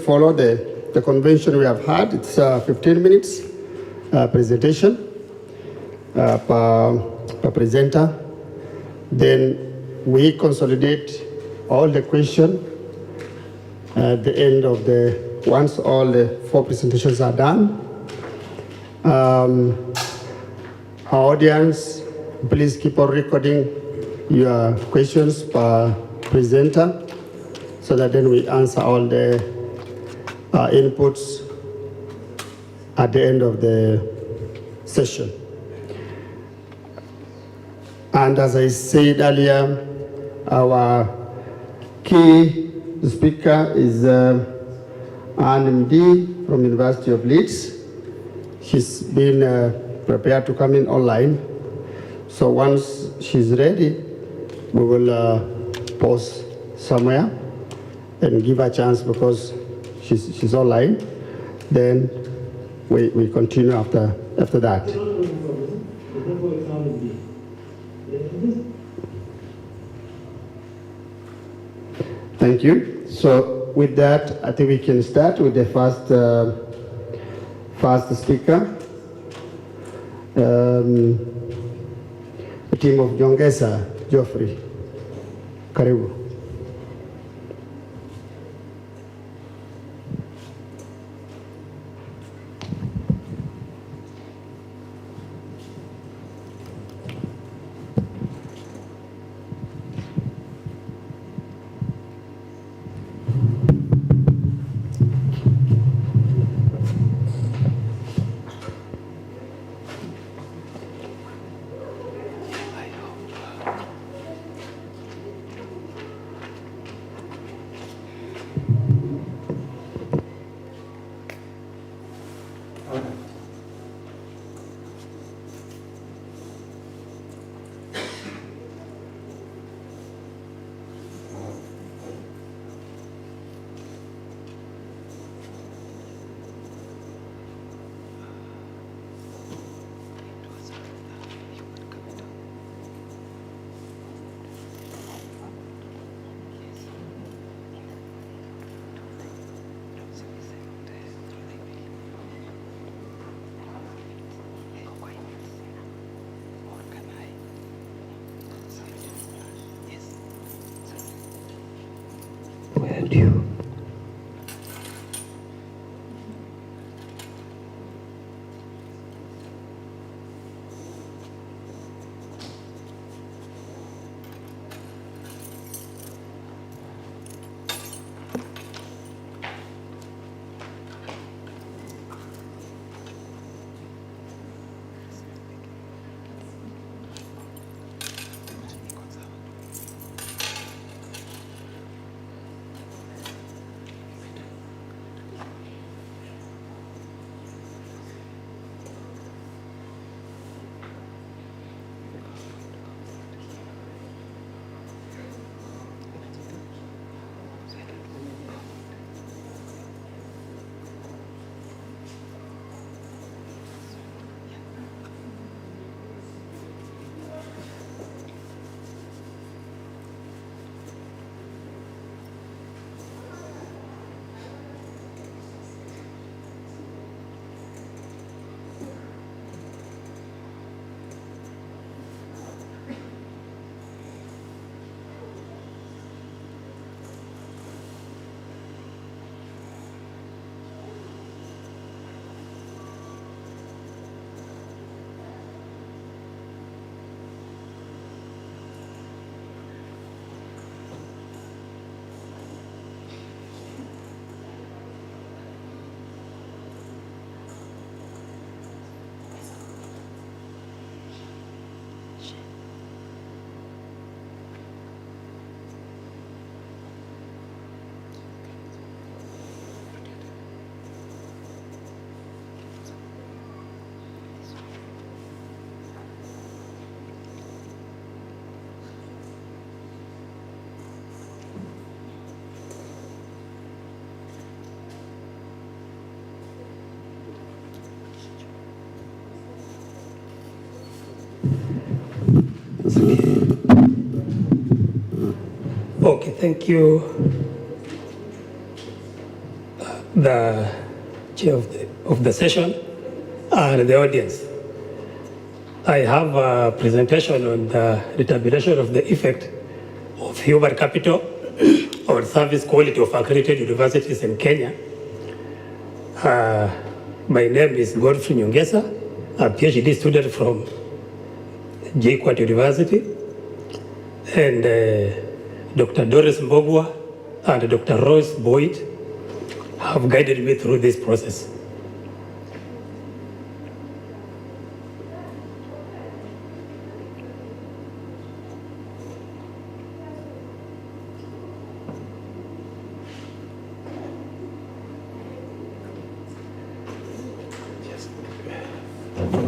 follow the convention we have had. It's 15 minutes presentation per presenter. Then we consolidate all the questions at the end of once all the 4 presentations are done. Our audience, please keep on recording your questions per presenter so that then we answer all the inputs at the end of the session. And as I said earlier, our key speaker is Anne MD from University of Leeds. She's been prepared to come in online. So once she's ready, we will pause somewhere and give her a chance because she's online. Then we continue after that. Thank you. So with that, I think we can start with the first speaker. The team of Jongesa, Geoffrey. Karibu. You. Okay, thank you. the chair of the session, and the audience. I have a presentation on the determination of the effect of human capital on service quality of accredited universities in Kenya. My name is Godfrey Nyongesa, a PhD student from JKUAT University, and Dr. Doris Mbogwa and Dr. Rose Boyd have guided me through this process.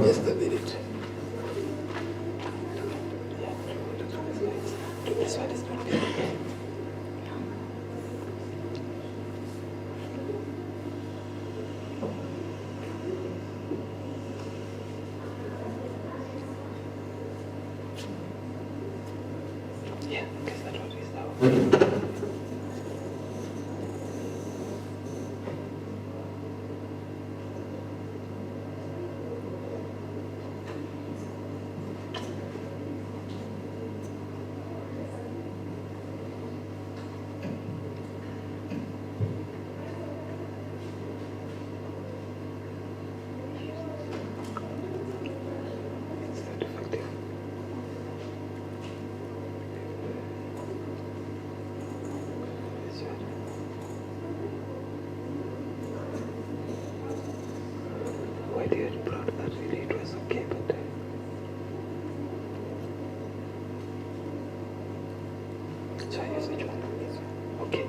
Just a minute. This one is not good. Yeah, because that one is now. Why did you brought that? Really, it was okay, but so I use which one? Okay.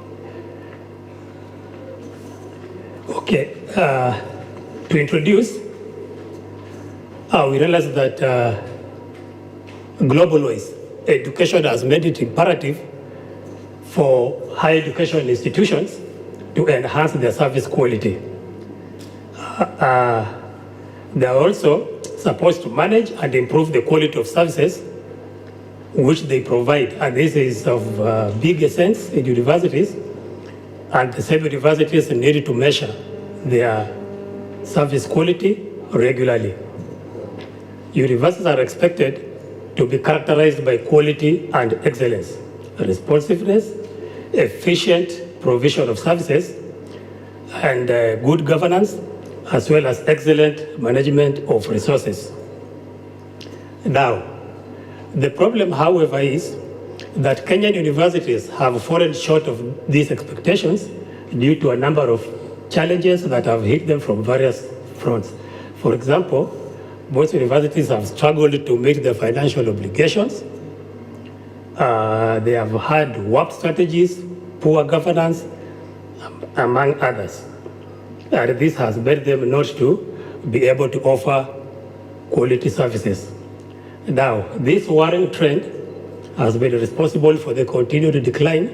Okay. To introduce, we realize that global-wise, education has made it imperative for higher education institutions to enhance their service quality. They are also supposed to manage and improve the quality of services which they provide. And this is of big essence in universities. And the same universities need to measure their service quality regularly. Universities are expected to be characterized by quality and excellence, responsiveness, efficient provision of services, and good governance, as well as excellent management of resources. Now, the problem, however, is that Kenyan universities have fallen short of these expectations due to a number of challenges that have hit them from various fronts. For example, most universities have struggled to meet their financial obligations. They have had warped strategies, poor governance, among others. And this has made them not to be able to offer quality services. Now, this worrying trend has been responsible for the continued decline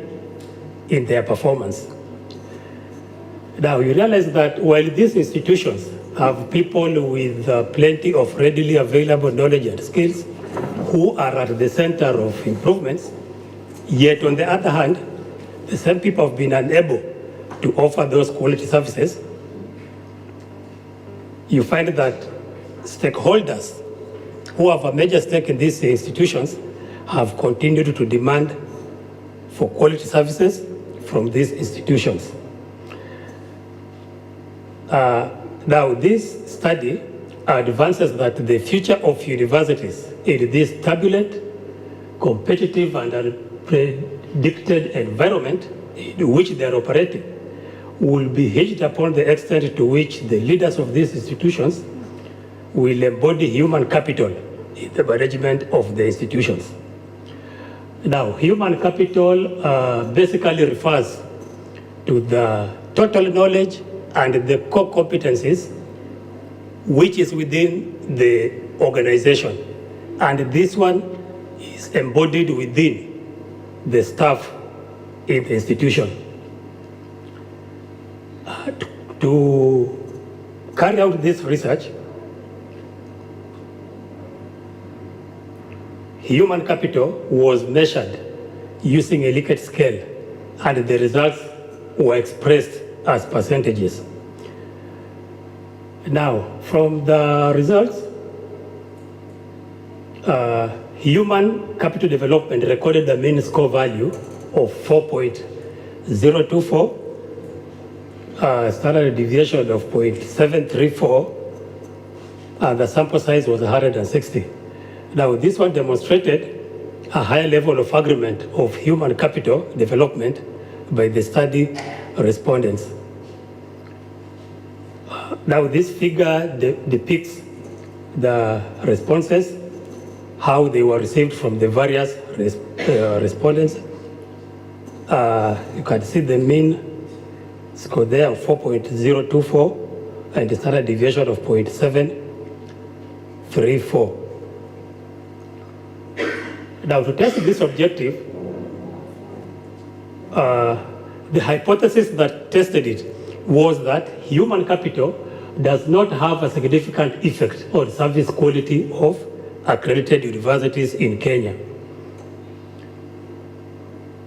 in their performance. Now, you realize that while these institutions have people with plenty of readily available knowledge and skills who are at the center of improvements, yet on the other hand, the same people have been unable to offer those quality services. You find that stakeholders who have a major stake in these institutions have continued to demand for quality services from these institutions. Now, this study advances that the future of universities in this turbulent, competitive, and unpredicted environment in which they are operating will be hinged upon the extent to which the leaders of these institutions will embody human capital in the management of the institutions. Now, human capital basically refers to the total knowledge and the core competencies which is within the organization. And this one is embodied within the staff in the institution. To carry out this research, human capital was measured using a Likert scale, and the results were expressed as percentages. Now, from the results, human capital development recorded a mean score value of 4.024, standard deviation of 0.734, and the sample size was 160. Now, this one demonstrated a higher level of agreement of human capital development by the study respondents. Now, this figure depicts the responses, how they were received from the various respondents. You can see the mean score there of 4.024 and the standard deviation of 0.734. Now, to test this objective, the hypothesis that tested it was that human capital does not have a significant effect on service quality of accredited universities in Kenya.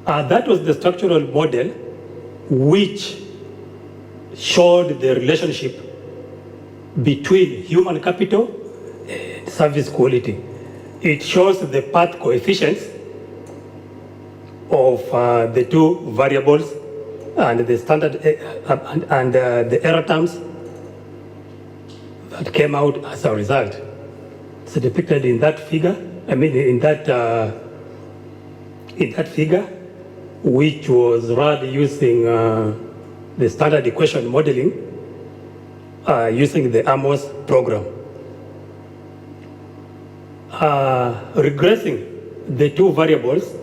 That was the structural model which showed the relationship between human capital and service quality. It shows the path coefficients of the two variables and the standard and the error terms that came out as a result. It's depicted in that figure. I mean, in that figure, which was run using the standard equation modeling using the AMOS program. Regressing the two variables,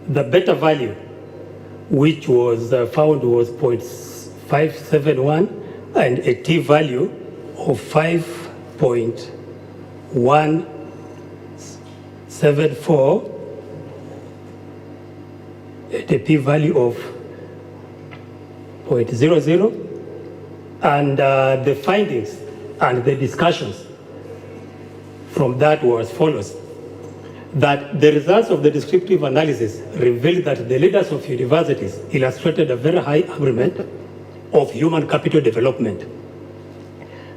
the beta value, which was found was 0.571 and a t value of 5.174, a p value of 0.00, and the findings and the discussions from that were as follows: that the results of the descriptive analysis revealed that the leaders of universities illustrated a very high agreement of human capital development.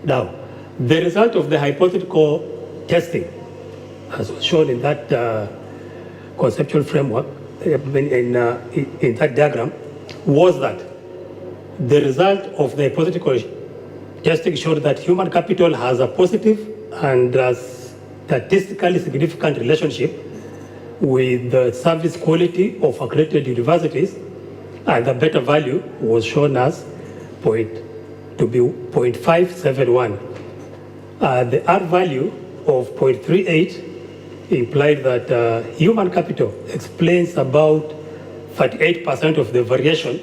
Now, the result of the hypothetical testing, as was shown in that conceptual framework, in that diagram, was that the result of the hypothetical testing showed that human capital has a positive and statistically significant relationship with the service quality of accredited universities, and the beta value was shown as 0.571. The R value of 0.38 implied that human capital explains about 38% of the variation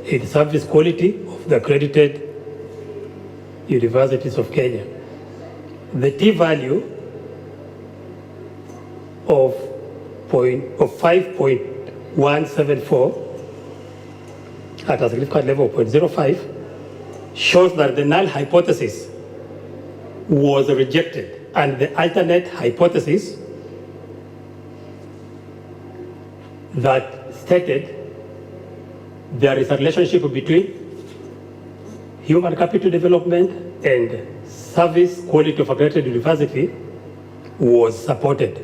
in service quality of the accredited universities of Kenya. The T value of 5.174 at a significant level of 0.05 shows that the null hypothesis was rejected, and the alternate hypothesis that stated there is a relationship between human capital development and service quality of accredited university was supported.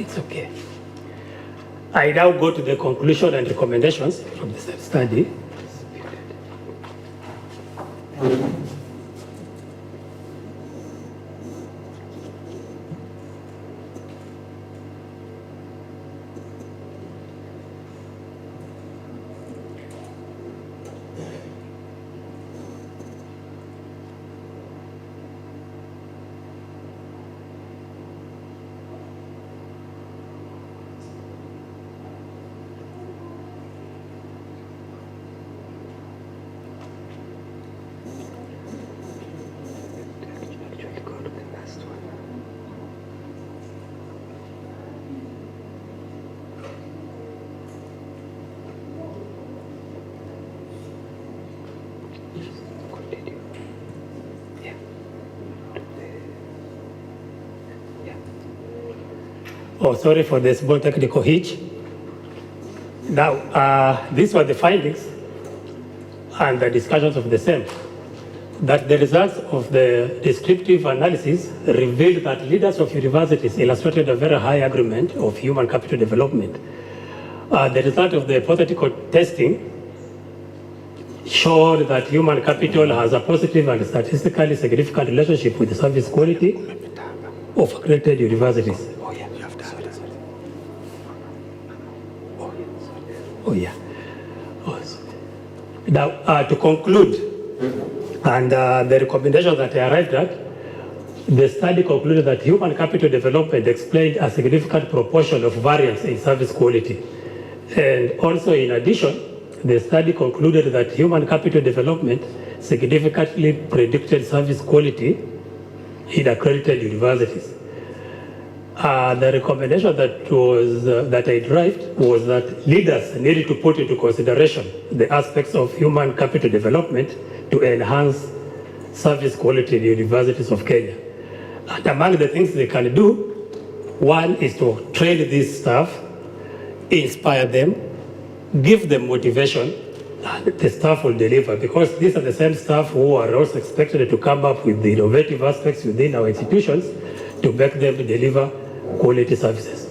It's okay. I now go to the conclusion and recommendations from the study. Oh, sorry for the small technical hitch. Now, these were the findings and the discussions of the same. That the results of the descriptive analysis revealed that leaders of universities illustrated a very high agreement of human capital development. The result of the hypothetical testing showed that human capital has a positive and statistically significant relationship with the service quality of accredited universities. Now, to conclude, and the recommendation that I arrived at, the study concluded that human capital development explained a significant proportion of variance in service quality. And also, in addition, the study concluded that human capital development significantly predicted service quality in accredited universities. The recommendation that I derived was that leaders needed to put into consideration the aspects of human capital development to enhance service quality in the universities of Kenya. And among the things they can do, one is to train this staff, inspire them, give them motivation, and the staff will deliver, because these are the same staff who are also expected to come up with the innovative aspects within our institutions to make them deliver quality services.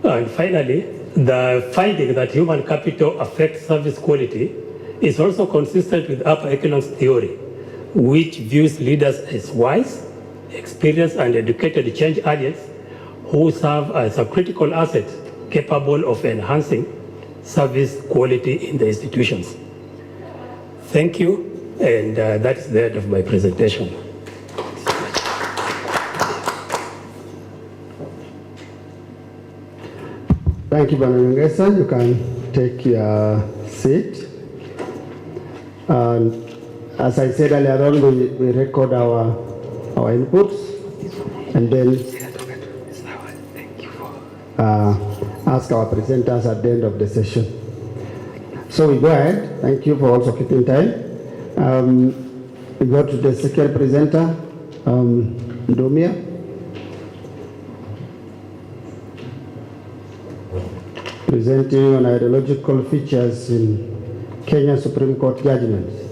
And finally, the finding that human capital affects service quality is also consistent with upper echelons theory, which views leaders as wise, experienced, and educated change agents who serve as a critical asset capable of enhancing service quality in the institutions. Thank you, and that's the end of my presentation. Thank you, Bwana Nyongesa. You can take your seat. And as I said earlier on, we record our inputs and then ask our presenters at the end of the session. So we go ahead. Thank you for also keeping time. We go to the second presenter, Domia. Presenting on ideological features in Kenya Supreme Court judgments.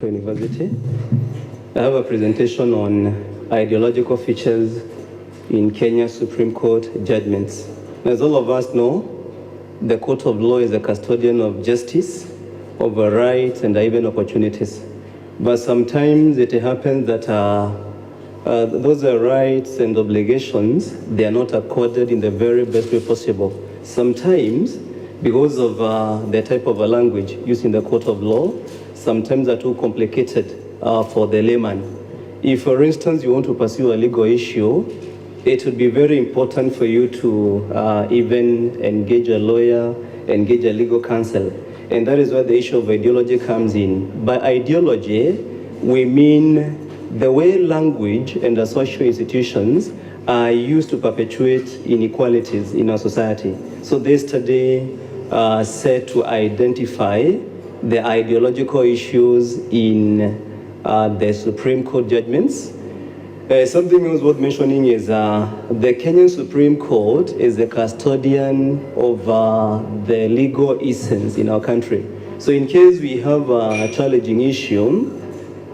University. I have a presentation on ideological features in Kenya's Supreme Court judgments. As all of us know, the court of law is a custodian of justice, of rights, and even opportunities. But sometimes it happens that those rights and obligations, they are not accorded in the very best way possible. Sometimes, because of the type of language used in the court of law, sometimes are too complicated for the layman. If, for instance, you want to pursue a legal issue, it would be very important for you to even engage a lawyer, engage a legal counsel. And that is where the issue of ideology comes in. By ideology, we mean the way language and the social institutions are used to perpetuate inequalities in our society. So they study set to identify the ideological issues in the Supreme Court judgments. Something else worth mentioning is the Kenyan Supreme Court is the custodian of the legal essence in our country. So in case we have a challenging issue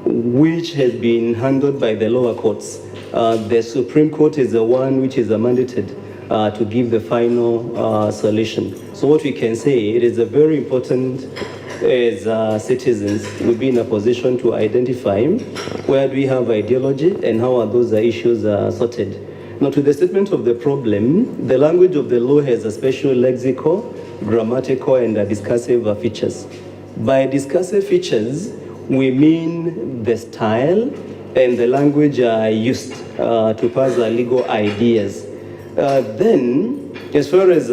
which has been handled by the lower courts, the Supreme Court is the one which is mandated to give the final solution. So what we can say, it is a very important as citizens, we'll be in a position to identify where do we have ideology and how are those issues sorted. Now, to the statement of the problem, the language of the law has a special lexical, grammatical, and discursive features. By discursive features, we mean the style and the language used to pass legal ideas. Then, as far as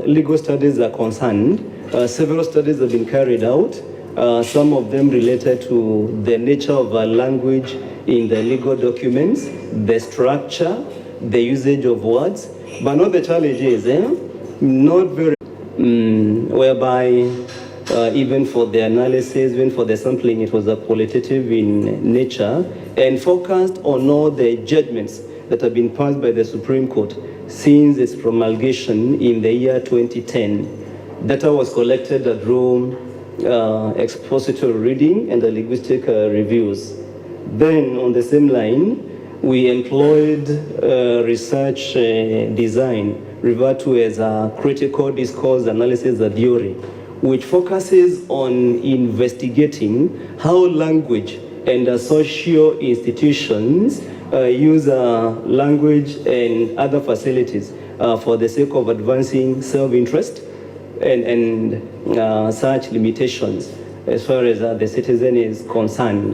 legal studies are concerned, several studies have been carried out, some of them related to the nature of language in the legal documents, the structure, the usage of words, but not the challenge is, not very, whereby even for the analysis, even for the sampling, it was a qualitative in nature and focused on all the judgments that have been passed by the Supreme Court since its promulgation in the year 2010. Data was collected through expository reading and the linguistic reviews. Then, on the same line, we employed research design, referred to as critical discourse analysis theory, which focuses on investigating how language and socio institutions use language and other facilities for the sake of advancing self-interest and such limitations as far as the citizen is concerned.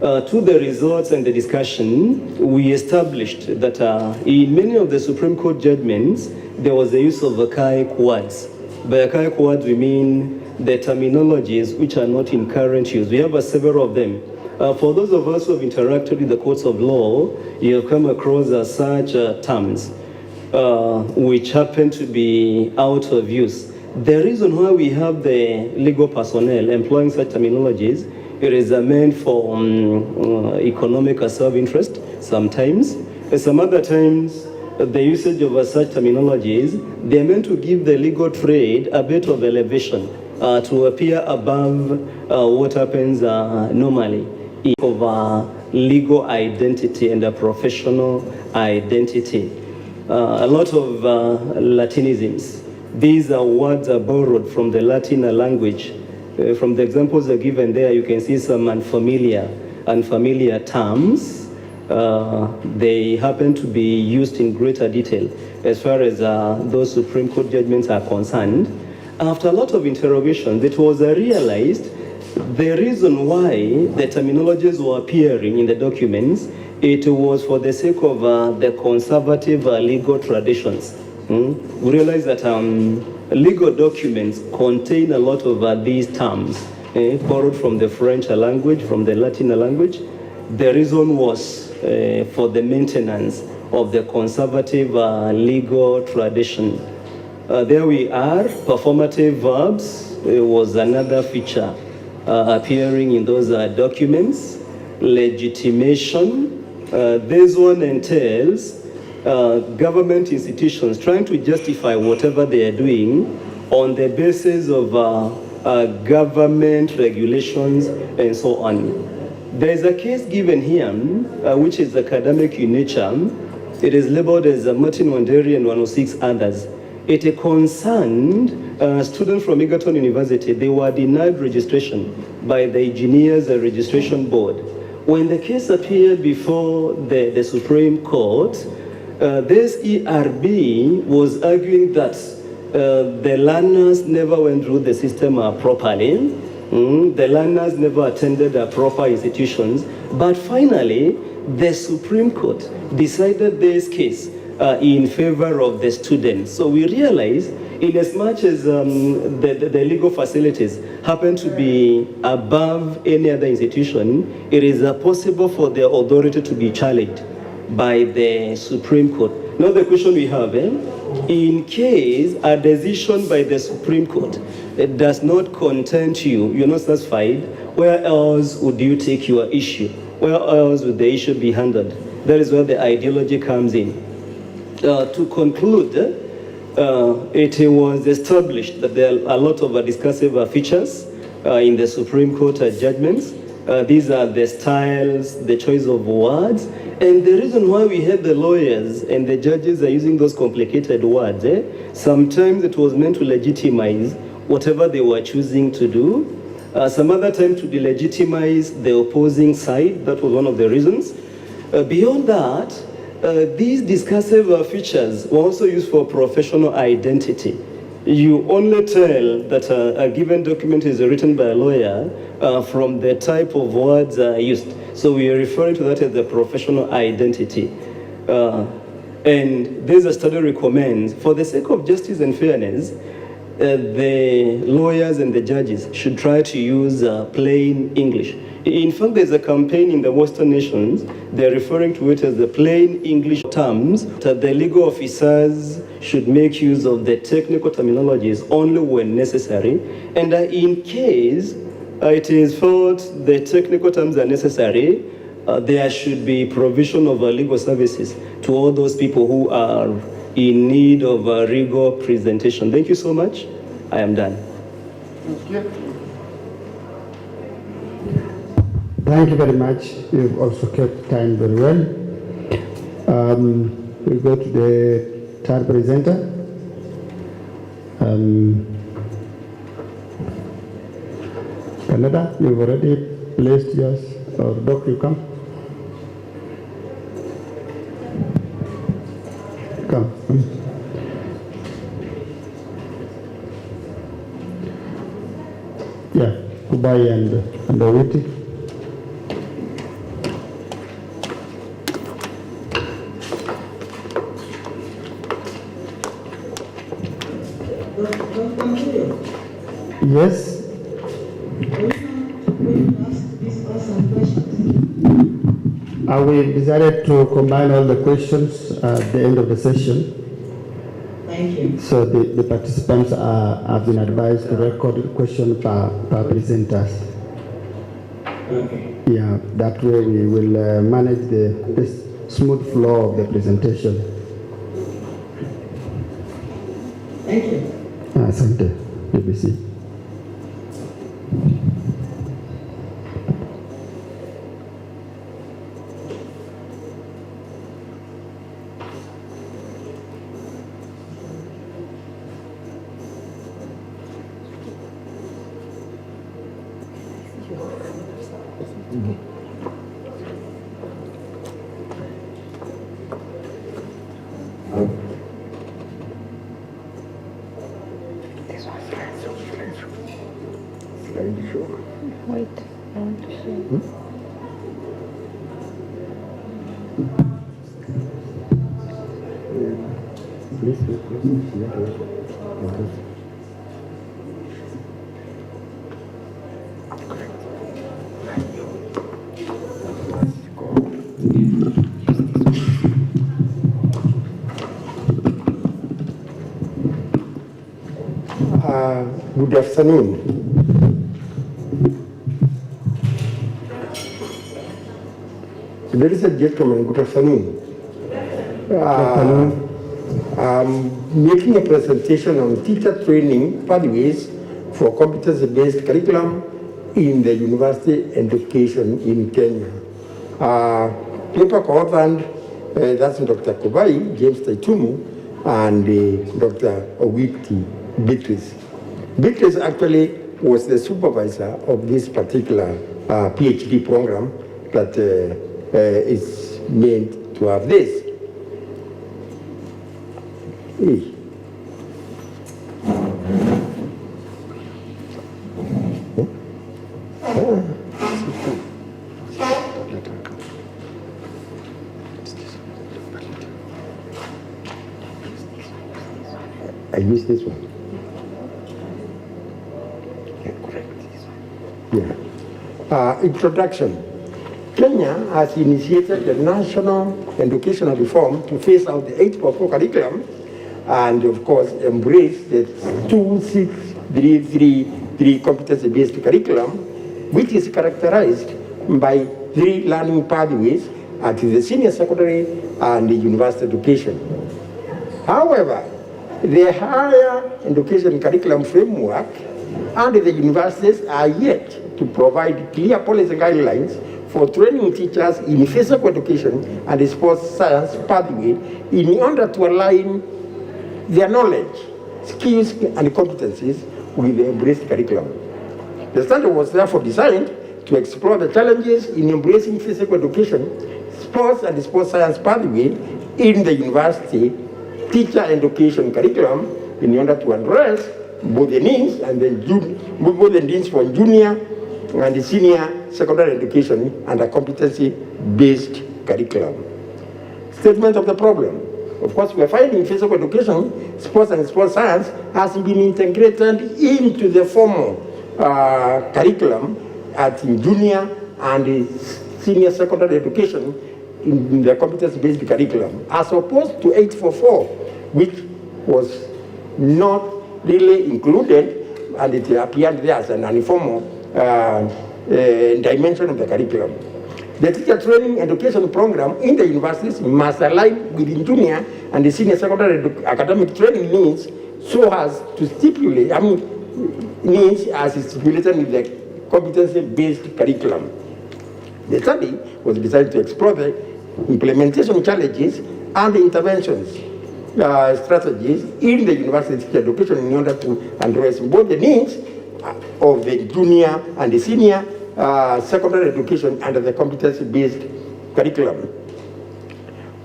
To the results and the discussion, we established that in many of the Supreme Court judgments, there was the use of archaic words. By archaic words, we mean the terminologies which are not in current use. We have several of them. For those of us who have interacted with the courts of law, you have come across such terms which happen to be out of use. The reason why we have the legal personnel employing such terminologies, it is meant for economic self-interest sometimes. And some other times, the usage of such terminologies, they are meant to give the legal trade a bit of elevation to appear above what happens normally of legal identity and a professional identity. A lot of Latinisms. These are words are borrowed from the Latin language. From the examples that are given there, you can see some unfamiliar terms. They happen to be used in greater detail as far as those Supreme Court judgments are concerned. After a lot of interrogations, it was realized the reason why the terminologies were appearing in the documents, it was for the sake of the conservative legal traditions. We realized that legal documents contain a lot of these terms borrowed from the French language, from the Latin language. The reason was for the maintenance of the conservative legal tradition. There we are. Performative verbs was another feature appearing in those documents. Legitimation. This one entails government institutions trying to justify whatever they are doing on the basis of government regulations, and so on. There is a case given here, which is academic in nature. It is labeled as Martin Wanderi and 106 others. It concerned students from Egerton University. They were denied registration by the Engineers Registration Board. When the case appeared before the Supreme Court, this ERB was arguing that the learners never went through the system properly. The learners never attended proper institutions. But finally, the Supreme Court decided this case in favor of the students. So we realize, in as much as the legal facilities happen to be above any other institution, it is possible for the authority to be challenged by the Supreme Court. Now the question we have, in case a decision by the Supreme Court does not content you, you're not satisfied, where else would you take your issue? Where else would the issue be handled? That is where the ideology comes in. To conclude, it was established that there are a lot of discursive features in the Supreme Court judgments. These are the styles, the choice of words, and the reason why we have the lawyers and the judges are using those complicated words. Sometimes it was meant to legitimize whatever they were choosing to do. Some other time to delegitimize the opposing side. That was one of the reasons. Beyond that, these discursive features were also used for professional identity. You only tell that a given document is written by a lawyer from the type of words used. So we are referring to that as the professional identity. And this study recommends, for the sake of justice and fairness, the lawyers and the judges should try to use plain English. In fact, there's a campaign in the Western nations. They're referring to it as the plain English terms, that the legal officers should make use of the technical terminologies only when necessary. And in case it is felt the technical terms are necessary, there should be provision of legal services to all those people who are in need of a legal presentation. Thank you so much. I am done. Thank you. Thank you very much. You've also kept time very well. We go to the third presenter. Canada, you've already placed yours. Or Doc, you come? Come. Yeah, Kubai and Owiti. Yes. We decided to combine all the questions at the end of the session. Thank you. So the participants have been advised to record the question per presenters. Okay. Yeah, that way we will manage the smooth flow of the presentation. Thank you. Asante, BBC. Wait, I want to see. Good afternoon. Ladies and gentlemen, good afternoon. I'm making a presentation on teacher training pathways for competency-based curriculum in the university education in Kenya. Paper co-authored, that's Dr. Kubai, James Taitumu, and Dr. Owiti Beatrice. Beatrice actually was the supervisor of this particular PhD program that is meant to have this. I use this one. Yeah, correct. Yeah. Introduction. Kenya has initiated the national educational reform to phase out the 844 curriculum and, of course, embrace the 2633 competency-based curriculum, which is characterized by 3 learning pathways at the senior secondary and the university education. However, the higher education curriculum framework and the universities are yet to provide clear policy guidelines for training teachers in physical education and sports science pathway in order to align their knowledge, skills, and competencies with the embraced curriculum. The standard was therefore designed to explore the challenges in embracing physical education, sports, and sports science pathway in the university teacher education curriculum in order to address both the needs and both the needs for junior and the senior secondary education and a competency-based curriculum. Statement of the problem. Of course, we are finding physical education, sports and sports science has been integrated into the formal curriculum at junior and senior secondary education in the competence-based curriculum, as opposed to 844, which was not really included, and it appeared there as an informal dimension of the curriculum. The teacher training education program in the universities must align with the junior and the senior secondary academic training needs so as to stipulate, needs as stipulated with the competency-based curriculum. The study was designed to explore the implementation challenges and the interventions strategies in the university teacher education in order to address both the needs of the junior and the senior secondary education under the competency-based curriculum.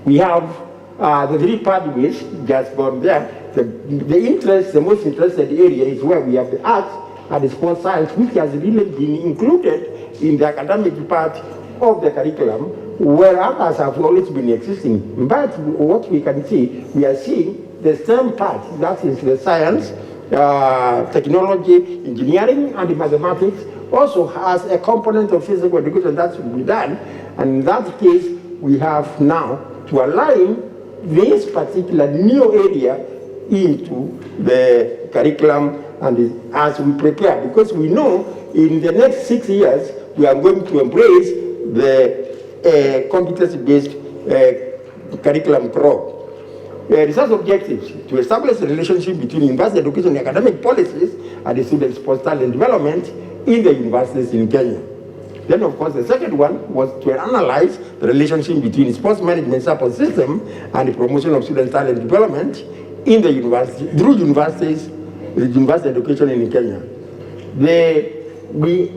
We have the 3 pathways just gone there. The most interested area is where we have the arts and the sports science, which has really been included in the academic part of the curriculum, where others have always been existing. But what we can see, we are seeing the same part, that is the science, technology, engineering, and the mathematics also has a component of physical education that should be done. And in that case, we have now to align this particular new area into the curriculum and as we prepare, because we know in the next 6 years, we are going to embrace the competency-based curriculum crop. Research objectives to establish a relationship between university education and academic policies and the students' sports talent development in the universities in Kenya. Then, of course, the second one was to analyze the relationship between sports management support system and the promotion of student talent development in the university through universities, the university education in Kenya. We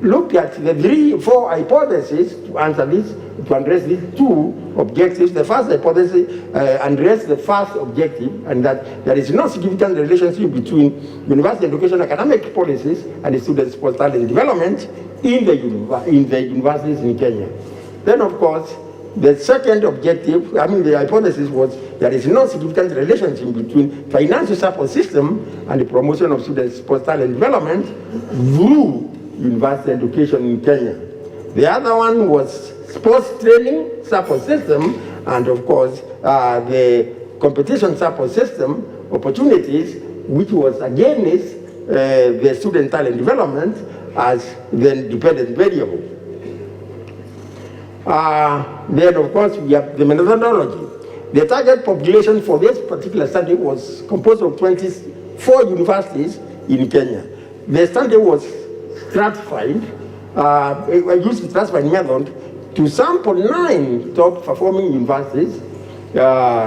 looked at the 4 hypotheses to answer this, to address these 2 objectives. The first hypothesis addressed the first objective, and that there is no significant relationship between university education academic policies and the students' sports talent development in the universities in Kenya. Then, of course, the second objective, the hypothesis was there is no significant relationship between financial support system and the promotion of students' sports talent development through university education in Kenya. The other one was sports training support system, and of course, the competition support system opportunities, which was against the student talent development as the dependent variable. Then, of course, we have the methodology. The target population for this particular study was composed of 24 universities in Kenya. the study was stratified, used the stratified method to sample 9 top performing universities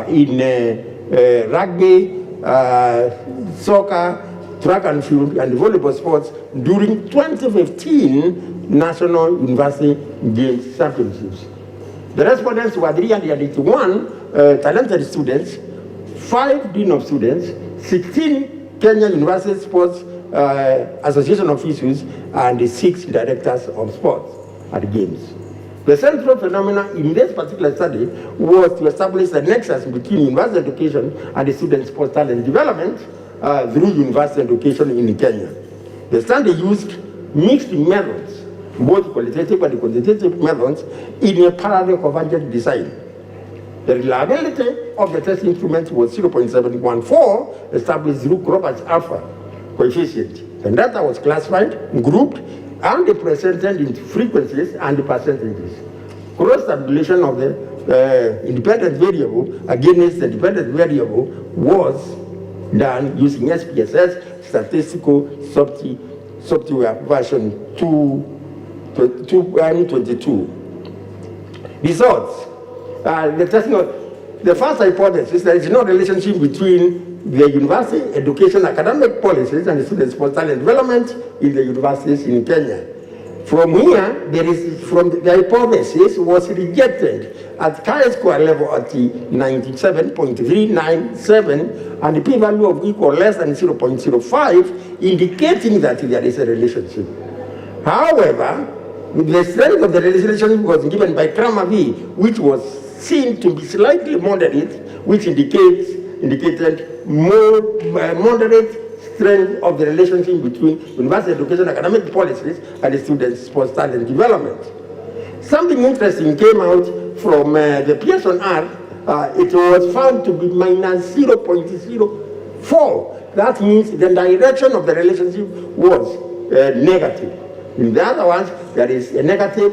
in rugby, soccer, track and field, and volleyball sports during 2015 National University Games Championships. The respondents were 381 talented students, 5 dean of students, 16 Kenya University Sports Association officials, and 6 directors of sports at games. The central phenomenon in this particular study was to establish the nexus between university education and the student sports talent development through university education in Kenya. The study used mixed methods, both qualitative and quantitative methods, in a parallel convergent design. The reliability of the test instruments was 0.714, established through Roberts alpha coefficient. The data was classified, grouped, and presented in frequencies and percentages. Cross-tabulation of the independent variable against the dependent variable was done using SPSS, Statistical Software version 2.22. Results. The testing of the first hypothesis, there is no relationship between the university education academic policies and the student sports talent development in the universities in Kenya. From here, the hypothesis was rejected at chi-square level at 97.397 and the p-value of equal or less than 0.05, indicating that there is a relationship. However, the strength of the relationship was given by Kramer V, which was seen to be slightly moderate, which indicated more moderate strength of the relationship between university education academic policies and the students' sports talent development. Something interesting came out from the Pearson R. It was found to be minus 0.04. That means the direction of the relationship was negative. In the other words, there is a negative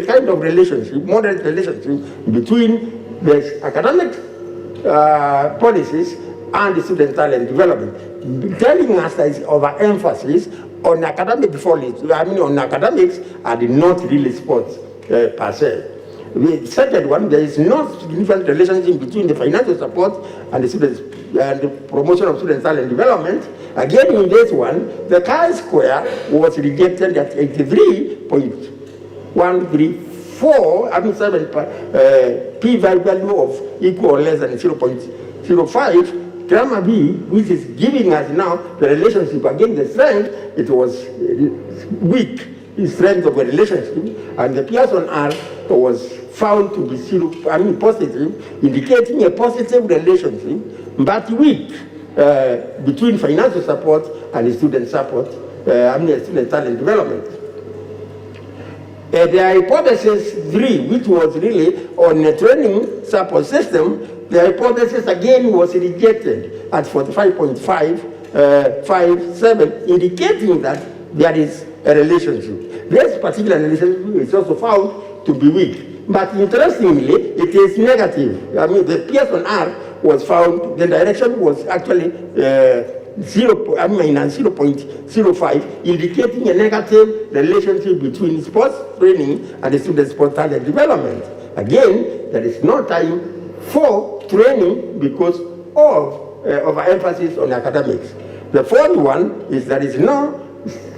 kind of relationship, moderate relationship between the academic policies and the student talent development, telling us that it's overemphasis on academic on academics and not really sports per se. The second one, there is no significant relationship between the financial support and the students and the promotion of student talent development. Again, in this one, the chi-square was rejected at 83.134, p-value of equal or less than 0.05. Grammar B, which is giving us now the relationship against the strength, it was weak, the strength of the relationship, and the Pearson R was found to be positive, indicating a positive relationship, but weak between financial support and student support, student talent development. The hypothesis 3, which was really on a training support system, the hypothesis again was rejected at 45.557, indicating that there is a relationship. This particular relationship is also found to be weak. But interestingly, it is negative. The Pearson R was found, the direction was actually minus 0.05, indicating a negative relationship between sports training and the student sports talent development. Again, there is no time for training because of overemphasis on academics. The fourth one is there is no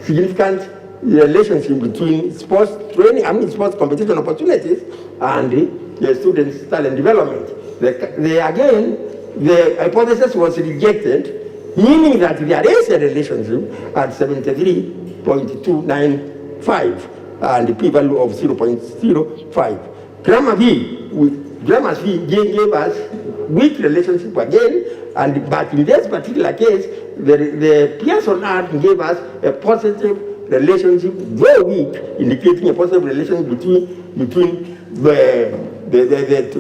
significant relationship between sports training, sports competition opportunities and the students' talent development. Again, the hypothesis was rejected, meaning that there is a relationship at 73.295 and the p-value of 0.05. Grammar V gave us weak relationship again, but in this particular case, the Pearson R gave us a positive relationship, very weak, indicating a positive relationship between the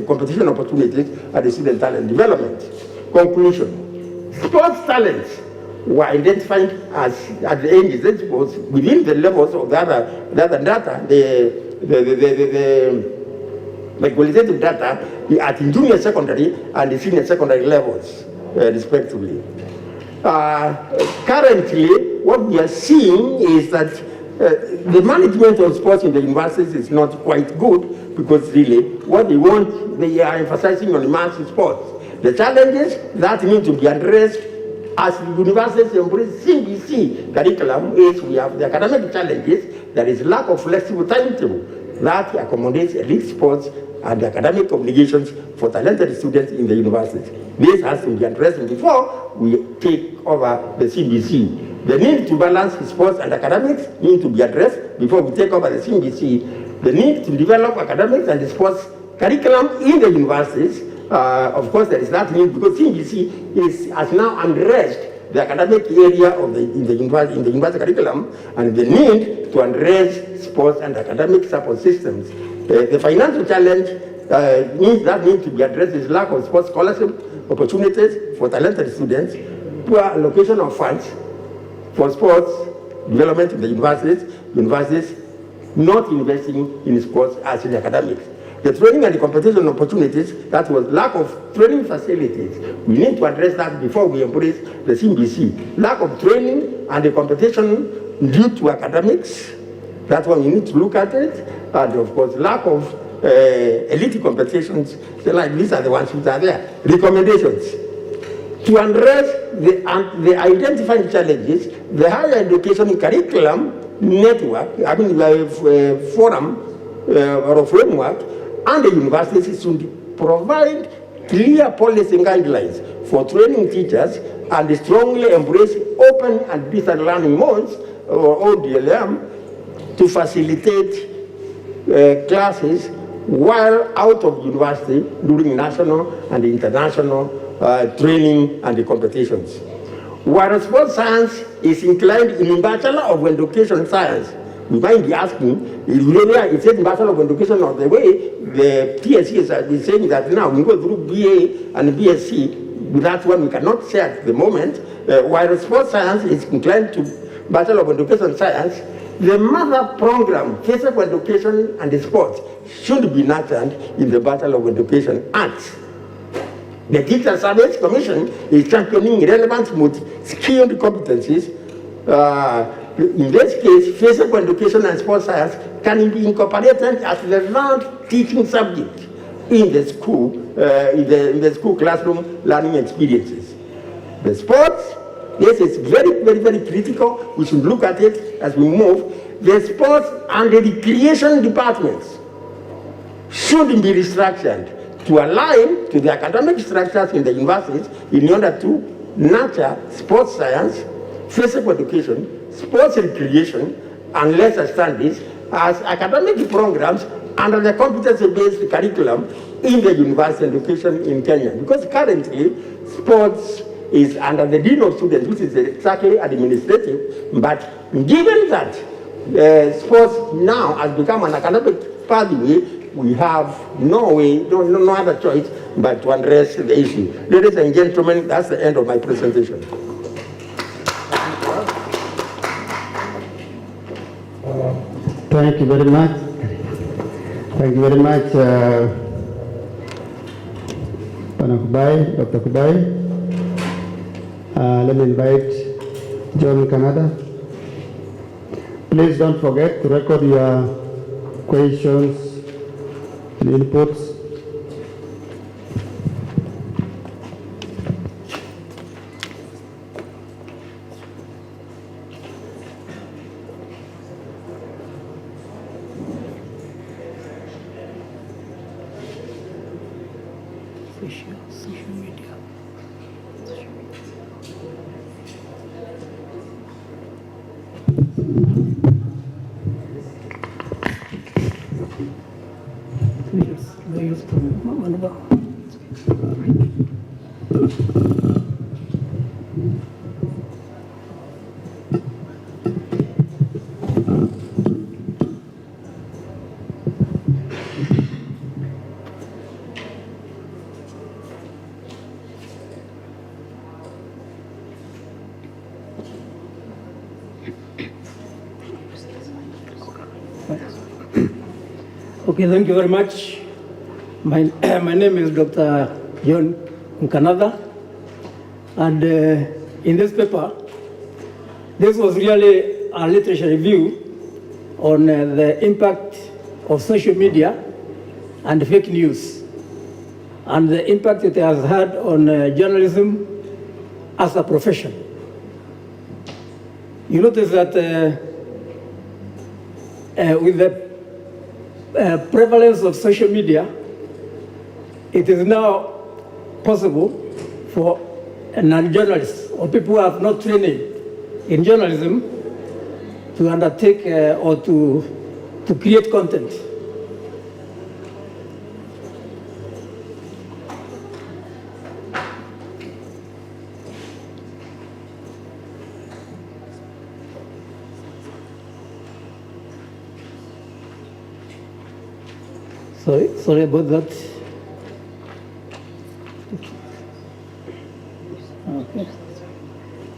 competition opportunities and the student talent development. Conclusion: sports talents were identified as at the end within the levels of the other data, the qualitative data at junior secondary and the senior secondary levels, respectively. Currently, what we are seeing is that the management of sports in the universities is not quite good, because really what they want, they are emphasizing on mass sports. The challenges that need to be addressed as the universities embrace CBC curriculum is we have the academic challenges. There is lack of flexible timetable that accommodates elite sports and the academic obligations for talented students in the universities. This has to be addressed before we take over the CBC. The need to balance sports and academics need to be addressed before we take over the CBC. The need to develop academics and sports curriculum in the universities. Of course, there is that need, because CBC has now addressed the academic area of in the university curriculum, and the need to address sports and academic support systems. The financial challenge that needs to be addressed is lack of sports scholarship opportunities for talented students, poor allocation of funds for sports development in the universities not investing in sports as in academics. The training and the competition opportunities, that was lack of training facilities. We need to address that before we embrace the CBC. Lack of training and the competition due to academics, that's why we need to look at it. And of course, lack of elite competitions, like these are the ones which are there. Recommendations. To address the identifying challenges, the higher education curriculum network, forum or a framework, and the universities should provide clear policy guidelines for training teachers and strongly embrace open and distance learning modes, or ODLM, to facilitate classes while out of university during national and international training and the competitions. While sports science is inclined in Bachelor of Education Science, we might be asking, it says Bachelor of Education, or the way the TSC is saying that now we go through BA and BSc, that's one we cannot say at the moment. While sports science is inclined to Bachelor of Education Science, the mother program, physical education and sports, should be nurtured in the Bachelor of Education Arts. The Teacher Service Commission is championing relevant multi-skilled competencies. In this case, physical education and sports science can be incorporated as the learned teaching subject in the school, in the school classroom learning experiences. The sports, this is very, very, very critical. We should look at it as we move. The sports and the recreation departments should be restructured to align to the academic structures in the universities in order to nurture sports science, physical education, sports recreation, and lesser studies as academic programs under the competency-based curriculum in the university education in Kenya. Because currently, sports is under the Dean of Students, which is exactly administrative, but given that sports now has become an academic pathway, we have no other choice but to address the issue. Ladies and gentlemen, that's the end of my presentation. Thank you very much. Thank you very much, Dr. Kubai. Let me invite John Canada. Please don't forget to record your questions and inputs. Social media. Okay, thank you very much. My name is Dr. John Nkanada, and in this paper, this was really a literature review on the impact of social media and fake news, and the impact it has had on journalism as a profession. You notice that with the prevalence of social media, it is now possible for non-journalists or people who have not training in journalism to undertake or to create content. Sorry about that.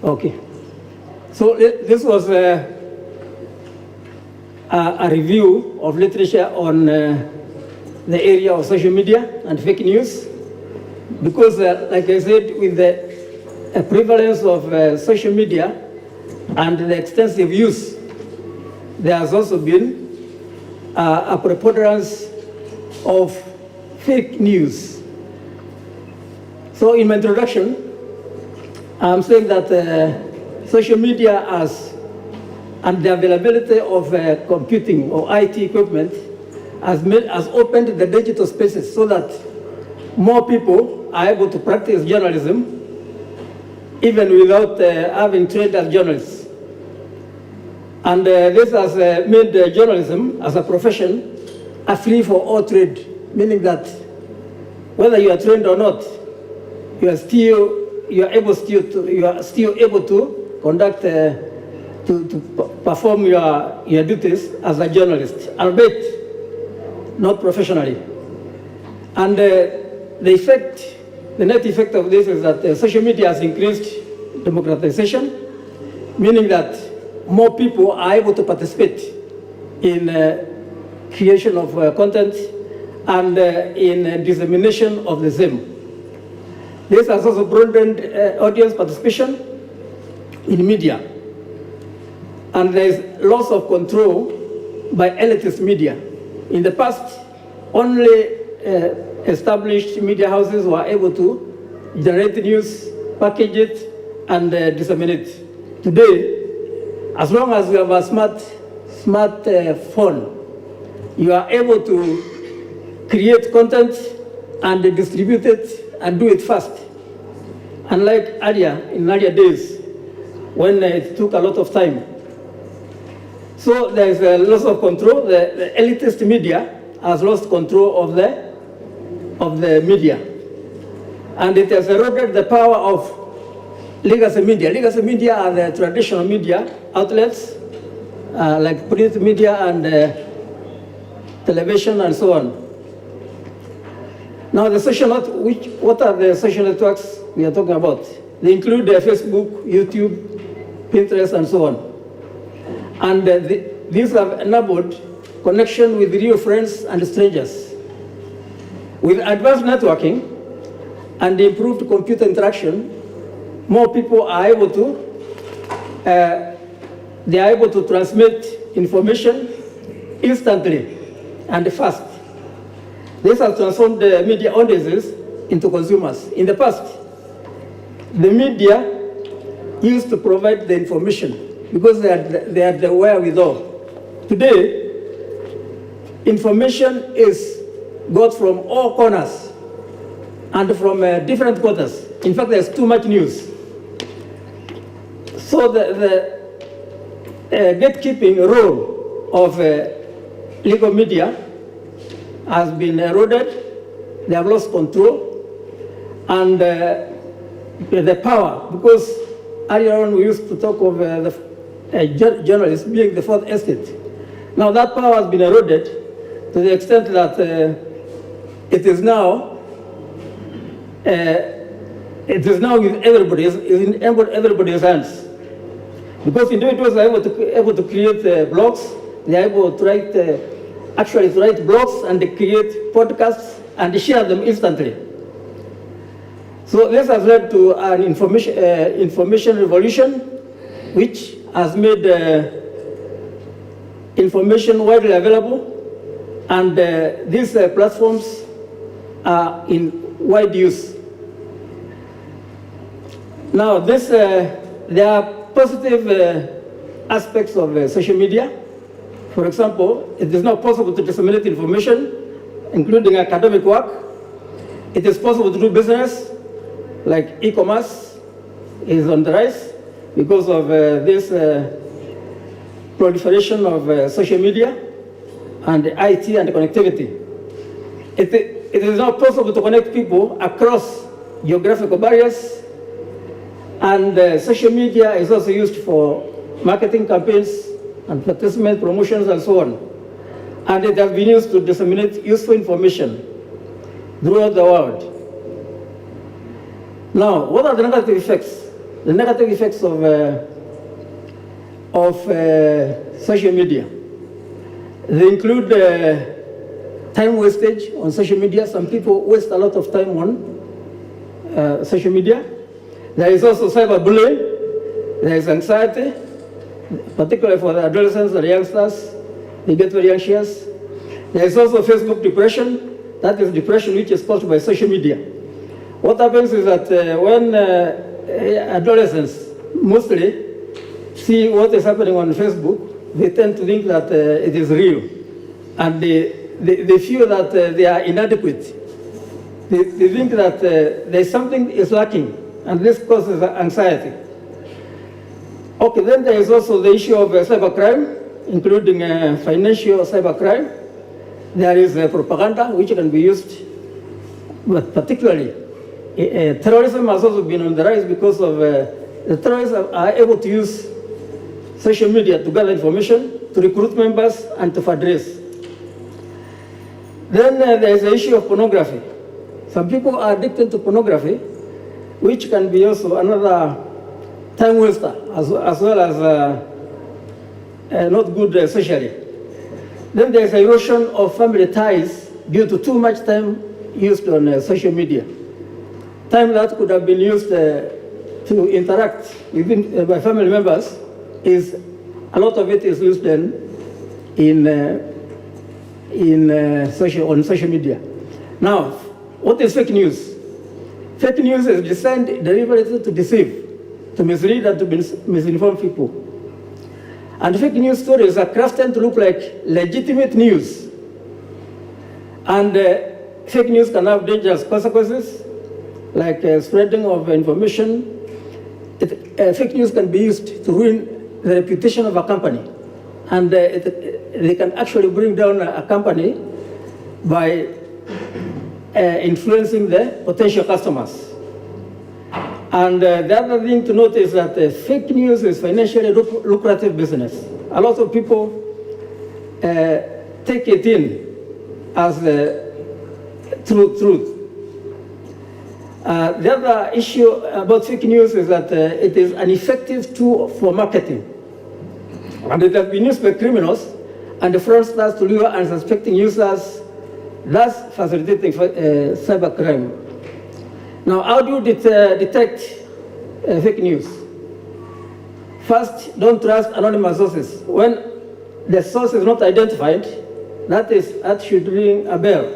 Okay. So this was a review of literature on the area of social media and fake news, because like I said, with the prevalence of social media and the extensive use, there has also been a preponderance of fake news. So in my introduction, I'm saying that social media and the availability of computing or IT equipment has opened the digital spaces so that more people are able to practice journalism even without having trained as journalists. And this has made journalism as a profession a free for all trade, meaning that whether you are trained or not, you are still able to conduct to perform your duties as a journalist, albeit not professionally. And the net effect of this is that social media has increased democratization, meaning that more people are able to participate in creation of content and in dissemination of the same. This has also broadened audience participation in media. And there is loss of control by elitist media. In the past, only established media houses were able to generate news, package it, and disseminate. Today, as long as you have a smart phone, you are able to create content and distribute it and do it fast. Unlike in earlier days, when it took a lot of time. So there is a loss of control. The elitist media has lost control of the media. And it has eroded the power of legacy media. Legacy media are the traditional media outlets, like print media and television and so on. Now, what are the social networks we are talking about? They include Facebook, YouTube, Pinterest, and so on. And these have enabled connection with real friends and strangers. With advanced networking and improved computer interaction, more people are able to transmit information instantly and fast. This has transformed the media audiences into consumers. In the past, the media used to provide the information because they had the wherewithal. Today, information is got from all corners and from different quarters. In fact, there's too much news. So the gatekeeping role of legal media has been eroded. They have lost control and the power, because earlier on we used to talk of the journalists being the fourth estate. Now that power has been eroded to the extent that it is now with everybody's hands. Because individuals are able to create blogs, they are able to write blogs and create podcasts and share them instantly. So this has led to an information revolution, which has made information widely available, and these platforms are in wide use. Now, there are positive aspects of social media. For example, it is now possible to disseminate information, including academic work. It is possible to do business, like e-commerce is on the rise because of this proliferation of social media and IT and connectivity. It is now possible to connect people across geographical barriers, and social media is also used for marketing campaigns and advertisement promotions and so on. And it has been used to disseminate useful information throughout the world. Now, what are the negative effects? The negative effects of social media. They include time wastage on social media. Some people waste a lot of time on social media. There is also cyberbullying. There is anxiety, particularly for the adolescents and youngsters. They get very anxious. There is also Facebook depression. That is depression which is caused by social media. What happens is that when adolescents mostly see what is happening on Facebook, they tend to think that it is real. And they feel that they are inadequate. They think that there's something is lacking, and this causes anxiety. Okay, then there is also the issue of cybercrime, including financial cybercrime. There is propaganda, which can be used, but particularly terrorism has also been on the rise because of the terrorists are able to use social media to gather information, to recruit members, and to fundraise. Then there is the issue of pornography. Some people are addicted to pornography, which can be also another time waster, as well as not good socially. Then there is erosion of family ties due to too much time used on social media. Time that could have been used to interact with by family members a lot of it is used then on social media. Now, what is fake news? Fake news is designed deliberately to deceive, to mislead, and to misinform people. And fake news stories are crafted to look like legitimate news. And fake news can have dangerous consequences, like spreading of information. Fake news can be used to ruin the reputation of a company. And they can actually bring down a company by influencing the potential customers. And the other thing to note is that fake news is financially lucrative business. A lot of people take it in as truth. The other issue about fake news is that it is an effective tool for marketing. And it has been used by criminals and the fraudsters to lure unsuspecting users, thus facilitating cybercrime. Now, how do you detect fake news? First, don't trust anonymous sources. When the source is not identified, that should ring a bell.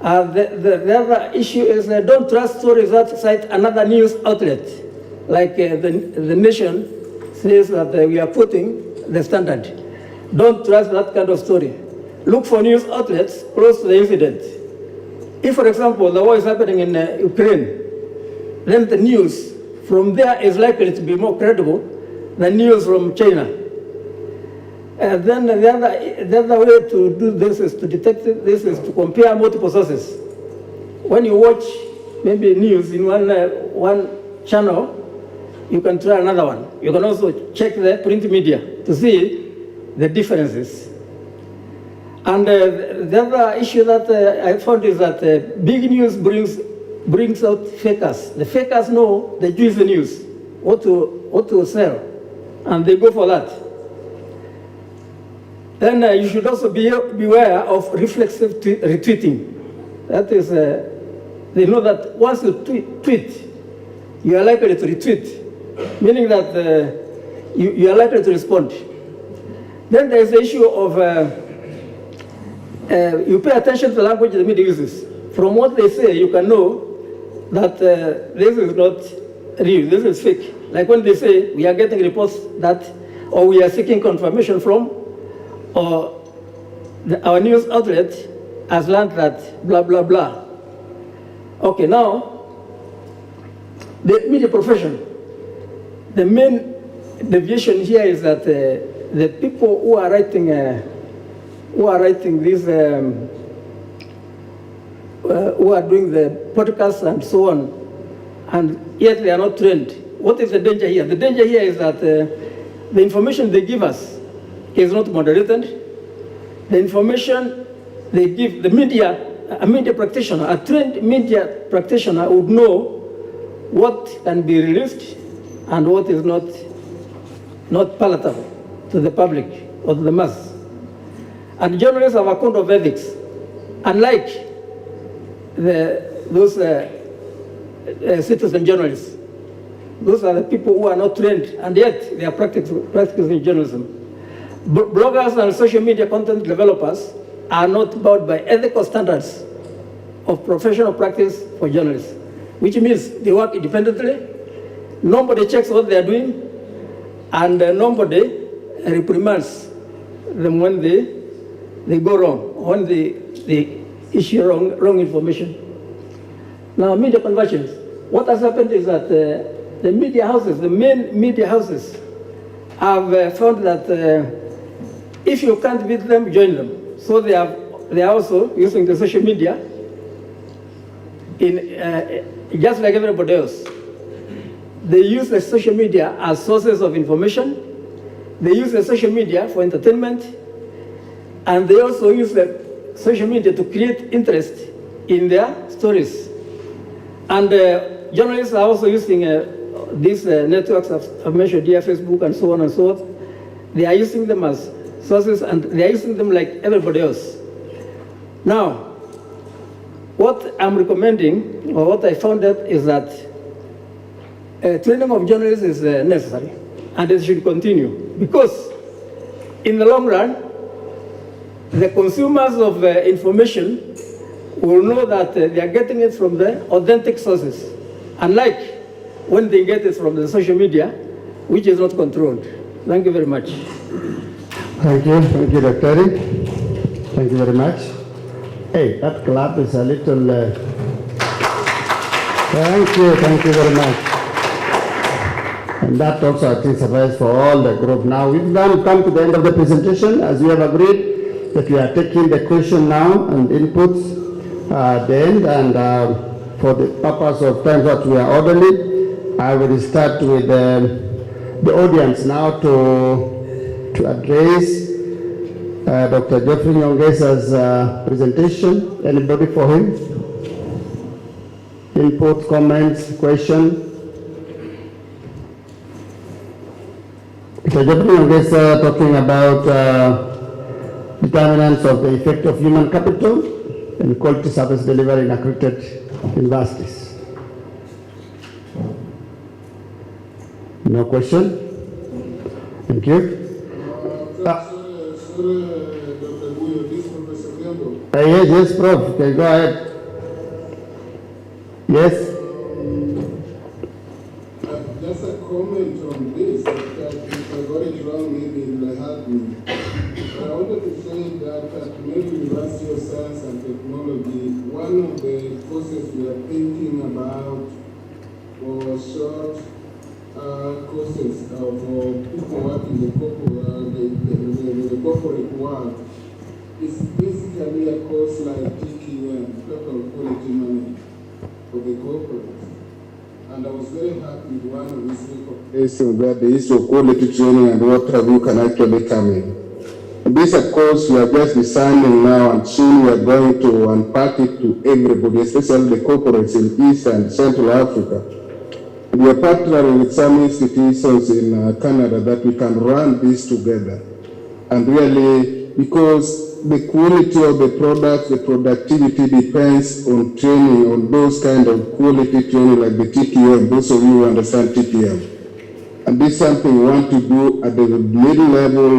The other issue is don't trust stories that cite another news outlet, like the Nation says that we are putting the Standard. Don't trust that kind of story. Look for news outlets close to the incident. If, for example, the war is happening in Ukraine, then the news from there is likely to be more credible than news from China. Then the other way to do this is to detect this is to compare multiple sources. When you watch maybe news in one channel, you can try another one. You can also check the print media to see the differences. And the other issue that I found is that big news brings out fakers. The fakers know the juicy news, what to sell, and they go for that. Then you should also beware of reflexive retweeting. That is, they know that once you tweet, you are likely to retweet. meaning that you are likely to respond. Then there is the issue of you pay attention to the language the media uses. From what they say, you can know that this is not real, this is fake. Like when they say, we are getting reports that, or we are seeking confirmation from, or our news outlet has learned that blah, blah, blah. Okay, now, the media profession, the main deviation here is that the people who are writing these, who are doing the podcasts and so on, and yet they are not trained. What is the danger here? The danger here is that the information they give us is not moderated. The information they give, the media, a media practitioner, a trained media practitioner would know what can be released and what is not palatable to the public or to the mass. And journalists have a code of ethics, unlike those citizen journalists. Those are the people who are not trained, and yet they are practicing journalism. Bloggers and social media content developers are not bound by ethical standards of professional practice for journalists, which means they work independently, nobody checks what they are doing, and nobody reprimands them when they go wrong, when they issue wrong information. Now, media conversions. What has happened is that the media houses, the main media houses, have found that if you can't beat them, join them. So they are also using the social media in just like everybody else. They use the social media as sources of information. They use the social media for entertainment, and they also use the social media to create interest in their stories. And journalists are also using these networks I've mentioned here, Facebook and so on and so forth. They are using them as sources, and they are using them like everybody else. Now, what I'm recommending, or what I found out, is that training of journalists is necessary, and it should continue, because in the long run, the consumers of information will know that they are getting it from the authentic sources, unlike when they get it from the social media, which is not controlled. Thank you very much. Thank you, Dr. Eric. Thank you very much. Hey, that clap is a little... Thank you very much. And that also, I think, suffices for all the group. Now, we've now come to the end of the presentation, as we have agreed that we are taking the question now and inputs at the end, and for the purpose of time that we are orderly, I will start with the audience now to address Dr. Geoffrey Nyongesa's presentation. Anybody for him? Input, comments, question? Dr. Geoffrey Nyongesa talking about determinants of the effect of human capital and quality service delivery in accredited universities. No question? Thank you. Yes, Prof. Okay, go ahead. Yes. Just a comment on this. If I got it wrong, maybe it will help me. I wanted to say that at Meru University of Science and Technology, one of the courses we are thinking about was short courses for people working in the corporate world. It's basically a course like TQM, Total Quality Management, for the corporate. And I was very happy with one of these recommendations that the issue of quality training and what have you can actually come in. This, of course, we are just designing now, and soon we are going to unpack it to everybody, especially the corporates in East and Central Africa. We are partnering with some institutions in Canada that we can run this together. And really, because the quality of the product, the productivity depends on training, on those kind of quality training like the TPM, those of you who understand TPM. And this is something we want to do at the middle level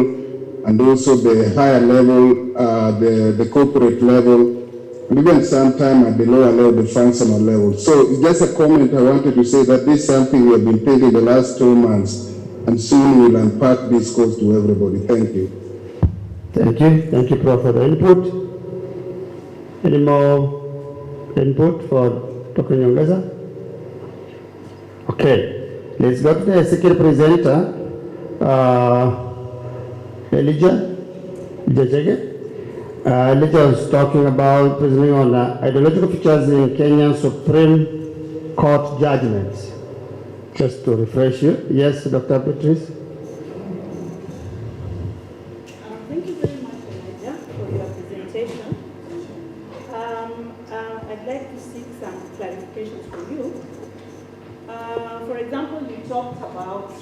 and also the higher level, the corporate level, and even sometime at the lower level, the functional level. So it's just a comment I wanted to say that this is something we have been thinking the last 2 months, and soon we'll unpack this course to everybody. Thank you. Thank you. Thank you, Prof, for the input. Any more input for Dr. Nyongeza? Okay, let's go to the second presenter, Elijah Chege. Elijah was talking about presenting on ideological features in Kenyan Supreme Court judgments. Just to refresh you. Yes, Dr. Beatrice. Thank you very much, Elijah, for your presentation. I'd like to seek some clarifications from you. For example, you talked about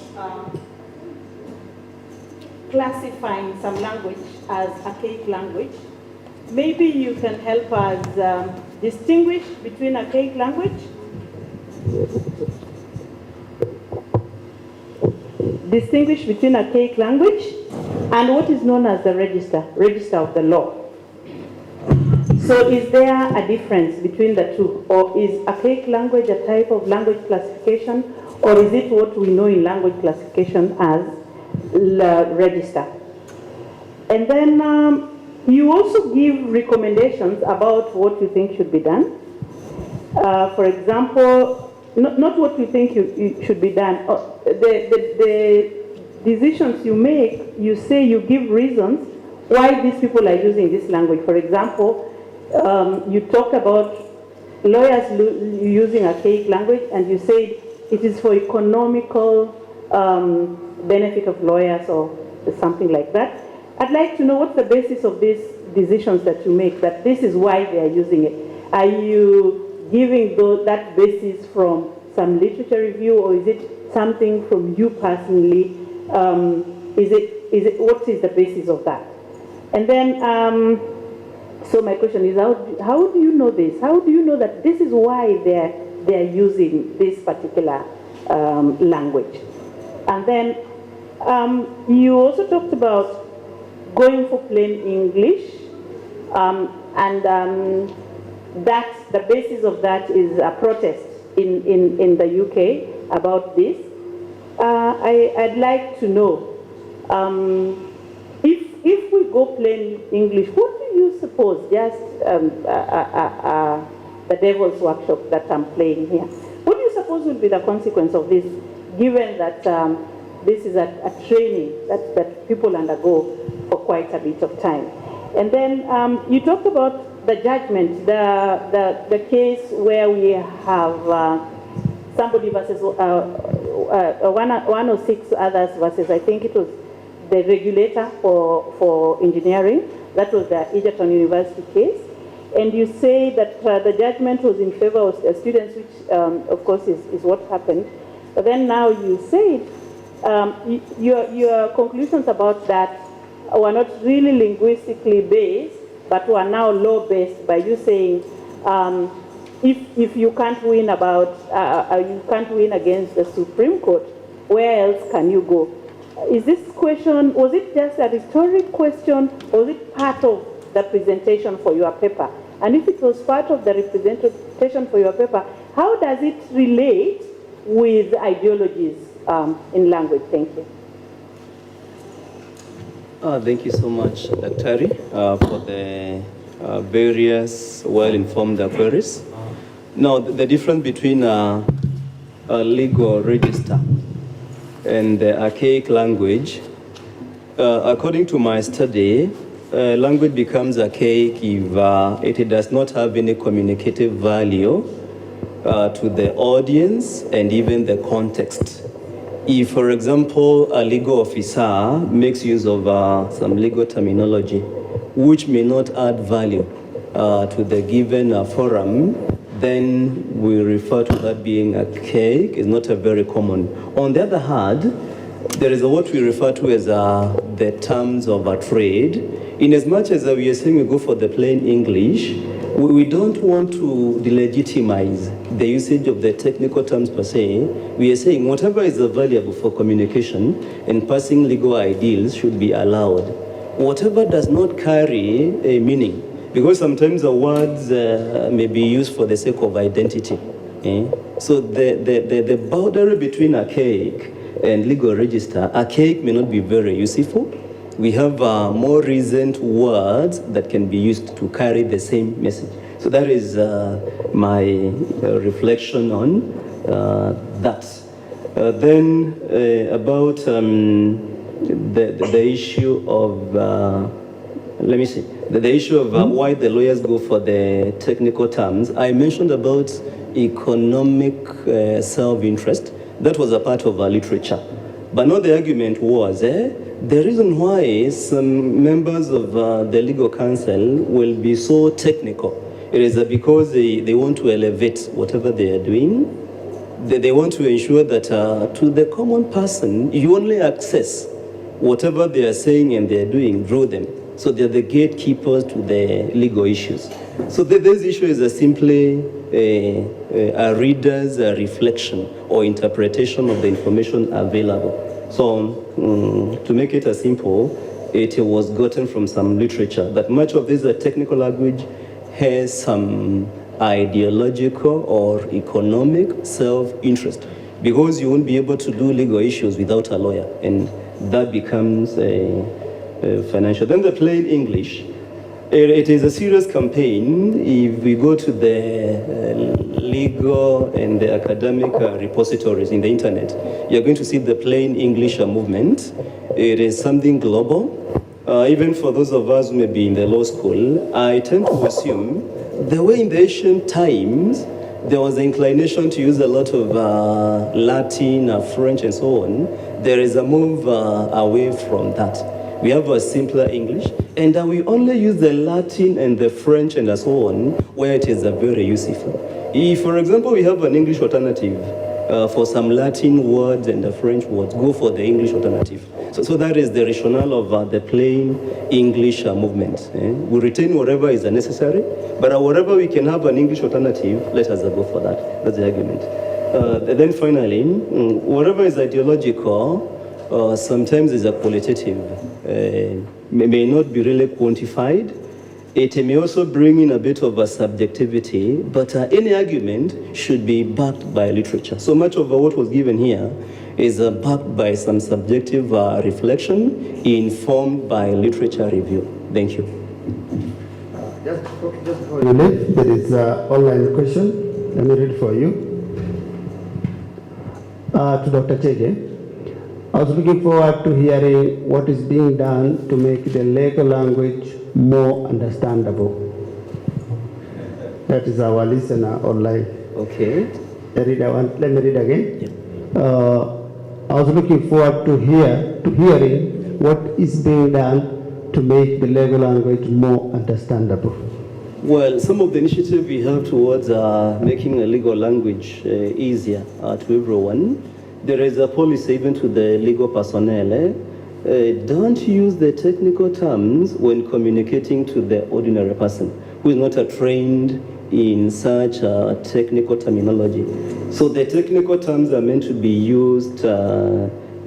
classifying some language as archaic language. Maybe you can help us distinguish between archaic language, and what is known as the register of the law. So is there a difference between the two? Or is archaic language a type of language classification? Or is it what we know in language classification as register? And then you also give recommendations about what you think should be done. For example, not what you think you should be done. The decisions you make, you say you give reasons why these people are using this language. For example, you talk about lawyers using archaic language, and you say it is for economical benefit of lawyers or something like that. I'd like to know what's the basis of these decisions that you make, that this is why they are using it. Are you giving that basis from some literature review, or is it something from you personally? What is the basis of that? And then, so my question is, how do you know this? How do you know that this is why they're using this particular language? And then you also talked about going for plain English, and that the basis of that is a protest in the UK about this. I'd like to know, if we go plain English, what do you suppose, just the devil's workshop that I'm playing here, what do you suppose will be the consequence of this, given that this is a training that people undergo for quite a bit of time? And then you talked about the judgment, the case where we have somebody versus 106 others versus, I think it was the regulator for engineering. That was the Egerton University case. And you say that the judgment was in favor of students, which of course is what happened. But then now you say your conclusions about that were not really linguistically based, but were now law-based, by you saying if you can't win you can't win against the Supreme Court, where else can you go? Is this question, was it just a rhetoric question, or was it part of the presentation for your paper? And if it was part of the representation for your paper, how does it relate with ideologies in language? Thank you. Thank you so much, Dr. For the various well-informed queries. Now, the difference between a legal register and the archaic language, according to my study, language becomes archaic if it does not have any communicative value to the audience and even the context. If, for example, a legal officer makes use of some legal terminology which may not add value to the given forum, then we refer to that being archaic. It's not a very common. On the other hand, there is what we refer to as the terms of a trade. In as much as we are saying we go for the plain English, We don't want to delegitimize the usage of the technical terms per se. We are saying whatever is available for communication and passing legal ideals should be allowed. Whatever does not carry a meaning, because sometimes the words may be used for the sake of identity. So the boundary between archaic and legal register, archaic may not be very useful. We have more recent words that can be used to carry the same message. So that is my reflection on that. Then about the issue of, let me see, the issue of why the lawyers go for the technical terms. I mentioned about economic self-interest. That was a part of our literature. But now the argument was, the reason why some members of the legal council will be so technical, it is because they want to elevate whatever they are doing. They want to ensure that to the common person, you only access whatever they are saying and they are doing through them. So they're the gatekeepers to the legal issues. So this issue is simply a reader's reflection or interpretation of the information available. So to make it as simple, it was gotten from some literature that much of this technical language has some ideological or economic self-interest, because you won't be able to do legal issues without a lawyer, and that becomes a financial. Then the plain English. It is a serious campaign. If we go to the legal and the academic repositories in the internet, you're going to see the plain English movement. It is something global. Even for those of us who may be in the law school, I tend to assume the way in the ancient times, there was an inclination to use a lot of Latin, French, and so on. There is a move away from that. We have a simpler English, and we only use the Latin and the French and so on, where it is very useful. If, for example, we have an English alternative for some Latin words and the French words, go for the English alternative. So that is the rationale of the plain English movement. We retain whatever is necessary, but wherever we can have an English alternative, let us go for that. That's the argument. Then finally, whatever is ideological, sometimes is a qualitative, may not be really quantified. It may also bring in a bit of a subjectivity, but any argument should be backed by literature. So much of what was given here is backed by some subjective reflection informed by literature review. Thank you. Just before you leave, there is an online question. Let me read for you. To Dr. Chege. I was looking forward to hearing what is being done to make the legal language more understandable. That is our listener online. Okay. Let me read again. Yeah. I was looking forward to hearing what is being done to make the legal language more understandable. Well, some of the initiatives we have towards making a legal language easier to everyone. There is a policy even to the legal personnel. Don't use the technical terms when communicating to the ordinary person who is not trained in such technical terminology. So the technical terms are meant to be used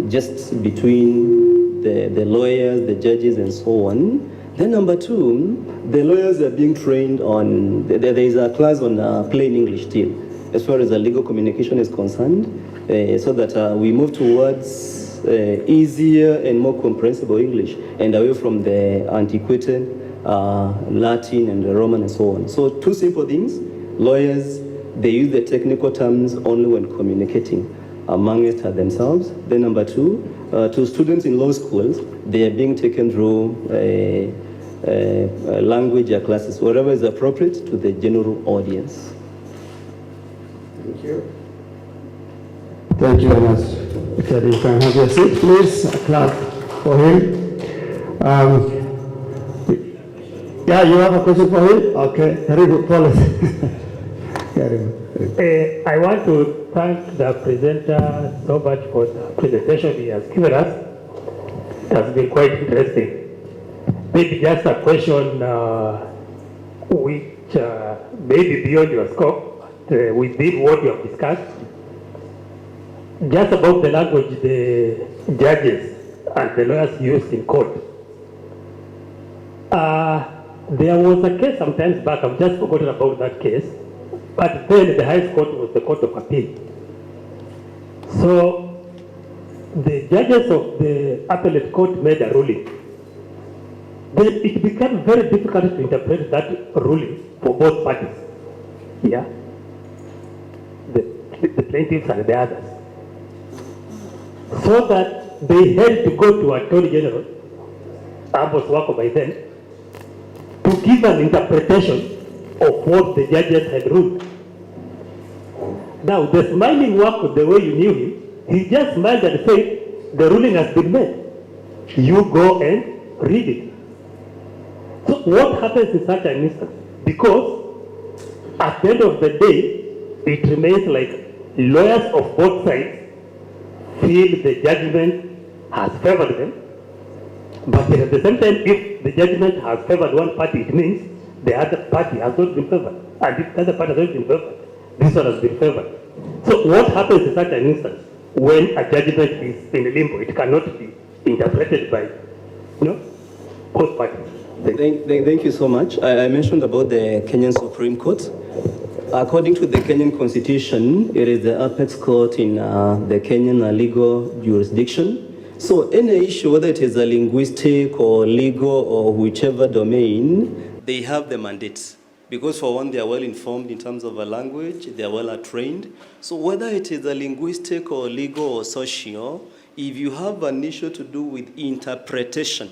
just between the lawyers, the judges, and so on. Then number two, the lawyers are being trained on, there is a class on plain English still, as far as the legal communication is concerned, so that we move towards easier and more comprehensible English and away from the antiquated Latin and the Roman and so on. So two simple things. Lawyers, they use the technical terms only when communicating amongst themselves. Then number two, to students in law schools, they are being taken through language classes, whatever is appropriate to the general audience. Thank you. Thank you very much. Okay, you can have your seat, please. A clap for him. Yeah, you have a question for him? Okay, very good policy. I want to thank the presenter so much for the presentation he has given us. It has been quite interesting. Maybe just a question. maybe beyond your scope, within what you have discussed, just about the language the judges and the lawyers used in court. There was a case sometimes back, I've just forgotten about that case, but then the highest court was the Court of Appeal. So the judges of the appellate court made a ruling. Then it became very difficult to interpret that ruling for both parties. Yeah, the plaintiffs and the others. So that they had to go to Attorney General, Ambos Wako by then, to give an interpretation of what the judges had ruled. Now, the smiling Wako, the way you knew him, he just smiled and said, the ruling has been made. You go and read it. So what happens in such an instance? Because at the end of the day, it remains like lawyers of both sides feel the judgment has favored them, but at the same time, if the judgment has favored one party, it means the other party has not been favored, and if the other party has not been favored, this one has been favored. So what happens in such an instance when a judgment is in limbo? It cannot be interpreted by, both parties. Thank you so much. I mentioned about the Kenyan Supreme Court. According to the Kenyan Constitution, it is the apex court in the Kenyan legal jurisdiction. So any issue, whether it is a linguistic or legal or whichever domain, they have the mandates. Because for one, they are well informed in terms of a language, they are well trained. So whether it is a linguistic or legal or social, if you have an issue to do with interpretation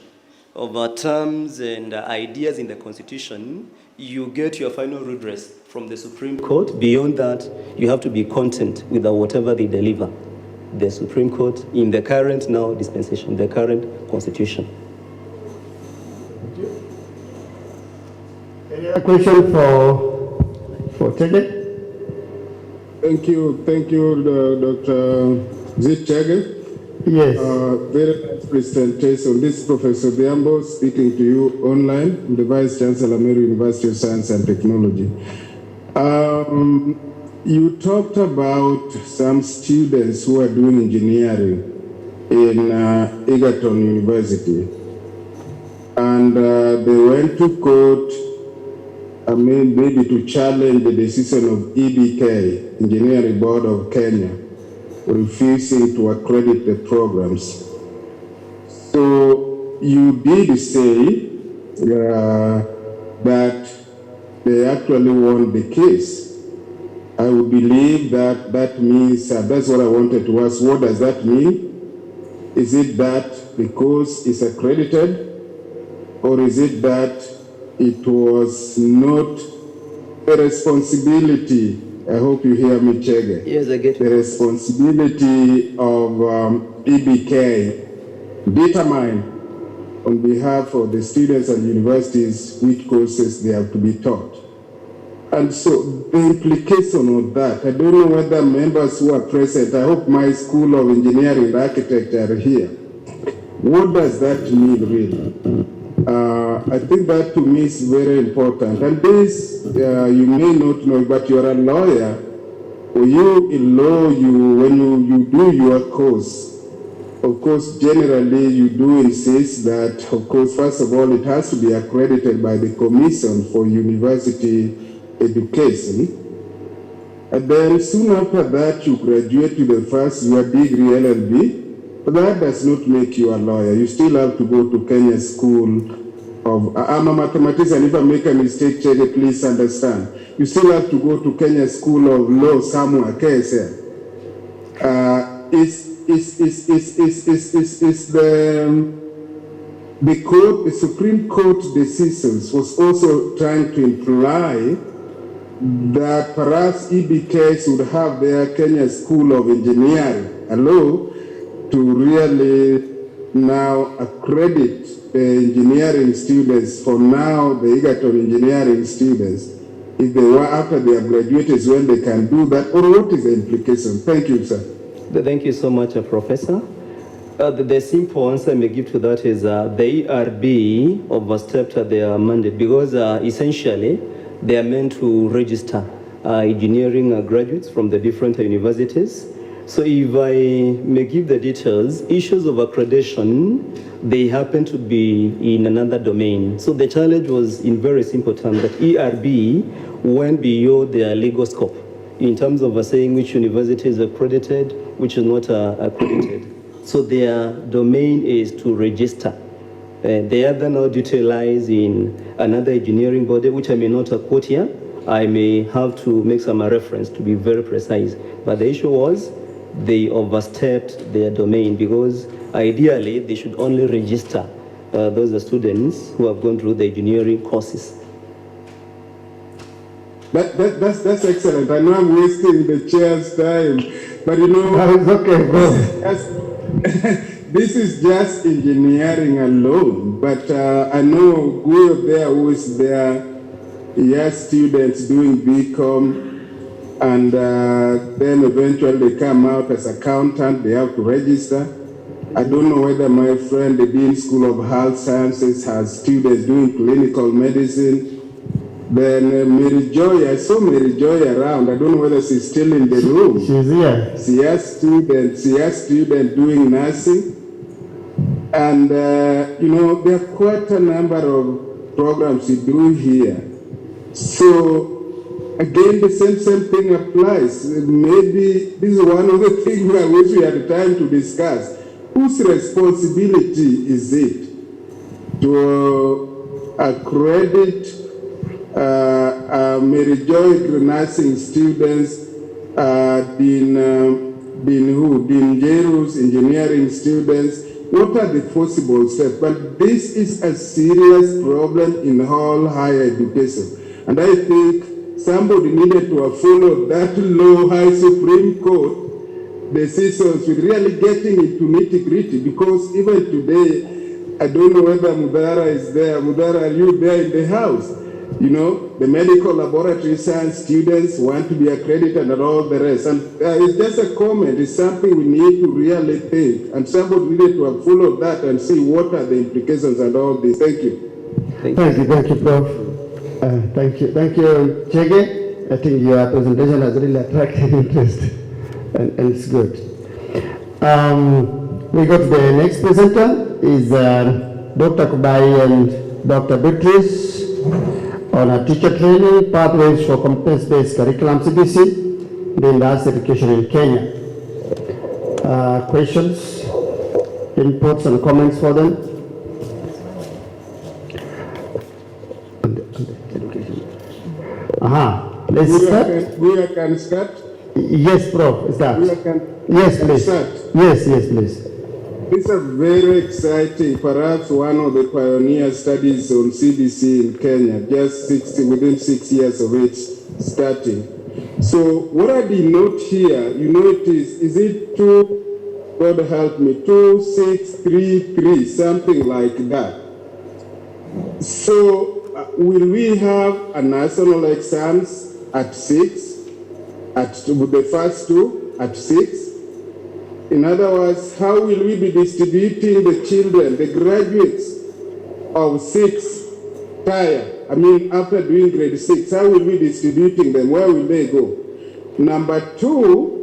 of terms and ideas in the Constitution, you get your final redress from the Supreme Court. Beyond that, you have to be content with whatever they deliver. The Supreme Court in the current now dispensation, the current Constitution. Any other question for Chege? Thank you, Dr. Zit Chege. Yes. Very nice presentation. This is Professor Biambo speaking to you online. I'm the Vice Chancellor, Meru University of Science and Technology. You talked about some students who are doing engineering in Egerton University, and they went to court, maybe to challenge the decision of EBK, Engineering Board of Kenya, refusing to accredit the programs. So you did say that they actually won the case. I would believe that that means, that's what I wanted to ask, what does that mean? Is it that because it's accredited, or is it that it was not a responsibility? I hope you hear me, Chege. Yes, I get it. The responsibility of EBK determine on behalf of the students and universities which courses they have to be taught. And so the implication of that, I don't know whether members who are present, I hope my School of Engineering and Architecture are here. What does that mean really? I think that to me is very important. And this, you may not know, but you're a lawyer. For you in law, when you do your course, of course, generally you do insist that, of course, first of all, it has to be accredited by the Commission for University Education. And then soon after that, you graduate to the first year degree LLB. But that does not make you a lawyer. You still have to go to Kenya School of, I'm a mathematician, if I make a mistake, Chege, please understand. You still have to go to Kenya School of Law somewhere, KSL. The Supreme Court decisions was also trying to imply that perhaps EBK should have their Kenya School of Engineering, law, to really now accredit the engineering students for now, the Egerton engineering students, if they were after they have graduated, when they can do that, or what is the implication? Thank you, sir. Thank you so much, Professor. The simple answer I may give to that is the ERB overstepped their mandate because essentially They are meant to register engineering graduates from the different universities. So if I may give the details, issues of accreditation, they happen to be in another domain. So the challenge was in very simple terms that ERB went beyond their legal scope in terms of saying which university is accredited, which is not accredited. So their domain is to register. They are then now utilized in another engineering body, which I may not quote here. I may have to make some reference to be very precise. But the issue was they overstepped their domain because ideally they should only register those students who have gone through the engineering courses. That's excellent. I know I'm wasting the chair's time, but you know, No, it's okay, bro. this is just engineering alone. But I know Guyo there who is there, he has students doing BCom, and then eventually they come out as accountant, they have to register. I don't know whether my friend, the Dean School of Health Sciences, has students doing clinical medicine. Then Mary Joy, I saw Mary Joy around. I don't know whether she's still in the room. She's here. She has students doing nursing. And, you know, there are quite a number of programs we do here. So, again, the same thing applies. Maybe this is one of the things I wish we had time to discuss. Whose responsibility is it to accredit Mary Joy nursing students, Dean Jeru's engineering students? What are the possible steps? But this is a serious problem in all higher education. And I think somebody needed to have followed that law, high Supreme Court decisions with really getting into nitty-gritty, because even today, I don't know whether Mudara is there. Mudara, are you there in the house? You know, the medical laboratory science students want to be accredited and all the rest. And it's just a comment. It's something we need to really think. And somebody needed to have followed that and see what are the implications and all this. Thank you. Thank you, Prof. Thank you, Chege. I think your presentation has really attracted interest, and it's good. We go to the next presenter is Dr. Kubai and Dr. Beatrice on a teacher training pathways for competence-based curriculum CBC in advanced education in Kenya. Questions, inputs, and comments for them? Let's start. We can start. Yes, Prof. Start. Yes, please. Start. Yes, please. These are very exciting, perhaps one of the pioneer studies on CBC in Kenya, just within 6 years of its starting. So what I did note here, you know, is it 2, God help me, 2, 6, 3, 3, something like that. So will we have a national exams at 6, at the first 2 at 6? In other words, how will we be distributing the children, the graduates of 6 tier? I mean, after doing grade 6, how will we be distributing them? Where will they go? Number 2,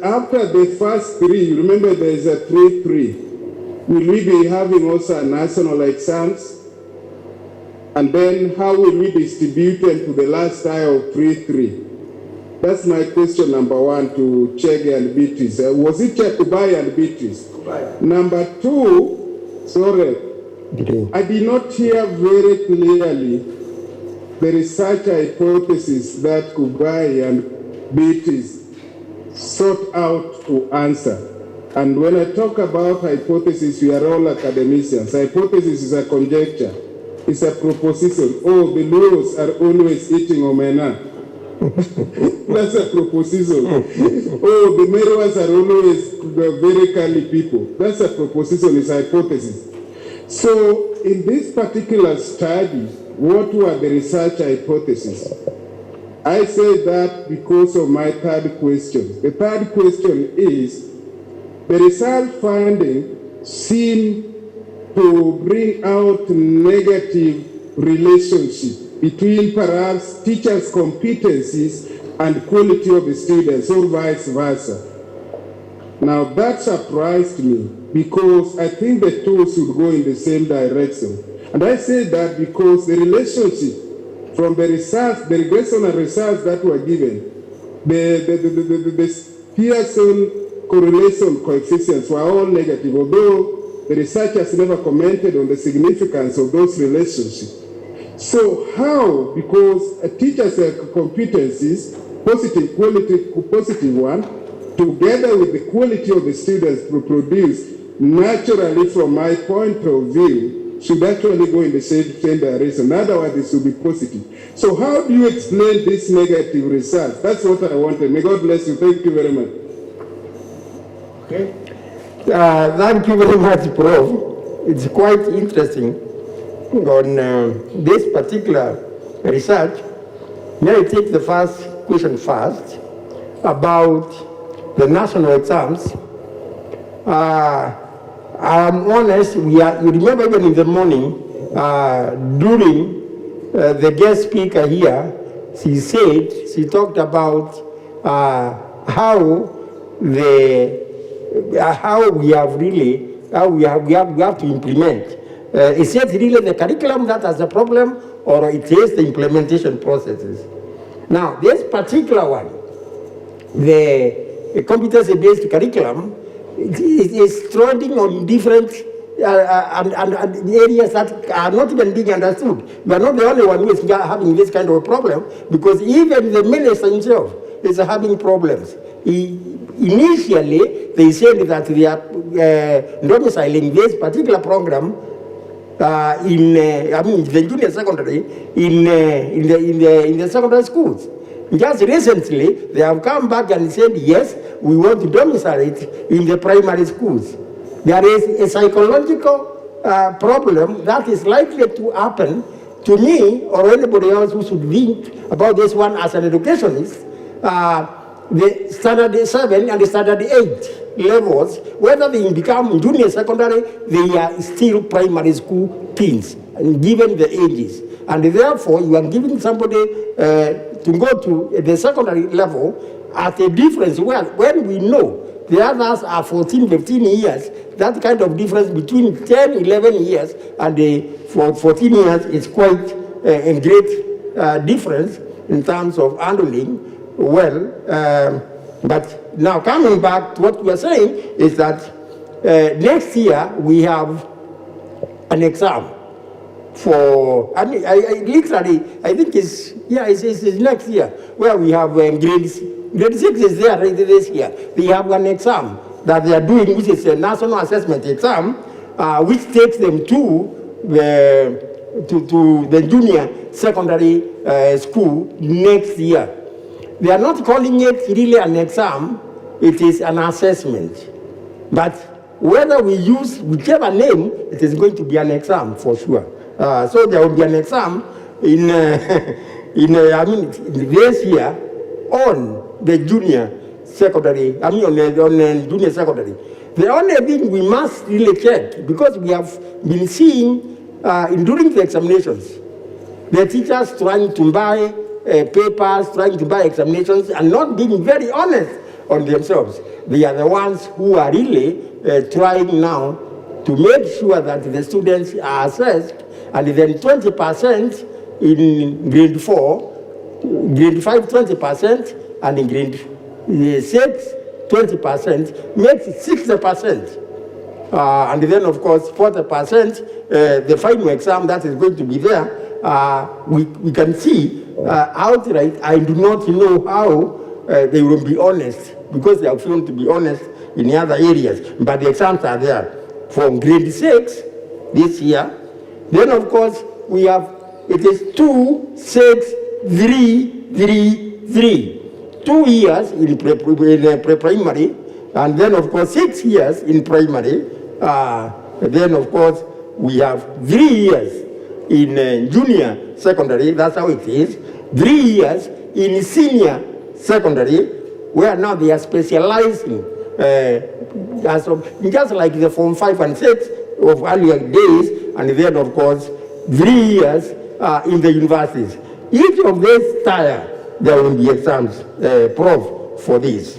after the first 3, remember there is a 3-3. Will we be having also a national exams? And then how will we distribute them to the last tier of 3-3? That's my question number 1 to Chege and Beatrice. Was it Kubai and Beatrice? Kubai. Number 2, sorry, I did not hear very clearly the research hypothesis that Kubai and Beatrice sought out to answer. And when I talk about hypothesis, we are all academicians. Hypothesis is a conjecture. It's a proposition. Oh, the laws are always eating omena. That's a proposition. Oh, the Meruans are always very curly people. That's a proposition, it's a hypothesis. So, in this particular study, what were the research hypotheses? I say that because of my third question. The third question is, the research findings seem to bring out negative relationship between perhaps teachers' competencies and quality of the students, or vice versa. Now that surprised me because I think the two should go in the same direction. And I say that because the relationship from the research, the regressional research that were given, the Pearson correlation coefficients were all negative, although the researchers never commented on the significance of those relationships. So how, because a teacher's competencies, positive quality, positive one, together with the quality of the students produce, naturally from my point of view, should actually go in the same direction. Otherwise, it should be positive. So how do you explain this negative result? That's what I wanted. May God bless you. Thank you very much. Okay. Thank you very much, Prof. It's quite interesting on this particular research. May I take the first question first about the national exams. I'm honest, you remember even in the morning, during the guest speaker here, she talked about how we have to implement. Is it really the curriculum that has a problem, or it is the implementation processes? Now, this particular one, the competency-based curriculum, is trending on different and areas that are not even being understood. We are not the only one who is having this kind of a problem, because even the minister himself is having problems. Initially, they said that they are domiciling this particular program in the junior secondary, in the secondary schools. Just recently, they have come back and said, yes, we want to domicile it in the primary schools. There is a psychological problem that is likely to happen to me or anybody else who should think about this one as an educationist. The standard 7 and the standard 8 levels, whether they become junior secondary, they are still primary school teens, and given the ages. And therefore, you are giving somebody to go to the secondary level at a difference where, when we know the others are 14, 15 years, that kind of difference between 10, 11 years and for 14 years is quite a great difference in terms of handling well. But now coming back to what we are saying is that next year we have an exam for, I mean, literally, I think it's next year, where we have grade 6 is there right this year. They have an exam that they are doing, which is a national assessment exam, which takes them to the junior secondary school next year. They are not calling it really an exam, it is an assessment. But whether we use whichever name, it is going to be an exam for sure. So there will be an exam in this year on the junior secondary, on junior secondary. The only thing we must really check, because we have been seeing during the examinations, the teachers trying to buy papers, trying to buy examinations, and not being very honest on themselves. They are the ones who are really trying now to make sure that the students are assessed, and then 20% in grade 4, grade 5, 20%, and in grade 6, 20%, makes it 60%. And then, of course, 40%, the final exam that is going to be there, we can see outright. I do not know how they will be honest, because they are shown to be honest in the other areas. But the exams are there from grade 6 this year. Then, of course, we have, it is 2, 6, 3, 3, 3. 2 years in pre-primary, and then, of course, 6 years in primary. Then, of course, we have 3 years in junior secondary, that's how it is. 3 years in senior secondary, where now they are specializing, just like the Form 5 and 6 of earlier days, and then, of course, 3 years in the universities. Each of these tier, there will be exams, prof, for this.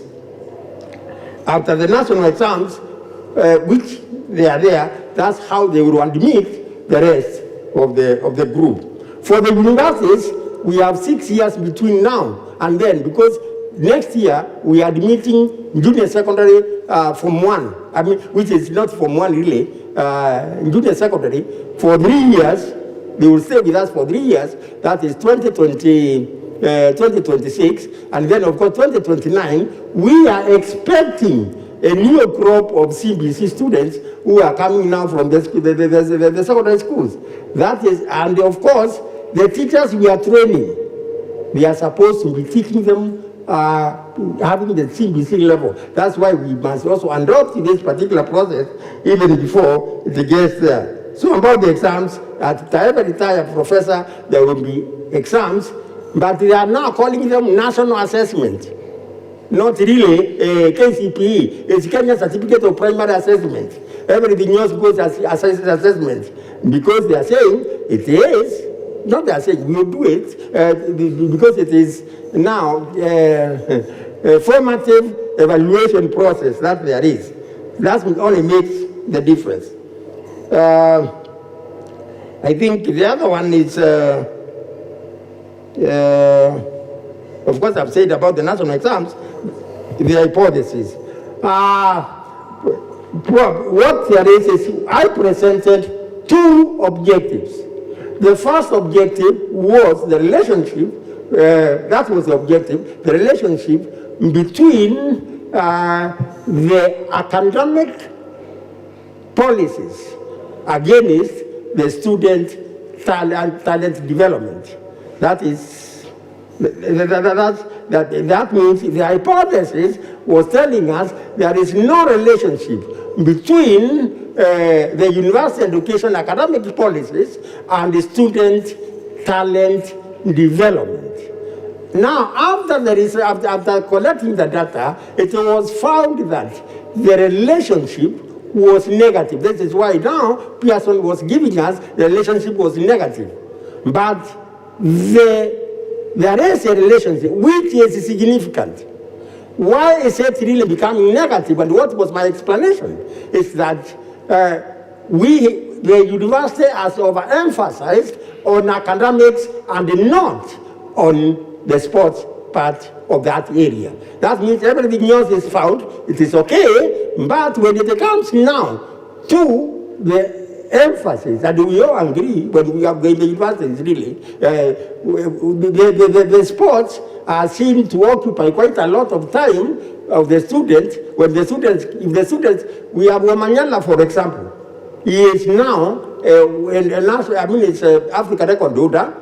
After the national exams, which they are there, that's how they will admit the rest of the group. For the universities, we have 6 years between now and then, because next year we are admitting junior secondary Form 1, I mean, which is not Form 1 really, junior secondary for 3 years. They will stay with us for 3 years. That is 2026, and then of course 2029. We are expecting a new crop of CBC students who are coming now from the secondary schools. That is, and of course, the teachers we are training, we are supposed to be teaching them having the CBC level. That's why we must also adopt this particular process even before it gets there. So about the exams, at every retired professor, there will be exams, but they are now calling them national assessment. Not really KCPE, it's Kenya Certificate of Primary Assessment. Everything else goes as assessment, because they are saying it is, not they are saying we will do it, because it is now a formative evaluation process that there is. That only makes the difference. I think the other one is, of course, I've said about the national exams, the hypothesis. What there is I presented 2 objectives. The first objective was the relationship, that was the objective, the relationship between the academic policies against the student talent development. That is, that means the hypothesis was telling us there is no relationship between the university education academic policies and the student talent development. Now, after collecting the data, it was found that the relationship was negative. This is why now Pearson was giving us the relationship was negative. But there is a relationship which is significant. Why is it really becoming negative? And what was my explanation? Is that the university has overemphasized on academics and not on the sports part of that area. That means everything else is found, it is okay, but when it comes now to the emphasis, and we all agree when we have the universities really, the sports are seen to occupy quite a lot of time of the students. When the students, we have Wamanyala, for example. He is now, it's Africa record holder,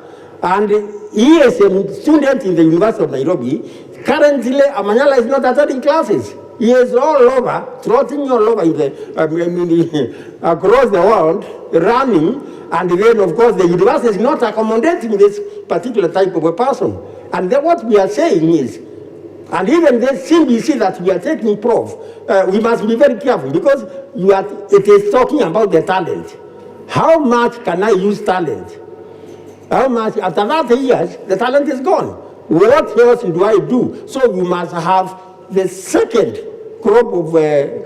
and he is a student in the University of Nairobi. Currently, Amanyala is not attending classes. He is all over, trotting all over across the world, running, and then, of course, the university is not accommodating this particular type of a person. And then what we are saying is, and even this CBC that we are taking, Prof, we must be very careful, because it is talking about the talent. How much can I use talent? How much? After 30 years, the talent is gone. What else do I do? So you must have the second crop of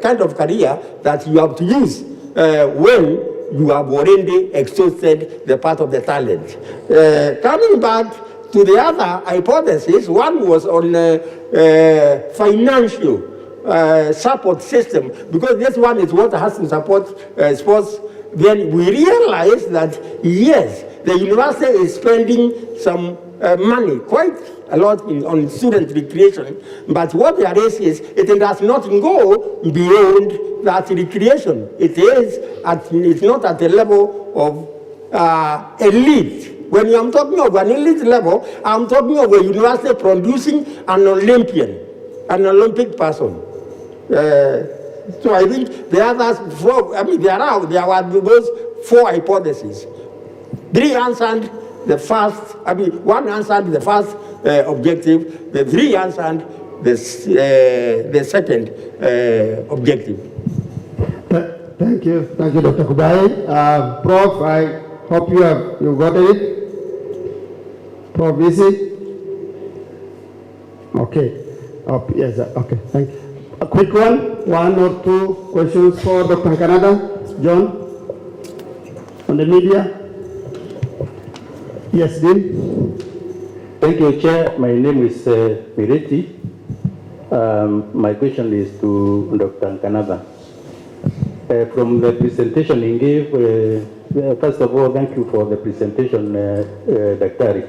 kind of career that you have to use when you have already exhausted the part of the talent. Coming back to the other hypothesis, one was on financial support system, because this one is what has to support sports. Then we realized that, yes, the university is spending some money, quite a lot on student recreation, but what there is it does not go beyond that recreation. It's not at the level of elite. When I'm talking of an elite level, I'm talking of a university producing an Olympian, an Olympic person. So I think there are those 4 hypotheses. 3 answered the first, 1 answered the first objective, the 3 answered the second objective. Thank you, Dr. Kubai. Prof, I hope you got it. Prof. Isi? Okay. Yes, okay, thank you. A quick one or two questions for Dr. Canada. John? On the media? Yes, Dean? Thank you, Chair. My name is Mireti. My question is to Dr. Kanada. From the presentation he gave, first of all, thank you for the presentation, Dr.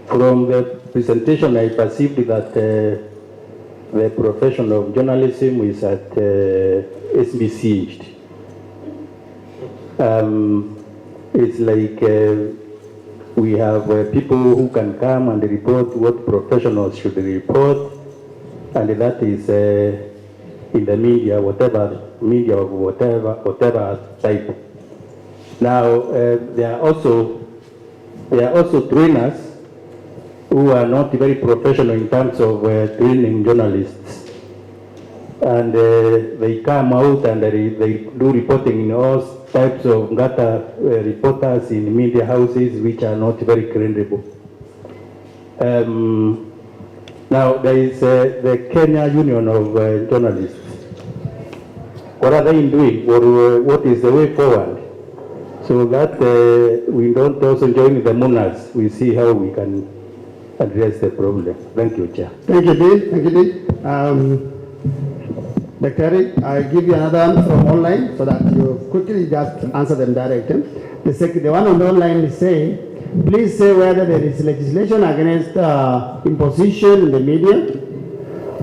From the presentation, I perceived that the profession of journalism is at SBC. It's like we have people who can come and report what professionals should report, and that is in the media, whatever media of whatever type. Now there are also trainers who are not very professional in terms of training journalists, and they come out and they do reporting in all types of reporters in media houses which are not very credible. Now there is the Kenya Union of Journalists. What are they doing, or what is the way forward, so that we don't also join the mourners? We see how we can address the problem. Thank you, Chair. Thank you, Dean. Thank you, Dean. Dr. I give you another one from online so that you quickly just answer them directly. The one on the online is saying, please say whether there is legislation against imposition in the media.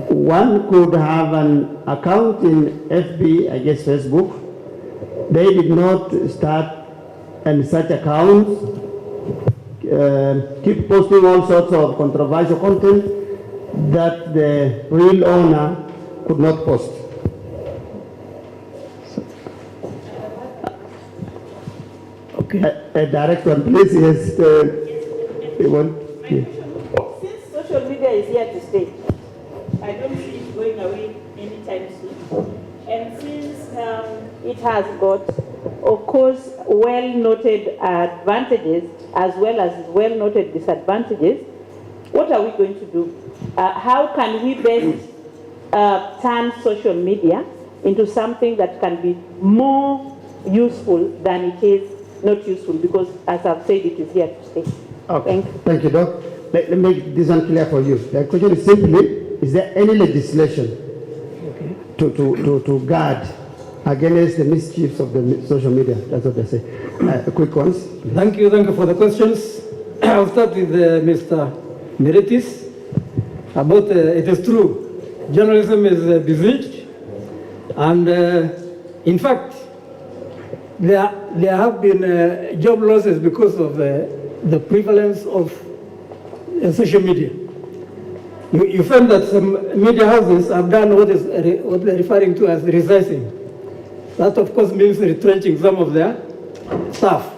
One could have an account in FB, I guess Facebook. They did not start any such accounts. Keep posting all sorts of controversial content that the real owner could not post. Okay. A direct one, please. Yes. Since social media is here to stay, I don't see it going away anytime soon. And since it has got, of course, well-noted advantages as well as well-noted disadvantages, what are we going to do? How can we best turn social media into something that can be more useful than it is not useful? Because, as I've said, it is here to stay. Okay. Thank you, Doc. Let me make this one clear for you. The question is simply, is there any legislation to guard against the mischiefs of the social media? That's what they say. Quick ones. Thank you for the questions. I'll start with Mr. Miretis. About it is true, journalism is besieged, and in fact, there have been job losses because of the prevalence of social media. You find that some media houses have done what they're referring to as resizing. That, of course, means retrenching some of their staff.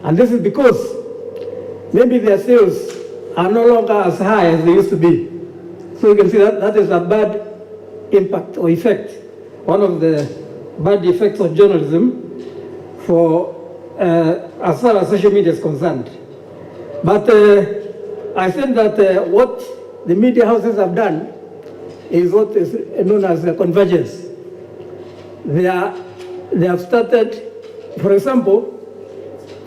And this is because maybe their sales are no longer as high as they used to be. So you can see that is a bad impact or effect, one of the bad effects of journalism for as far as social media is concerned. But I think that what the media houses have done is what is known as convergence. They have started, for example,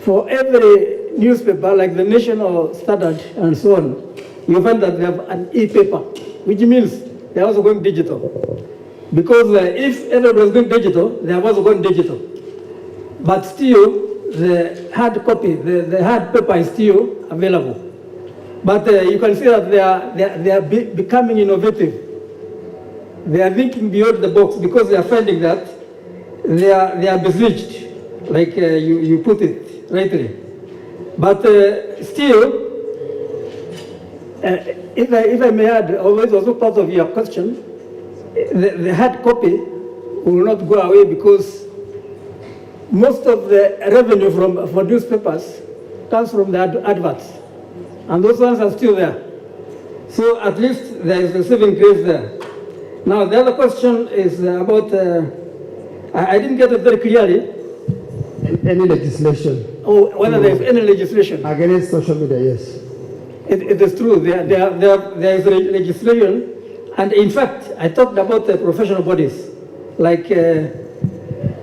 for every newspaper like the Nation or Standard and so on, you find that they have an e-paper, which means they're also going digital. Because if everybody is going digital, they have also gone digital. But still, the hard copy, the hard paper is still available. But you can see that they are becoming innovative. They are thinking beyond the box because they are finding that they are besieged, like you put it rightly. But still, if I may add, although it's also part of your question, the hard copy will not go away because most of the revenue for newspapers comes from the adverts. And those ones are still there. So at least there is a saving grace there. Now the other question is about, I didn't get it very clearly. Any legislation? Oh, whether there is any legislation. Against social media, yes. It is true. There is legislation, and in fact, I talked about the professional bodies, like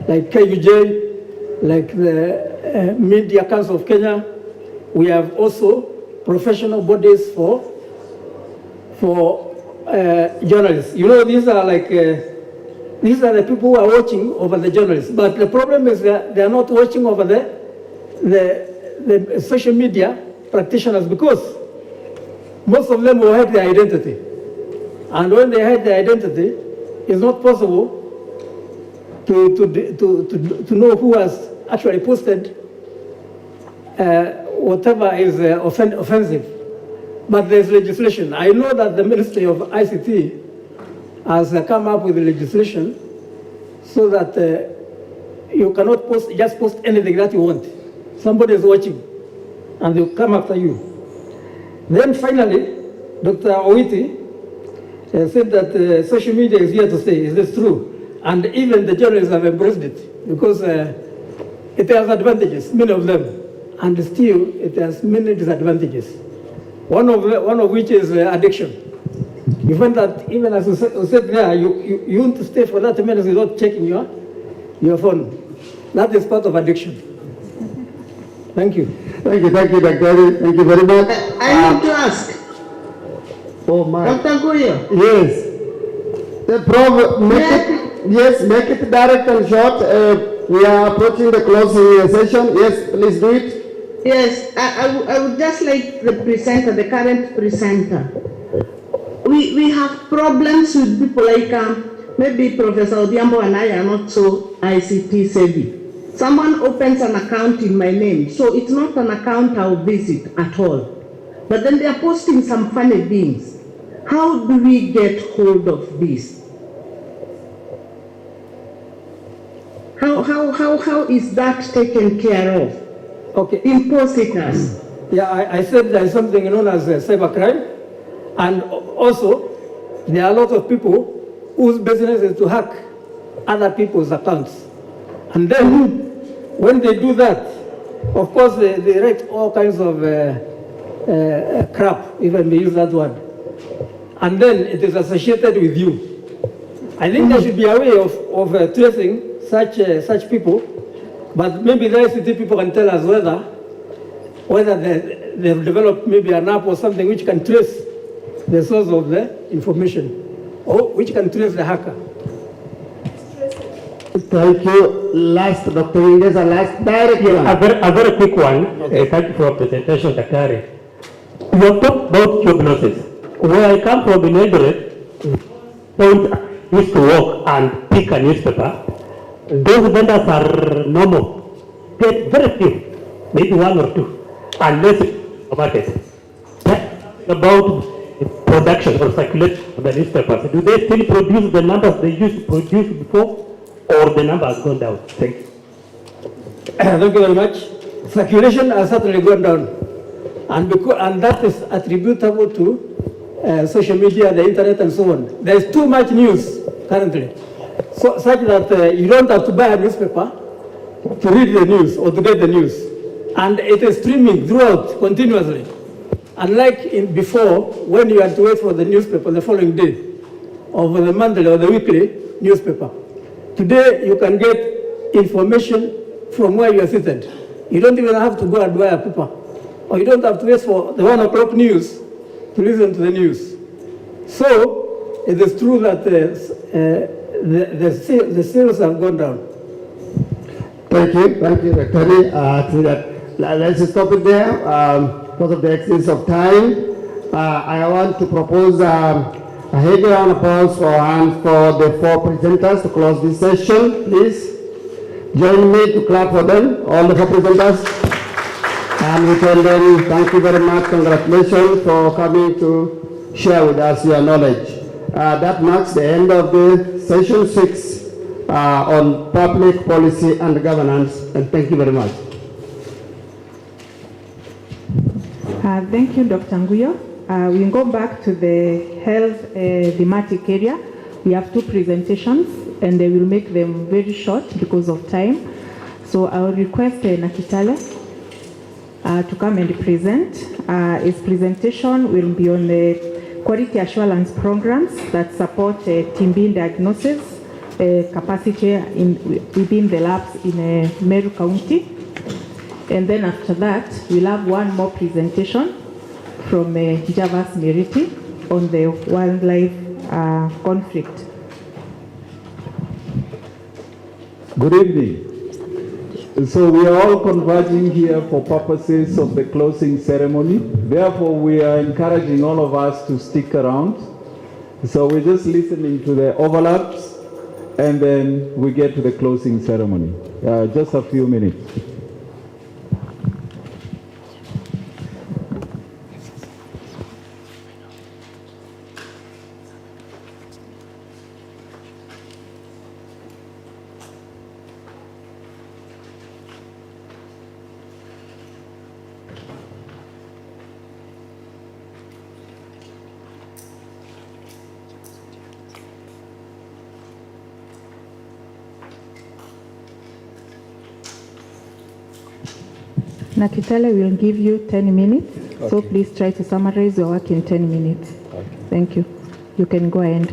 KUJ, like the Media Council of Kenya. We have also professional bodies for journalists. You know, these are the people who are watching over the journalists. But the problem is that they are not watching over the social media practitioners, because most of them will hide their identity. And when they hide their identity, it's not possible to know who has actually posted whatever is offensive. But there's legislation. I know that the Ministry of ICT has come up with legislation so that you cannot just post anything that you want. Somebody is watching and they'll come after you. Then finally, Dr. Owiti said that social media is here to stay. Is this true? And even the journalists have embraced it, because it has advantages, many of them, and still it has many disadvantages. One of which is addiction. You find that even as you said there, you want to stay for 30 minutes without checking your phone. That is part of addiction. Thank you. Thank you, Dr. Thank you very much. I need to ask. Oh my. Dr. Goyo. Yes. The make it direct and short. We are approaching the closing session. Yes, please do it. Yes, I would just like the presenter, the current presenter. We have problems with people like maybe Professor Odhiambo and I are not so ICT savvy. Someone opens an account in my name, so it's not an account I'll visit at all. But then they are posting some funny things. How do we get hold of this? How is that taken care of? Okay. Imposters. Yeah, I said there is something known as cybercrime, and also there are a lot of people whose business is to hack other people's accounts. And then when they do that, of course they write all kinds of crap, if I may use that word. And then it is associated with you. I think there should be a way of tracing such people, but maybe the ICT people can tell us whether they've developed maybe an app or something which can trace the source of the information, or which can trace the hacker. Thank you. Last, Dr. Inges, last direct one. A very quick one. Okay. Thank you for your presentation, Daktari. You have talked about job losses. Where I come from in Eldoret, don't used to walk and pick a newspaper. Those vendors are normal. Get very few, maybe one or two, unless it's market. About production or circulation of the newspapers, do they still produce the numbers they used to produce before, or the number has gone down? Thank you. Thank you very much. Circulation has certainly gone down, and that is attributable to social media, the internet, and so on. There is too much news currently, so such that you don't have to buy a newspaper to read the news or to get the news, and it is streaming throughout continuously. Unlike before, when you had to wait for the newspaper the following day, or for the monthly or the weekly newspaper. Today, you can get information from where you are seated. You don't even have to go and buy a paper, or you don't have to wait for the 1 o'clock news to listen to the news. So, it is true that the sales have gone down. Thank you, Dr. Let's stop it there. Because of the excess of time, I want to propose a heavy round of applause for the four presenters to close this session. Please join me to clap for them, all the four presenters. And we tell them thank you very much, congratulations for coming to share with us your knowledge. That marks the end of the session 6 on public policy and governance, and thank you very much. Thank you, Dr. Nguyo. We go back to the health thematic area. We have two presentations, and they will make them very short because of time. So I will request Nakitale. to come and present. His presentation will be on the quality assurance programs that support team being diagnosis capacity within the labs in Meru County. And then after that, we'll have one more presentation from Javas Meriti on the wildlife conflict. Good evening. So we are all converging here for purposes of the closing ceremony. Therefore, we are encouraging all of us to stick around. So we're just listening to the overlaps, and then we get to the closing ceremony. Just a few minutes. Nakitale will give you 10 minutes, okay. So please try to summarize your work in 10 minutes. Okay. Thank you. You can go ahead.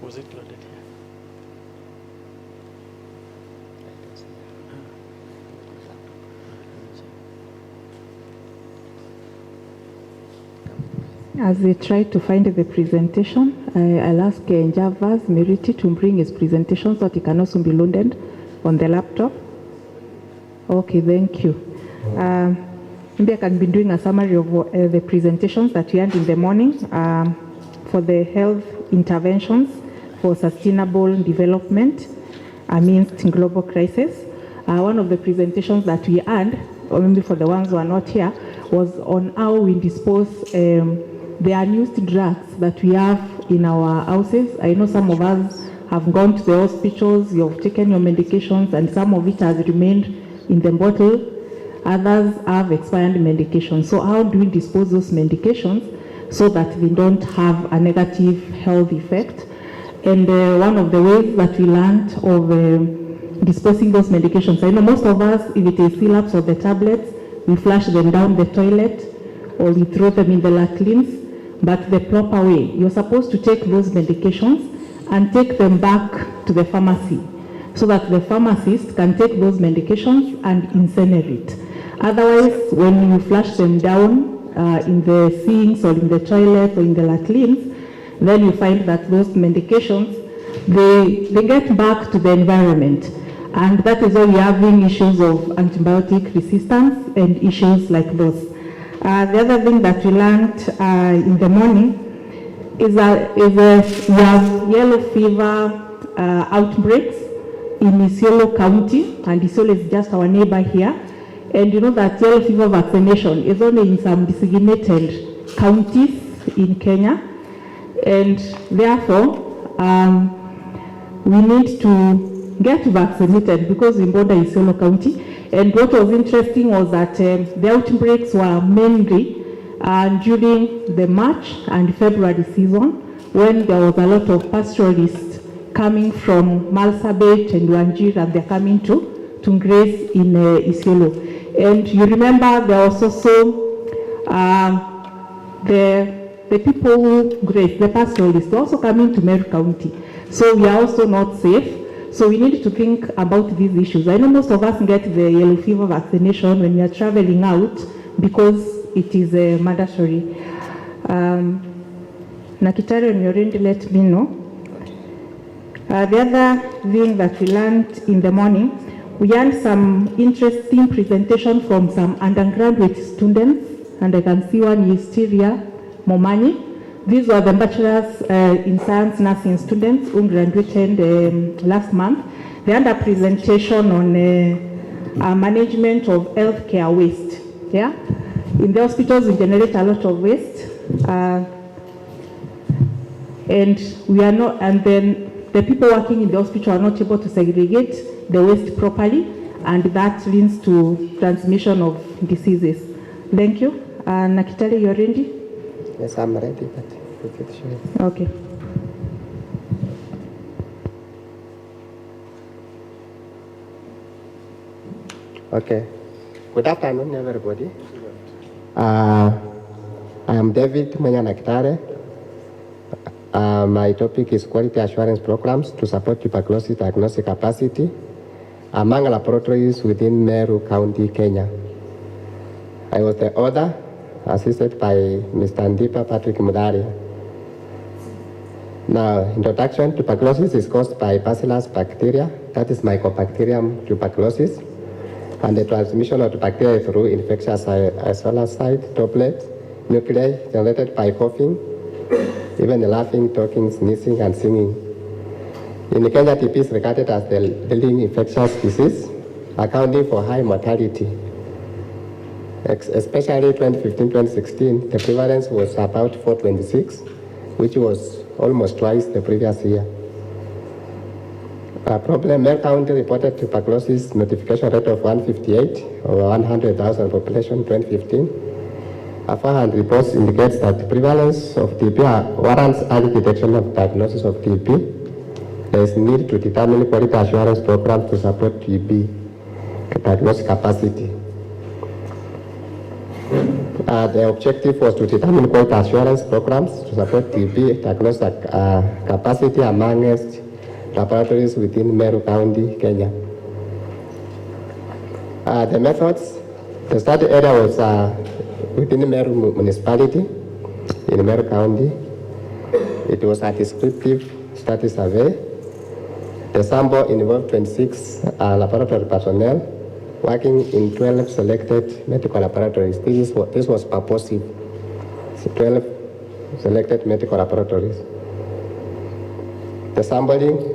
Was it loaded here? As we try to find the presentation, I'll ask Javas Meriti to bring his presentation so that it can also be loaded on the laptop. Okay, thank you. Maybe I can be doing a summary of the presentations that we had in the morning for the health interventions for sustainable development amidst global crisis. One of the presentations that we had, or maybe for the ones who are not here, was on how we dispose the unused drugs that we have in our houses. I know some of us have gone to the hospitals, you have taken your medications, and some of it has remained in the bottle. Others have expired medications. So how do we dispose those medications so that they don't have a negative health effect? And one of the ways that we learned of disposing those medications, I know most of us, if it is syrups or the tablets, we flush them down the toilet or we throw them in the latrines. But the proper way, you're supposed to take those medications and take them back to the pharmacy so that the pharmacist can take those medications and incinerate. Otherwise, when you flush them down in the sinks or in the toilet or in the latrines, then you find that those medications, they get back to the environment. And that is why we're having issues of antibiotic resistance and issues like those. The other thing that we learned in the morning is that we have yellow fever outbreaks in Isiolo County, and Isiolo is just our neighbor here. And you know that yellow fever vaccination is only in some designated counties in Kenya. And therefore, we need to get vaccinated because Imboda is Isiolo County. And what was interesting was that the outbreaks were mainly during the March and February season, when there was a lot of pastoralists coming from Marsabit and Wajir, and they're coming to graze in Isiolo. And you remember there was also the people who graze, the pastoralists, they're also coming to Meru County. So we are also not safe. So we need to think about these issues. I know most of us get the yellow fever vaccination when we are traveling out because it is mandatory. Nakitari, when you're ready, let me know. The other thing that we learned in the morning, we had some interesting presentation from some undergraduate students, and I can see one is Tyria Momani. These were the bachelor's in science nursing students who graduated last month. They had a presentation on management of healthcare waste. Yeah, in the hospitals we generate a lot of waste, and we are not. And then the people working in the hospital are not able to segregate the waste properly, and that leads to transmission of diseases. Thank you. Nakitali, you're ready? Yes, I'm ready, but we could show. Okay. Okay. Good afternoon, everybody. I am David Nakitare. My topic is quality assurance programs to support tuberculosis diagnostic capacity among laboratories within Meru County, Kenya. I was the author, assisted by Mr. Ndipa Patrick Mudaria. Now, introduction: tuberculosis is caused by bacillus bacteria, that is Mycobacterium tuberculosis, and the transmission of the bacteria through infectious aerosolized droplets, nuclei generated by coughing, even laughing, talking, sneezing, and singing. In Kenya, TB is regarded as the leading infectious disease, accounting for high mortality. Especially 2015-2016, the prevalence was about 426, which was almost twice the previous year. Meru County reported tuberculosis notification rate of 158 over 100,000 population 2015. 400 reports indicates that the prevalence of TB warrants early detection of diagnosis of TB. There is need to determine quality assurance programs to support TB diagnostic capacity. The objective was to determine quality assurance programs to support TB diagnostic capacity amongst laboratories within Meru County, Kenya. The methods: the study area was within Meru municipality in Meru County. It was a descriptive study survey. The sample involved 26 laboratory personnel working in 12 selected medical laboratories. This was purposive. 12 selected medical laboratories. The sampling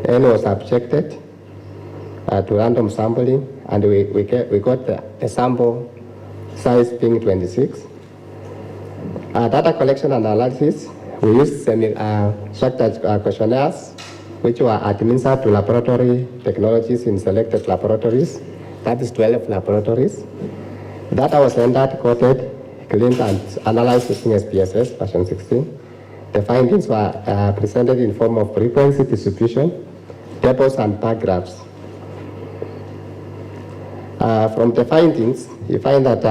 N was subjected to random sampling, and we got the sample size being 26. Data collection and analysis, we used semi-structured questionnaires which were administered to laboratory technologies in selected laboratories, that is 12 laboratories. Data was entered, coded, cleaned, and analyzed using SPSS version 16. The findings were presented in form of frequency distribution, tables, and bar graphs. From the findings, you find that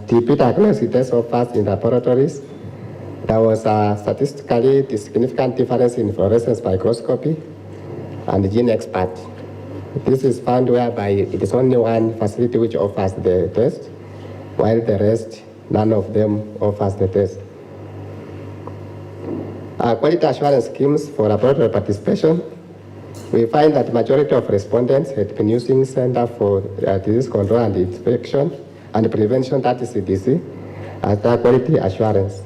TB diagnostic tests were fast in laboratories. There was a statistically significant difference in fluorescence microscopy and gene expert. This is found whereby it is only one facility which offers the test, while the rest, none of them offers the test. Quality assurance schemes for laboratory participation. We find that majority of respondents had been using Center for Disease Control and Infection and Prevention, that is CDC, as their quality assurance.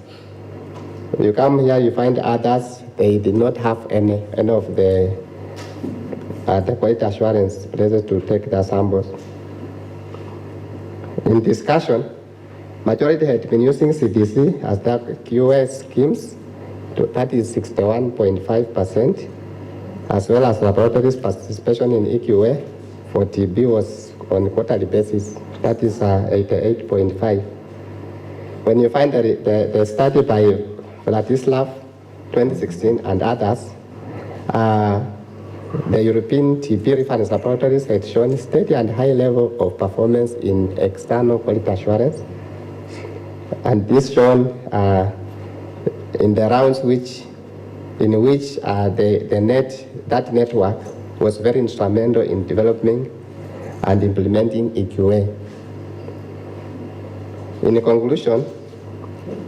You come here, you find others, they did not have any of the quality assurance places to take their samples. In discussion, majority had been using CDC as their QA schemes, that is 61.5%. as well as laboratories participation in EQA for TB was on a quarterly basis, that is 88.5. When you find the study by Vladislav 2016 and others, the European TB reference laboratories had shown steady and high level of performance in external quality assurance. And this shown in the rounds in which that network was very instrumental in developing and implementing EQA. In conclusion,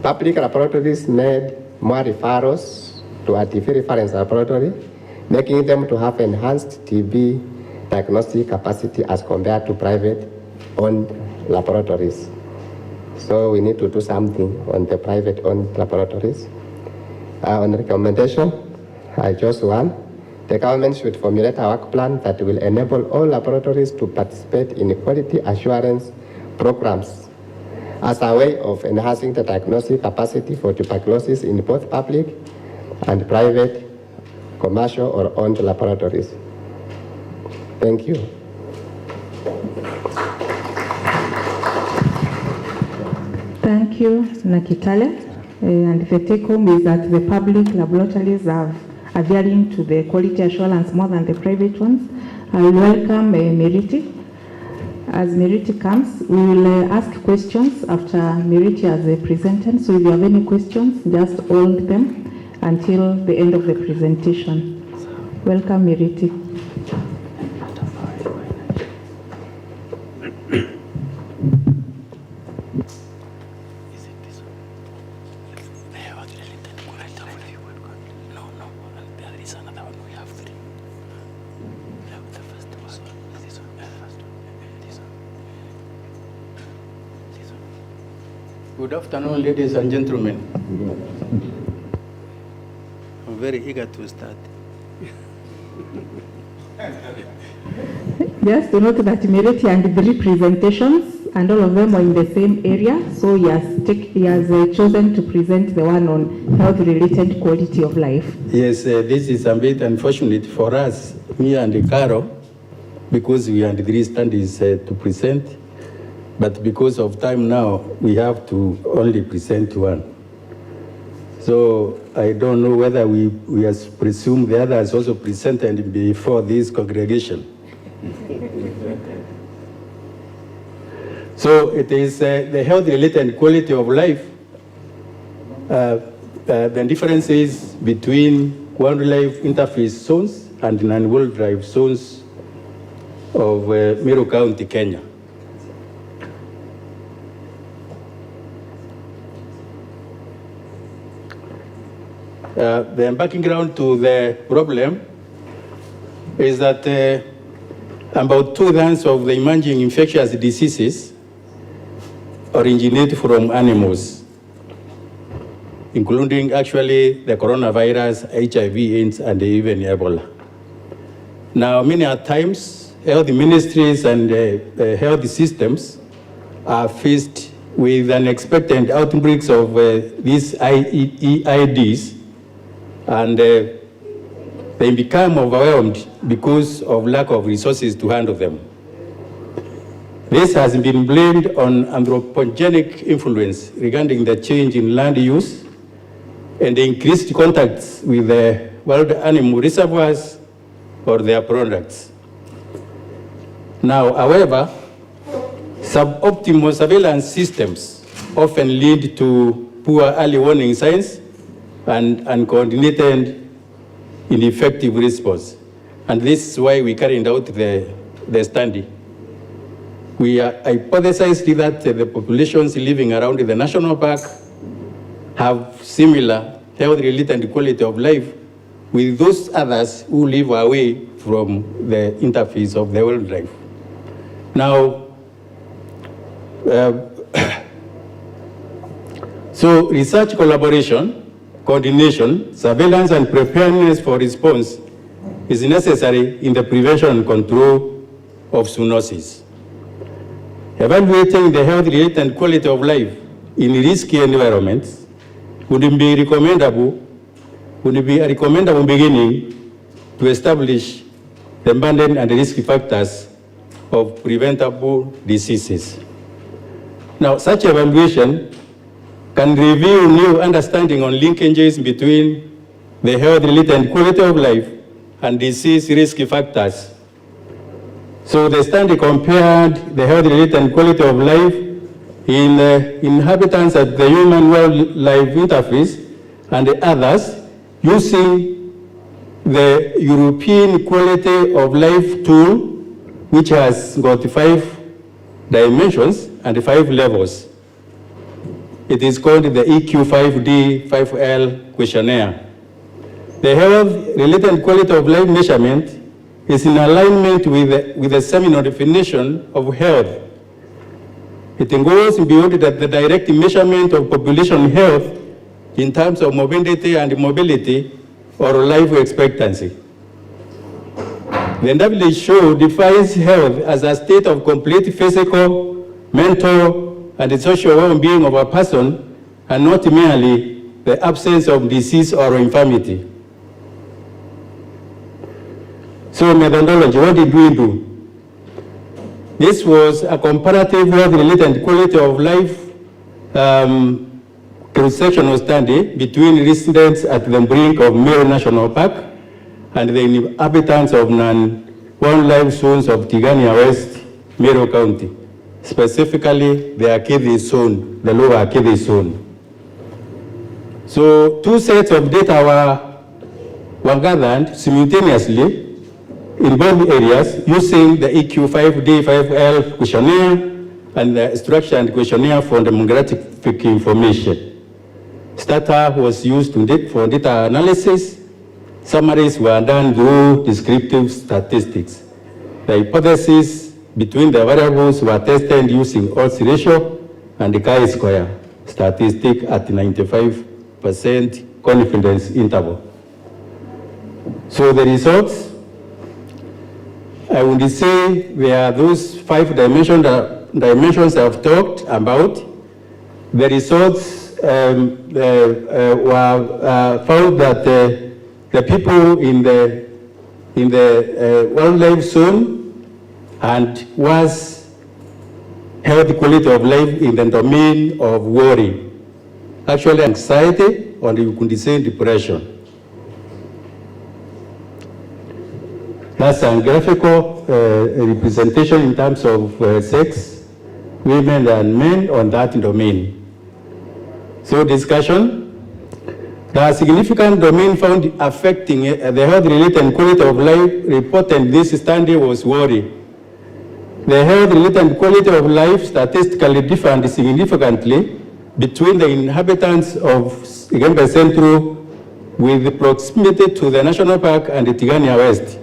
public laboratories made more referrals to a TB reference laboratory, making them to have enhanced TB diagnostic capacity as compared to private-owned laboratories. So we need to do something on the private-owned laboratories. On recommendation, I chose one. The government should formulate a work plan that will enable all laboratories to participate in quality assurance programs as a way of enhancing the diagnostic capacity for tuberculosis in both public and private, commercial or owned laboratories. Thank you. Thank you, Nakitale. And the take home is that the public laboratories are adhering to the quality assurance more than the private ones. I will welcome Meriti. As Meriti comes, we will ask questions after Meriti has presented. So if you have any questions, just hold them until the end of the presentation. Welcome, Meriti. Good afternoon, ladies and gentlemen. I'm very eager to start. Just to note that Meriti and 3 presentations, and all of them are in the same area, so he has chosen to present the one on health-related quality of life. Yes, this is a bit unfortunate for us, me and Caro, because we had 3 studies to present. But because of time now, we have to only present one. So I don't know whether we presume the others also presented before this congregation. So it is the health-related quality of life. The differences between wildlife interface zones and non-wildlife zones of Meru County, Kenya. The background to the problem is that about 2/3 of the emerging infectious diseases originate from animals, including actually the coronavirus, HIV/AIDS, and even Ebola. Now, many times, health ministries and health systems are faced with unexpected outbreaks of these EIDs, and they become overwhelmed because of lack of resources to handle them. This has been blamed on anthropogenic influence regarding the change in land use and the increased contacts with the wild animal reservoirs or their products. Now, however, suboptimal surveillance systems often lead to poor early warning signs and uncoordinated, ineffective response. And this is why we carried out the study. We hypothesized that the populations living around the national park have similar health-related quality of life with those others who live away from the interface of the wildlife. Now, so research collaboration, coordination, surveillance, and preparedness for response is necessary in the prevention and control of zoonosis. Evaluating the health-related quality of life in risky environments would be a recommendable beginning to establish the burden and risk factors of preventable diseases. Now, such evaluation can reveal new understanding on linkages between the health-related and quality of life and disease risk factors. So the study compared the health-related and quality of life in the inhabitants at the human-wildlife interface and the others using the European Quality of Life tool, which has got 5 dimensions and 5 levels. It is called the EQ5D5L questionnaire. The health-related quality of life measurement is in alignment with the seminal definition of health. It goes beyond the direct measurement of population health in terms of morbidity and mobility or life expectancy. The WHO defines health as a state of complete physical, mental, and social well-being of a person, and not merely the absence of disease or infirmity. So methodology, what did we do? This was a comparative health-related quality of life cross-sectional study between residents at the brink of Meru National Park and the inhabitants of non-wildlife zones of Tigania West, Meru County, specifically the Akidi zone, the lower Akidi zone. So 2 sets of data were gathered simultaneously in both areas using the EQ5D5L questionnaire and the structured questionnaire for demographic information. Starter was used for data analysis. Summaries were done through descriptive statistics. The hypotheses between the variables were tested using odds ratio and the chi-square statistic at 95% confidence interval. So the results, I would say, were those 5 dimensions I've talked about. The results were found that the people in the wildlife zone and was health quality of life in the domain of worry, actually anxiety, or you could say depression. That's a graphical representation in terms of sex, women and men on that domain. So discussion. There are significant domains found affecting the health-related and quality of life reported in this study was worry. The health-related and quality of life statistically differed significantly between the inhabitants of Igembe Central with proximity to the National Park and the Tigania West.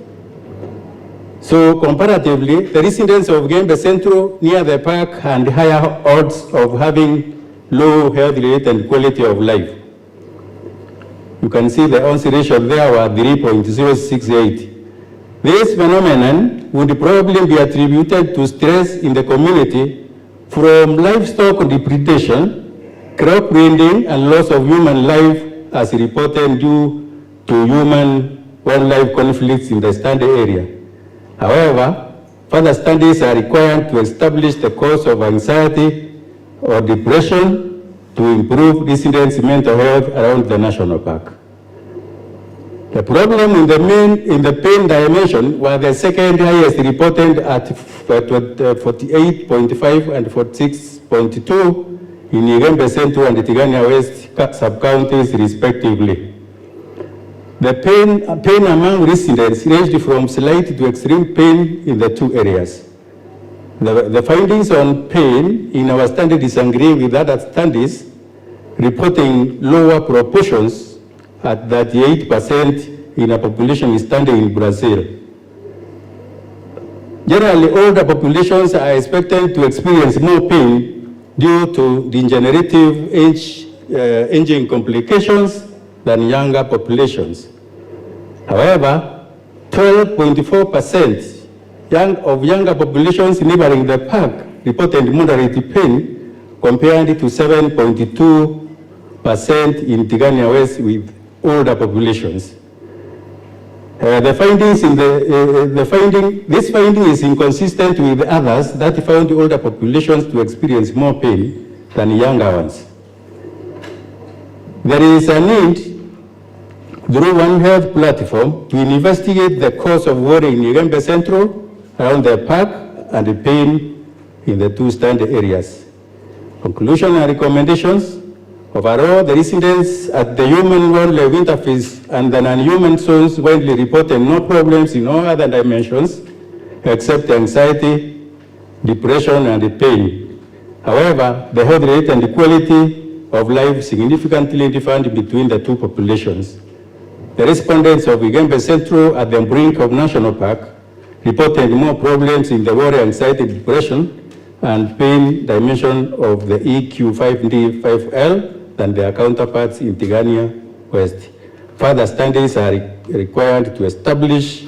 So comparatively, the residents of Igembe Central near the park had higher odds of having low health-related quality of life. You can see the odds ratio there were 3.068. This phenomenon would probably be attributed to stress in the community from livestock depredation, crop breeding, and loss of human life as reported due to human-wildlife conflicts in the study area. However, further studies are required to establish the cause of anxiety or depression to improve residents' mental health around the national park. The problem in the pain dimension was the second highest reported at 48.5 and 46.2 in Igembe Central and Tigania West sub-counties respectively. The pain among residents ranged from slight to extreme pain in the 2 areas. The findings on pain in our study disagree with other studies reporting lower proportions at 38% in a population study in Brazil. Generally, older populations are expected to experience more pain due to degenerative aging complications than younger populations. However, 12.4% of younger populations neighboring the park reported moderate pain compared to 7.2% in Tigania West with older populations. This finding is inconsistent with others that found older populations to experience more pain than younger ones. There is a need through One Health platform to investigate the cause of worry in Igembe Central, around the park, and the pain in the two standard areas. Conclusion and recommendations. Overall, the residents at the human-wildlife interface and the non-human zones widely reported no problems in all other dimensions except anxiety, depression, and pain. However, the health rate and the quality of life significantly differed between the two populations. The respondents of Igembe Central at the brink of National Park reported more problems in the worry, anxiety, depression, and pain dimension of the EQ5D5L than their counterparts in Tigania West. Further studies are required to establish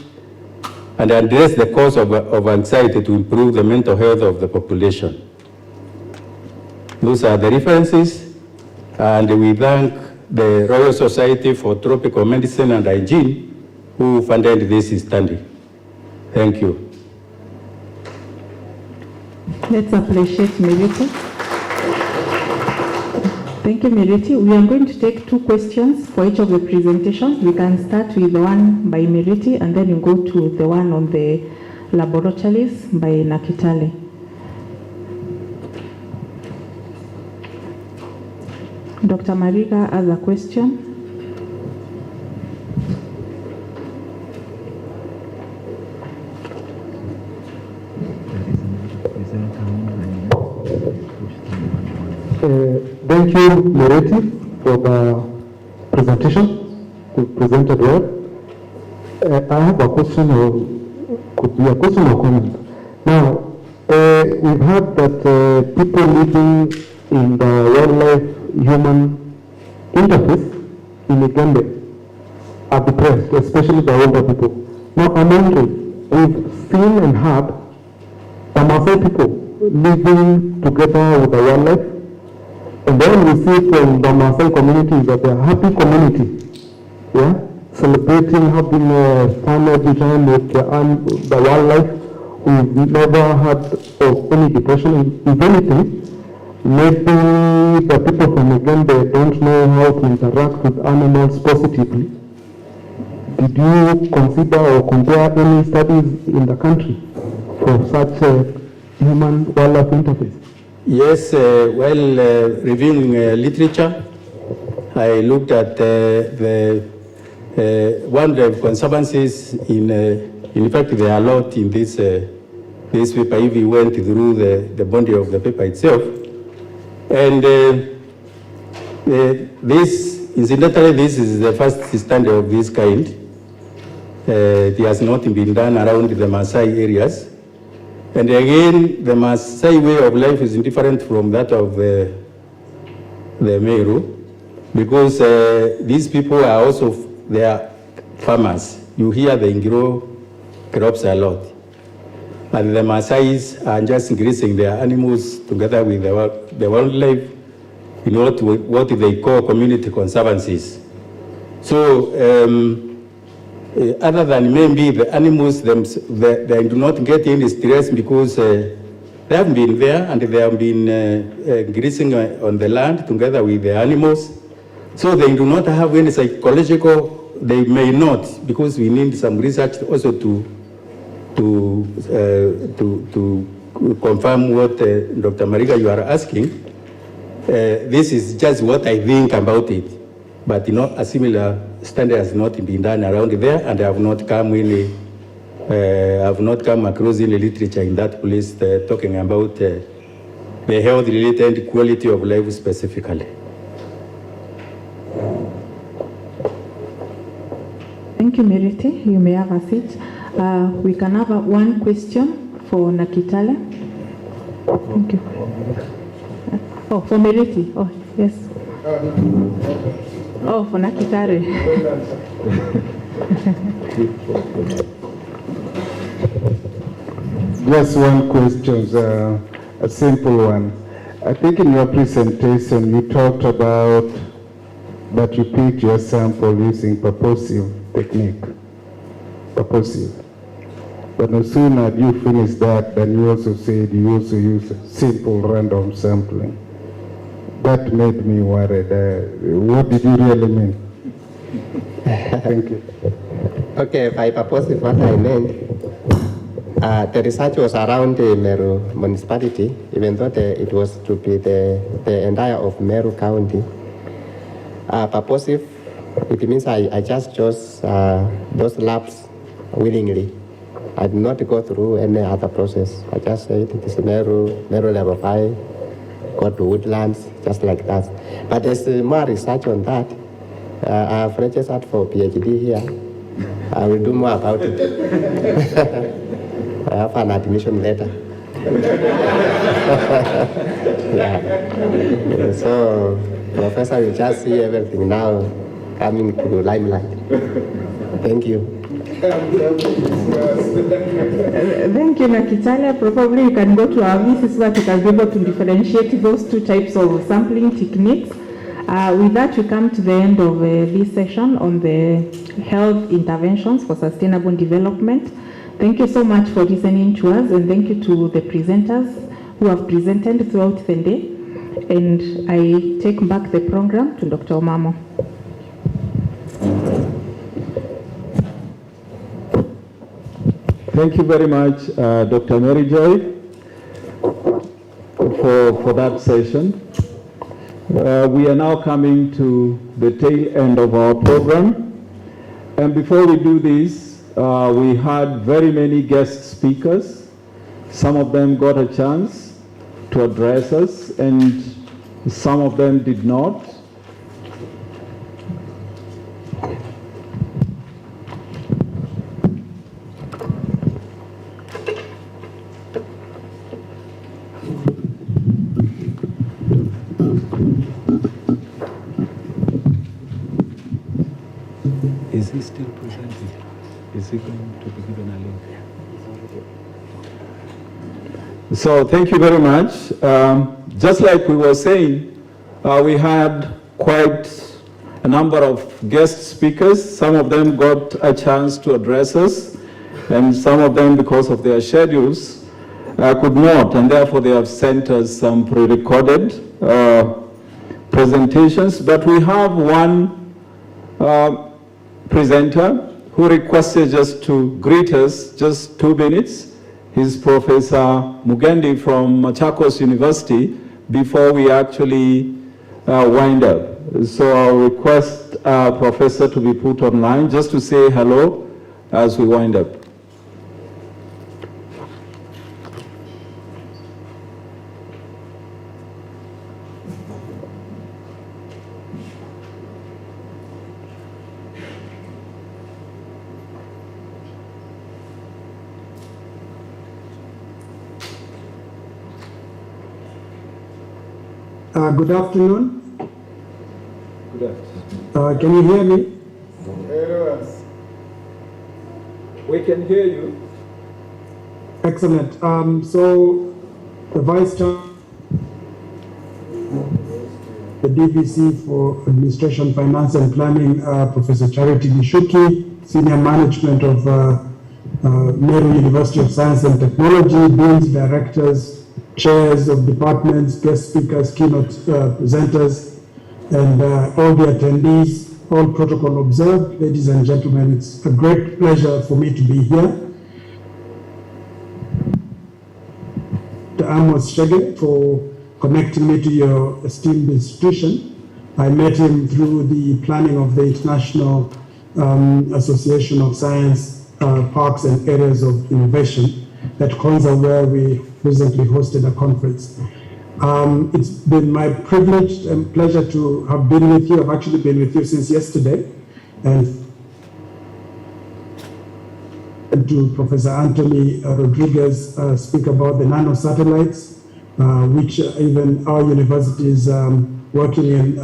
and address the cause of anxiety to improve the mental health of the population. Those are the references, and we thank the Royal Society for Tropical Medicine and Hygiene who funded this study. Thank you. Let's appreciate Meriti. Thank you, Meriti. We are going to take 2 questions for each of the presentations. We can start with the one by Meriti, and then we go to the one on the laboratories by Nakitale. Dr. Mariga has a question. Thank you, Meriti, for the presentation. You presented well. I have a question, or could be a question or comment. Now, we've heard that people living in the wildlife-human interface in Igembe are depressed, especially the older people. Now, I'm wondering, we've seen and heard the Maasai people living together with the wildlife. And then we see from the Maasai community that they're a happy community, yeah, celebrating, having a fun every time with the wildlife. We've never had of any depression. If anything, maybe the people from Igembe don't know how to interact with animals positively. Did you consider or compare any studies in the country for such a human-wildlife interface? Yes, while reviewing literature, I looked at the wildlife conservancies. In fact, there are a lot in this paper. If we went through the body of the paper itself, and incidentally, this is the first study of this kind. It has not been done around the Maasai areas. And again, the Maasai way of life is different from that of the Meru, because these people are also, they are farmers. You hear they grow crops a lot. And the Maasais are just grazing their animals together with the wildlife in what they call community conservancies. So, other than maybe the animals, they do not get any stress because they have been there and they have been grazing on the land together with the animals. So they do not have any psychological, they may not, because we need some research also to confirm what Dr. Mariga, you are asking. This is just what I think about it, but a similar study has not been done around there, and I have not come across any literature in that place talking about the health-related quality of life specifically. Thank you, Meriti. You may have a seat. We can have one question for Nakitale. Thank you. Oh, for Meriti. Oh, yes. Oh, for Nakitare. Just one question, a simple one. I think in your presentation you talked about that you picked your sample using purposive technique. purposive. But as soon as you finish that, then you also said you also use simple random sampling. That made me worried. What did you really mean? Thank you. Okay, by purposive, what I meant, the research was around the Meru municipality, even though it was to be the entire of Meru County. Purposive, it means I just chose those labs willingly. I did not go through any other process. I just said it is Meru level 5, go to woodlands, just like that. But there's more research on that. I have registered for PhD here. I will do more about it. I have an admission letter. Yeah. So, Professor will just see everything now coming to the limelight. Thank you. Thank you, Nakitala. Probably you can go to our VC so that you can be able to differentiate those two types of sampling techniques. With that, we come to the end of this session on the health interventions for sustainable development. Thank you so much for listening to us, and thank you to the presenters who have presented throughout the day. And I take back the program to Dr. Omamo. Thank you very much, Dr. Mary Joy, for that session. We are now coming to the tail end of our program. And before we do this, we had very many guest speakers. Some of them got a chance to address us, and some of them did not. Is he still presenting? Is he going to be given a link? So thank you very much. Just like we were saying, we had quite a number of guest speakers. Some of them got a chance to address us, and some of them, because of their schedules, could not, and therefore they have sent us some pre-recorded presentations. But we have one presenter who requested just to greet us just 2 minutes. He's Professor Mugendi from Machakos University, before we actually wind up. So I'll request Professor to be put online just to say hello as we wind up. Good afternoon. Good afternoon. Can you hear me? We can hear you. Excellent. So the Vice Chancellor, the DVC for Administration, Finance and Planning, Professor Charity Gishuki, Senior Management of Meru University of Science and Technology, Deans, Directors, Chairs of departments, guest speakers, keynote presenters, and all the attendees, all protocol observed. Ladies and gentlemen, it's a great pleasure for me to be here. To Amos Shege for connecting me to your esteemed institution. I met him through the planning of the International Association of Science Parks and Areas of Innovation at Konza, where we recently hosted a conference. It's been my privilege and pleasure to have been with you. I've actually been with you since yesterday. And to Professor Anthony Rodriguez speak about the nanosatellites, which even our university is working in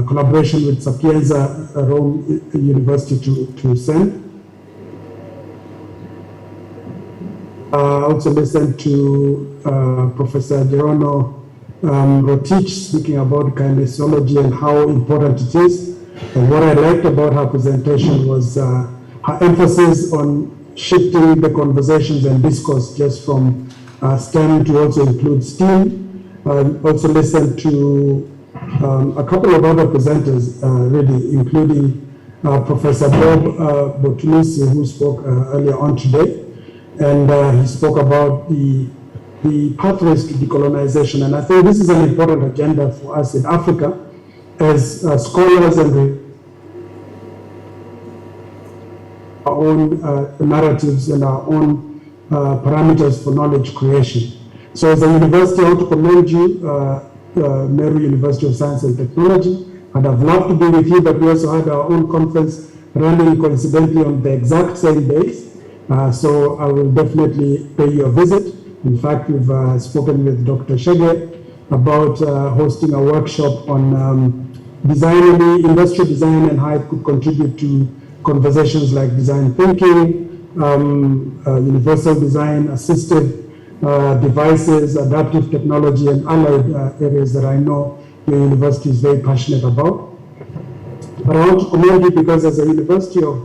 collaboration with Sapienza Rome University to send. I also listened to Professor Gerono Rotich speaking about kinesiology and how important it is. And what I liked about her presentation was her emphasis on shifting the conversations and discourse just from STEM to also include STEAM. Also listened to a couple of other presenters, really, including Professor Bob Botunisi, who spoke earlier on today. And he spoke about the pathways to decolonization. And I think this is an important agenda for us in Africa as scholars and our own narratives and our own parameters for knowledge creation. So as a university, I want to commend you, Meru University of Science and Technology. I'd have loved to be with you, but we also had our own conference running coincidentally on the exact same days. So I will definitely pay you a visit. In fact, we've spoken with Dr. Shege about hosting a workshop on design, industrial design, and how it could contribute to conversations like design thinking, universal design, assisted devices, adaptive technology, and allied areas that I know your university is very passionate about. But I want to commend you because as a University of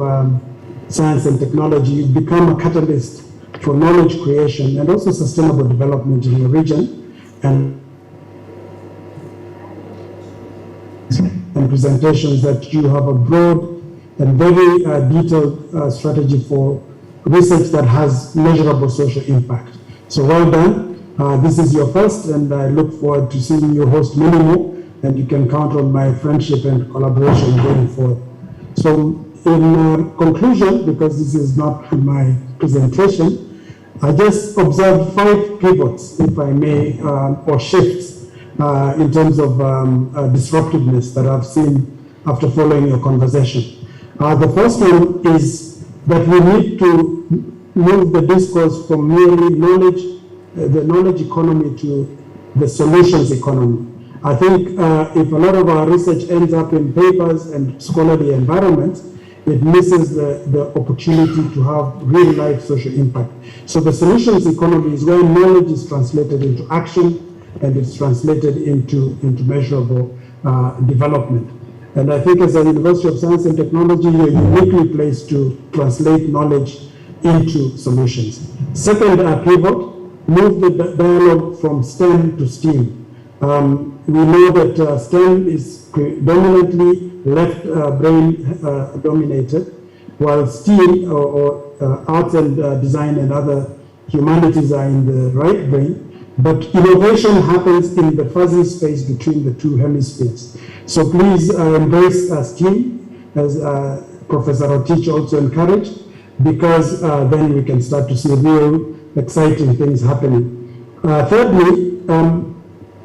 Science and Technology, you've become a catalyst for knowledge creation and also sustainable development in the region. And presentations that you have a broad and very detailed strategy for research that has measurable social impact. So well done. This is your first, and I look forward to seeing you host many more, and you can count on my friendship and collaboration going forward. So in conclusion, because this is not my presentation, I just observed 5 pivots, if I may, or shifts in terms of disruptiveness that I've seen after following your conversation. The first one is that we need to move the discourse from merely knowledge, the knowledge economy, to the solutions economy. I think if a lot of our research ends up in papers and scholarly environments, it misses the opportunity to have real life social impact. So the solutions economy is where knowledge is translated into action and it's translated into measurable development. And I think as a University of Science and Technology, you're uniquely placed to translate knowledge into solutions. Second pivot, move the dialogue from STEM to STEAM. We know that STEM is predominantly left brain dominated, while STEAM or arts and design and other humanities are in the right brain. But innovation happens in the fuzzy space between the two hemispheres. So please embrace STEAM, as Professor Rotich also encouraged, because then we can start to see real exciting things happening. Thirdly,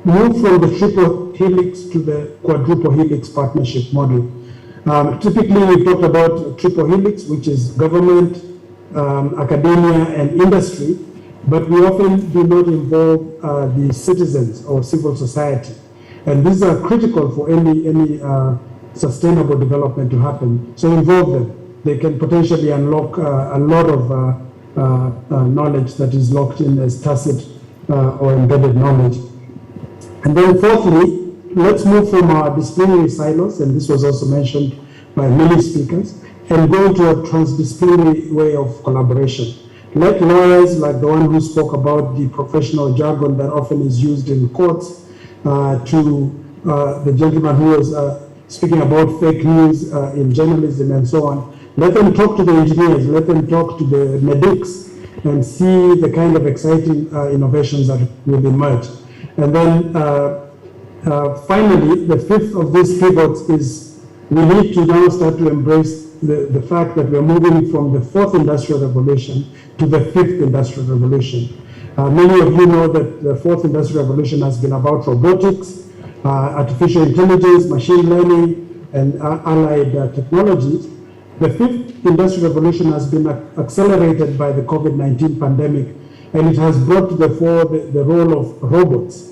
move from the triple helix to the quadruple helix partnership model. Typically, we talk about triple helix, which is government, academia, and industry, but we often do not involve the citizens or civil society. And these are critical for any sustainable development to happen. So involve them. They can potentially unlock a lot of knowledge that is locked in as tacit or embedded knowledge. And then fourthly, let's move from our disciplinary silos, and this was also mentioned by many speakers, and go to a transdisciplinary way of collaboration. Like lawyers, like the one who spoke about the professional jargon that often is used in courts, to the gentleman who was speaking about fake news in journalism and so on. Let them talk to the engineers, let them talk to the medics, and see the kind of exciting innovations that will emerge. And then finally, the fifth of these pivots is we need to now start to embrace the fact that we're moving from the fourth industrial revolution to the fifth industrial revolution. Many of you know that the fourth industrial revolution has been about robotics, artificial intelligence, machine learning, and allied technologies. The fifth industrial revolution has been accelerated by the COVID-19 pandemic, and it has brought to the fore the role of robots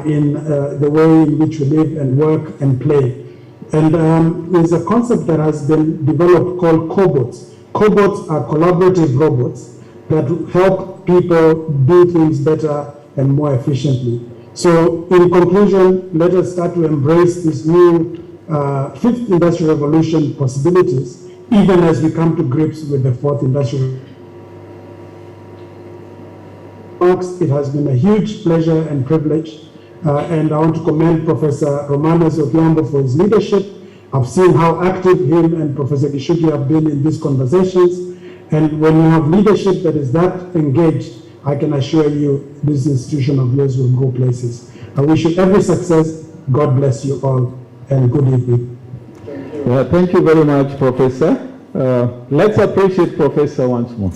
in the way in which we live and work and play. And there's a concept that has been developed called cobots. Cobots are collaborative robots that help people do things better and more efficiently. So in conclusion, let us start to embrace these new fifth industrial revolution possibilities even as we come to grips with the fourth industrial. It has been a huge pleasure and privilege, and I want to commend Professor Romanes Odhiambo for his leadership. I've seen how active him and Professor Gishugi have been in these conversations, and when you have leadership that is that engaged, I can assure you this institution of yours will go places. I wish you every success. God bless you all, and good evening. Thank you very much, Professor. Let's appreciate Professor once more.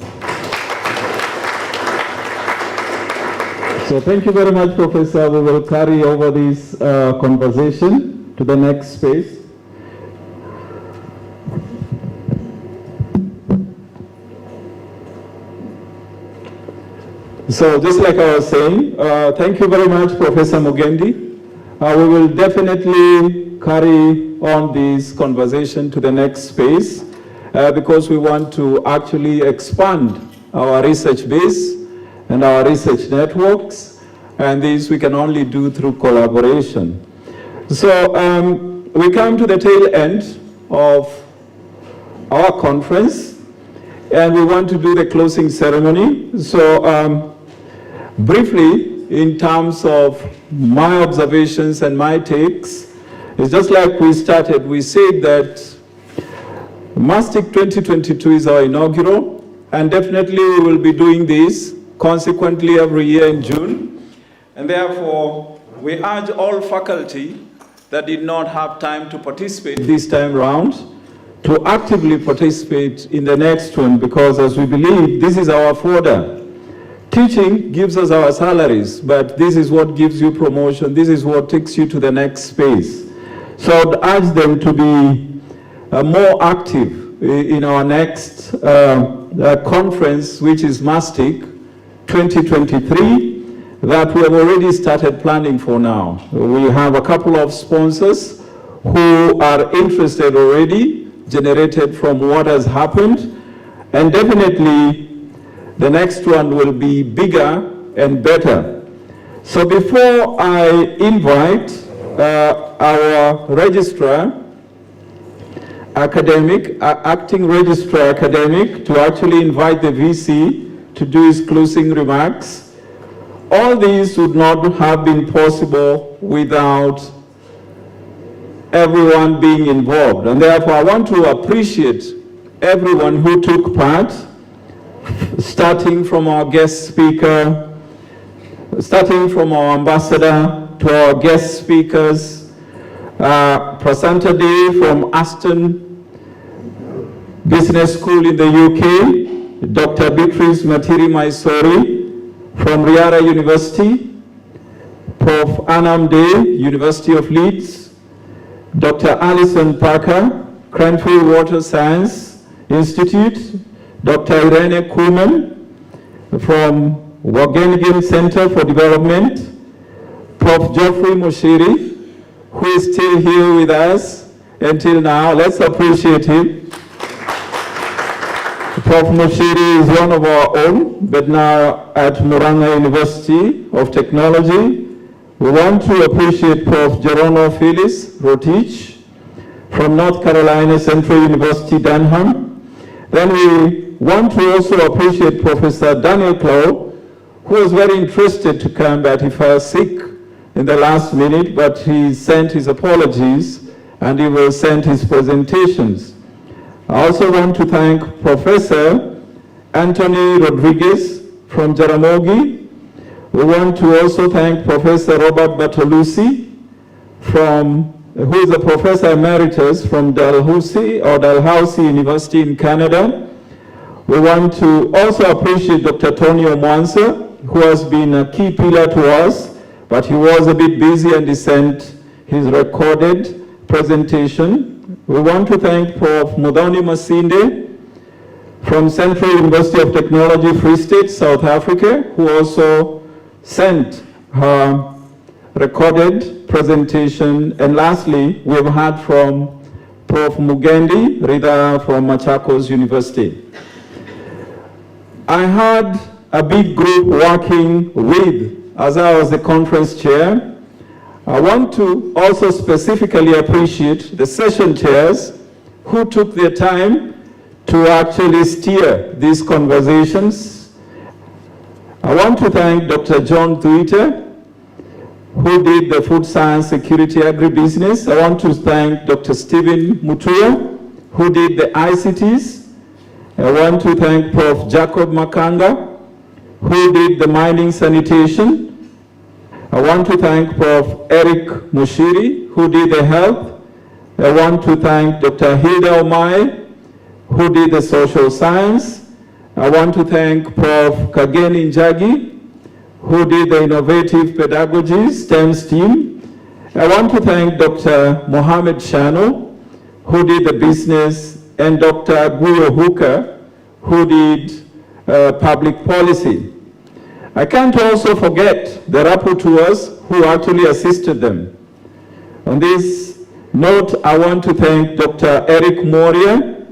So thank you very much, Professor. We will carry over this conversation to the next space. So just like I was saying, thank you very much, Professor Mugendi. We will definitely carry on this conversation to the next space because we want to actually expand our research base and our research networks, and this we can only do through collaboration. So we come to the tail end of our conference, and we want to do the closing ceremony. So briefly, in terms of my observations and my takes, it's just like we started. We said that MASTIC 2022 is our inaugural, and definitely we will be doing this consequently every year in June. And therefore, we urge all faculty that did not have time to participate this time round to actively participate in the next one, because as we believe, this is our fodder. Teaching gives us our salaries, but this is what gives you promotion. This is what takes you to the next space. So I'd urge them to be more active in our next conference, which is MASTIC 2023, that we have already started planning for now. We have a couple of sponsors who are interested already, generated from what has happened, and definitely the next one will be bigger and better. So before I invite our registrar academic, acting registrar academic, to actually invite the VC to do his closing remarks, all these would not have been possible without everyone being involved. And therefore, I want to appreciate everyone who took part, starting from our guest speaker, starting from our ambassador to our guest speakers, Prasanta Day from Aston Business School in the UK, Dr. Beatrice Matiri Maisori from Riara University, Prof. Anam Day, University of Leeds, Dr. Alison Parker, Cranfield Water Science Institute, Dr. Irene Kuhlman from Wageningen Center for Development, Prof. Geoffrey Moshiri, who is still here with us until now. Let's appreciate him. Prof. Moshiri is one of our own, but now at Murang'a University of Technology. We want to appreciate Prof. Gerono Phyllis Rotich from North Carolina Central University, Durham. Then we want to also appreciate Professor Daniel Clow, who was very interested to come, but he fell sick in the last minute, but he sent his apologies and he will send his presentations. I also want to thank Professor Anthony Rodriguez from Jaramogi. We want to also thank Professor Robert Bartolucci, who is a Professor Emeritus from Dalhousie University in Canada. We want to also appreciate Dr. Tonio Mwansa, who has been a key pillar to us, but he was a bit busy and he sent his recorded presentation. We want to thank Prof. Mudhoni Masinde from Central University of Technology, Free State, South Africa, who also sent her recorded presentation. And lastly, we've heard from Prof. Mugendi Rida from Machakos University. I had a big group working with, as I was the conference chair. I want to also specifically appreciate the session chairs who took their time to actually steer these conversations. I want to thank Dr. John Thuite, who did the food science security agribusiness. I want to thank Dr. Stephen Mutua, who did the ICTs. I want to thank Prof. Jacob Makanga, who did the mining sanitation. I want to thank Prof. Eric Mushiri, who did the health. I want to thank Dr. Hilda Omai, who did the social science. I want to thank Prof. Kageni Njagi, who did the innovative pedagogy STEMS team. I want to thank Dr. Mohamed Shano, who did the business, and Dr. Guyo Hooker, who did public policy. I can't also forget the rapporteurs who actually assisted them. On this note, I want to thank Dr. Eric Moria,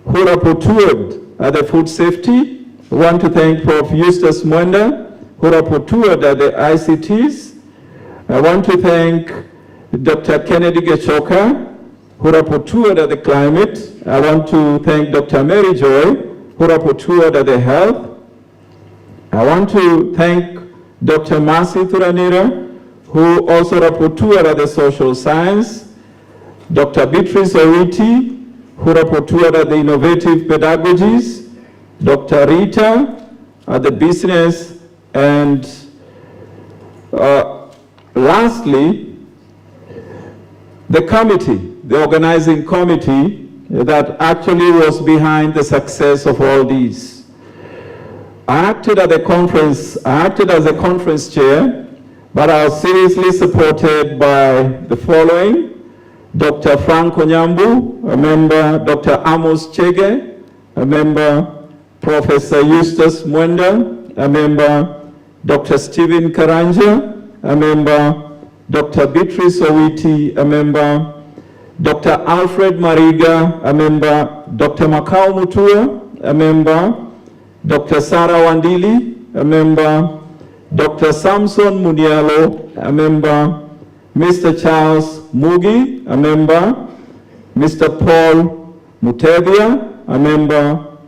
who rapporteured the food safety. I want to thank Prof. Eustace Mwenda, who rapporteured at the ICTs. I want to thank Dr. Kennedy Gechoka, who rapporteured at the climate. I want to thank Dr. Mary Joy, who rapporteured at the health. I want to thank Dr. Mercy Thuranira, who also rapporteured at the social science. Dr. Beatrice Owiti, who rapporteured at the innovative pedagogies. Dr. Rita at the business. And lastly, the committee, the organizing committee that actually was behind the success of all these. I acted as a conference chair, but I was seriously supported by the following: Dr. Frank Onyambu, a member; Dr. Amos Chege, a member; Professor Eustace Mwenda, a member; Dr. Stephen Karanja, a member; Dr. Beatrice Owiti, a member; Dr. Alfred Mariga, a member; Dr. Makau Mutua, a member; Dr. Sarah Wandili, a member; Dr. Samson Munialo, a member; Mr. Charles Mugi, a member; Mr. Paul Mutevia, a member;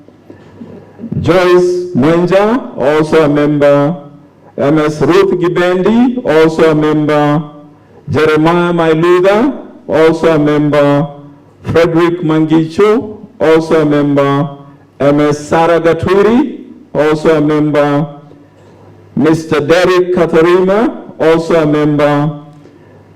Joyce Mwenja, also a member; Ms. Ruth Gibendi, also a member; Jeremiah Mailuda, also a member; Frederick Mangicho, also a member; Ms. Sarah Gatwiri, also a member; Mr. Derek Katharima, also a member;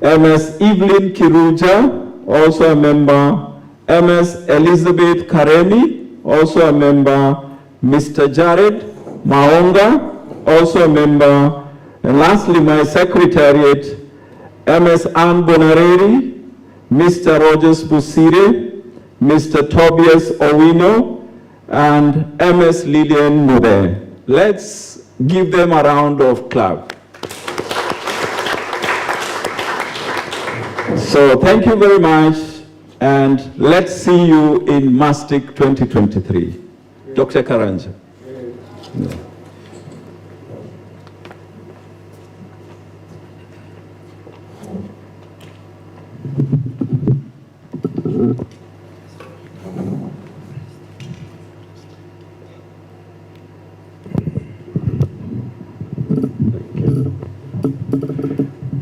Ms. Evelyn Kiruja, also a member; Ms. Elizabeth Karemi, also a member; Mr. Jared Maonga, also a member; and lastly, my secretariat, Ms. Ann Bonareri, Mr. Rogers Busire, Mr. Tobias Owino, and Ms. Lillian Mube. Let's give them a round of applause. So thank you very much, and let's see you in Mastic 2023. Dr. Karanja. Yeah.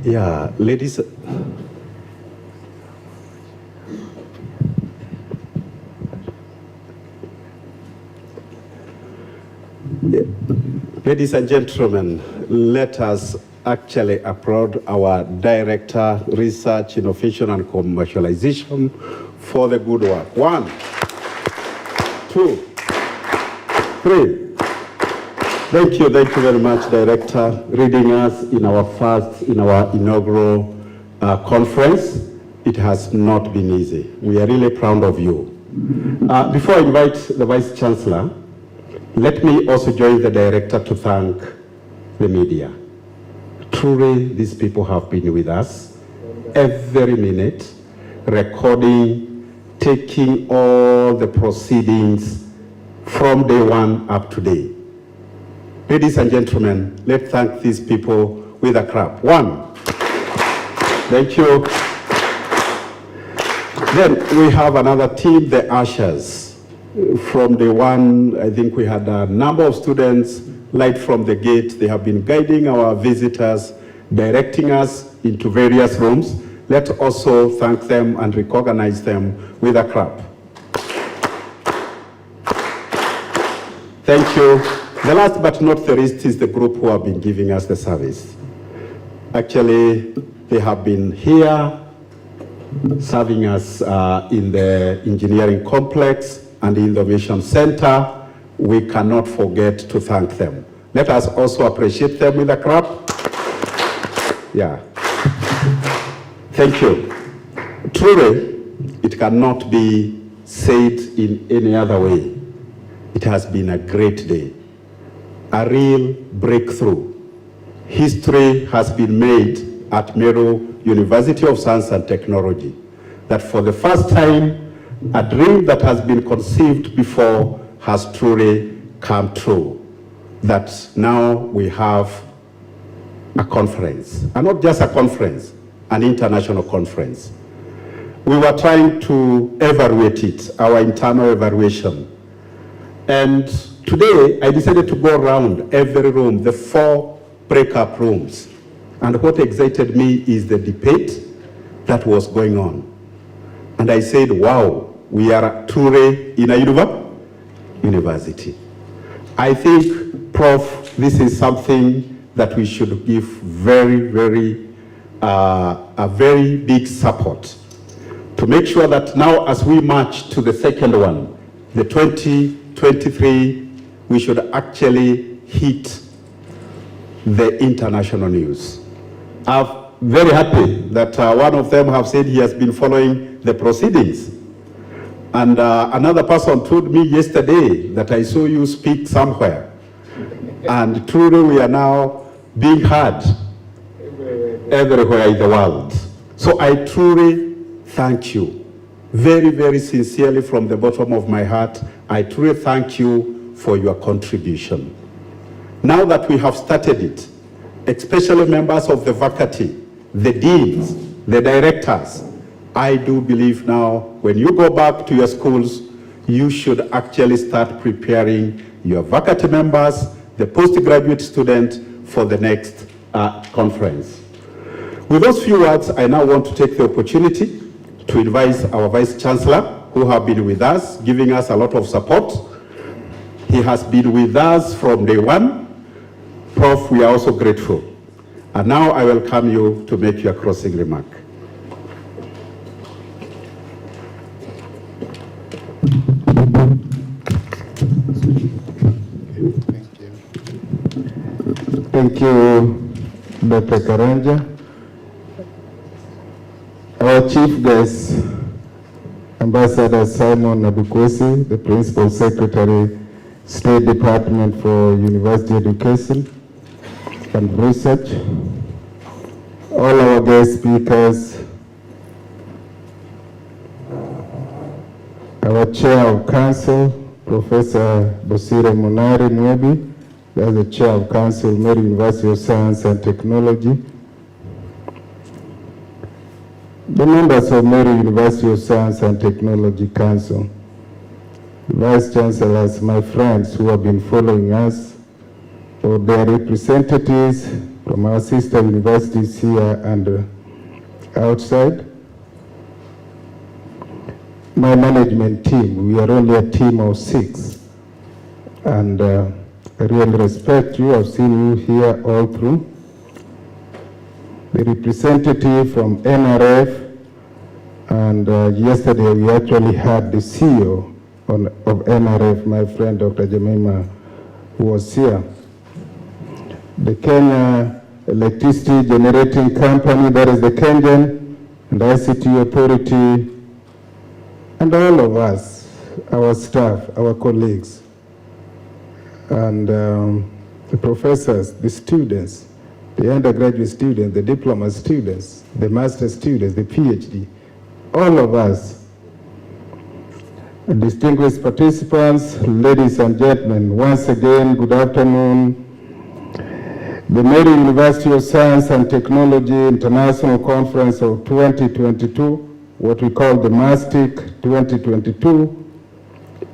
Yeah, ladies. Ladies and gentlemen, let us actually applaud our Director, Research, Innovation and Commercialization for the good work. 1, 2, 3. Thank you very much, Director, leading us in our inaugural conference. It has not been easy. We are really proud of you. Before I invite the Vice Chancellor, let me also join the Director to thank the media. Truly, these people have been with us every minute, recording, taking all the proceedings from day one up to day. Ladies and gentlemen, let's thank these people with a clap. 1. Thank you. Then we have another team, the ushers. From day one, I think we had a number of students right from the gate. They have been guiding our visitors, directing us into various rooms. Let's also thank them and recognize them with a clap. Thank you. The last but not the least is the group who have been giving us the service. Actually, they have been here serving us in the engineering complex and in the Innovation Center. We cannot forget to thank them. Let us also appreciate them with a clap. Yeah. Thank you. Truly, it cannot be said in any other way. It has been a great day, a real breakthrough. History has been made at Meru University of Science and Technology, that for the first time, a dream that has been conceived before has truly come true. That now we have a conference, and not just a conference, an international conference. We were trying to evaluate it, our internal evaluation. And today, I decided to go around every room, the 4 breakup rooms. And what excited me is the debate that was going on. And I said, wow, we are truly in a university. I think, Prof, this is something that we should give a very big support to make sure that now as we march to the second one, the 2023, we should actually hit the international news. I'm very happy that one of them have said he has been following the proceedings. And another person told me yesterday that I saw you speak somewhere. And truly we are now being heard everywhere in the world. So I truly thank you. Very, very sincerely from the bottom of my heart, I truly thank you for your contribution. Now that we have started it, especially members of the faculty, the deans, the directors, I do believe now when you go back to your schools, you should actually start preparing your faculty members, the postgraduate students for the next conference. With those few words, I now want to take the opportunity to invite our Vice Chancellor, who have been with us, giving us a lot of support. He has been with us from day one. Prof, we are also grateful. And now I welcome you to make your closing remark. Thank you, Dr. Karanja. Our chief guest, Ambassador Simon Nabukwesi, the Principal Secretary, State Department for University Education and Research, all our guest speakers, our Chair of Council, Professor Bosire Munari Mwebi, that's the Chair of Council, Meru University of Science and Technology, the members of Meru University of Science and Technology Council, Vice Chancellors, my friends who have been following us, or their representatives from our sister universities here and outside. My management team, we are only a team of 6. And I really respect you, I've seen you here all through. The representative from NRF, and yesterday we actually had the CEO of NRF, my friend Dr. Jemima, who was here. The Kenya Electricity Generating Company, that is the Kenyan, and ICT Authority, and all of us, our staff, our colleagues, and the professors, the students, the undergraduate students, the diploma students, the master students, the PhD, all of us, distinguished participants, ladies and gentlemen, once again, good afternoon. The Meru University of Science and Technology International Conference of 2022, what we call the MASTIC 2022,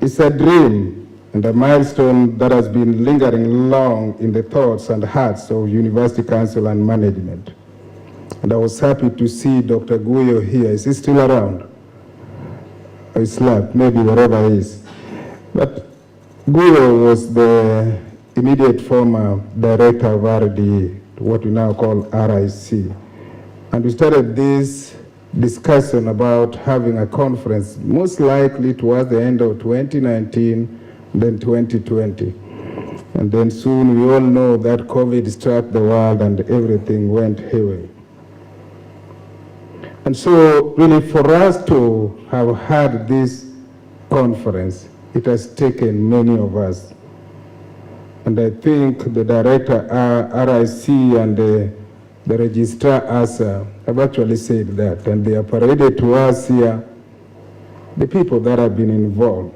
It's a dream and a milestone that has been lingering long in the thoughts and hearts of University Council and management. And I was happy to see Dr. Guyo here. Is he still around? He slept, maybe wherever he is. But Guyo was the immediate former director of RDE, what we now call RIC. And we started this discussion about having a conference, most likely towards the end of 2019, then 2020. And then soon we all know that COVID struck the world and everything went haywire. And so really for us to have had this conference, it has taken many of us. And I think the director, RIC, and the registrar, ASA, have actually said that. And they have paraded to us here the people that have been involved.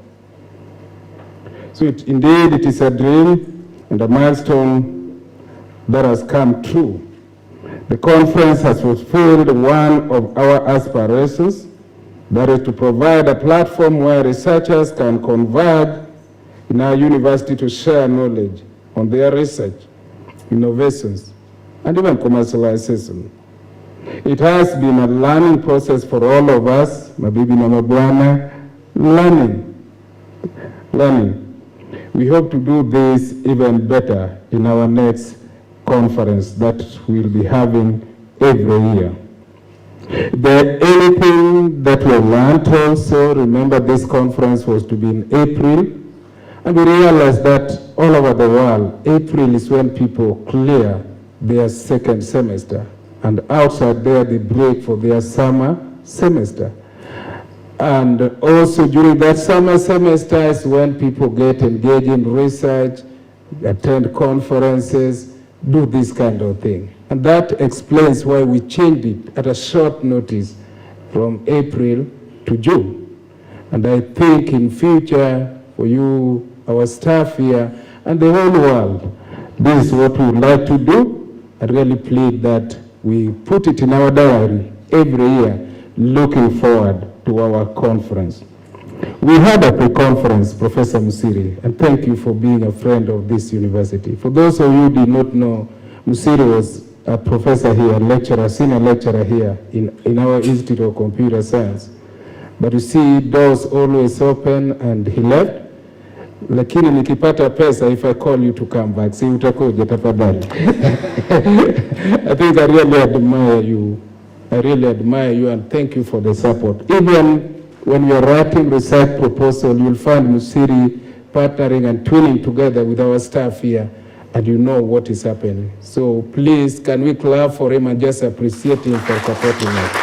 So indeed, it is a dream and a milestone that has come true. The conference has fulfilled one of our aspirations, that is to provide a platform where researchers can converge in our university to share knowledge on their research, innovations, and even commercialization. It has been a learning process for all of us, mabibi na mabwana, learning. We hope to do this even better in our next conference that we'll be having every year. There anything that we learned also, remember this conference was to be in April, and we realized that all over the world, April is when people clear their second semester, and outside there they break for their summer semester. And also during that summer semester is when people get engaged in research, attend conferences, do this kind of thing. And that explains why we changed it at a short notice from April to June. And I think in future, for you, our staff here, and the whole world, this is what we would like to do. I really plead that we put it in our diary every year, looking forward to our conference. We had a pre-conference, Professor Musiri, and thank you for being a friend of this university. For those of you who did not know, Musiri was a professor here, lecturer, senior lecturer here in our Institute of Computer Science. But you see, doors always open, and he left. Lakini nikipata pesa, if I call you to come back, si utakuja tafadhali. I think I really admire you. I really admire you, and thank you for the support. Even when we are writing research proposal, you'll find Musiri partnering and twinning together with our staff here, and you know what is happening. So please, can we clap for him and just appreciate him for supporting us.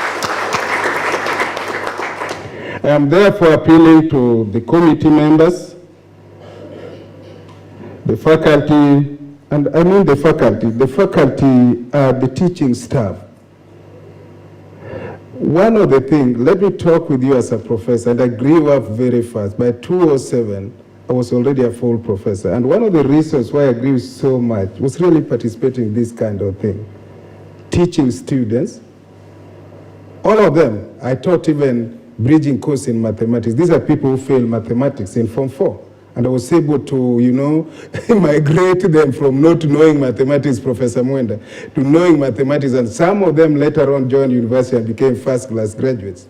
I am therefore appealing to the committee members, the faculty, and I mean the faculty are the teaching staff. One of the things, let me talk with you as a professor, and I grew up very fast. By 2007, I was already a full professor. And one of the reasons why I grew so much was really participating in this kind of thing. Teaching students, all of them. I taught even bridging course in mathematics. These are people who fail mathematics in Form 4. And I was able to, migrate them from not knowing mathematics, Professor Mwenda, to knowing mathematics. And some of them later on joined university and became first-class graduates.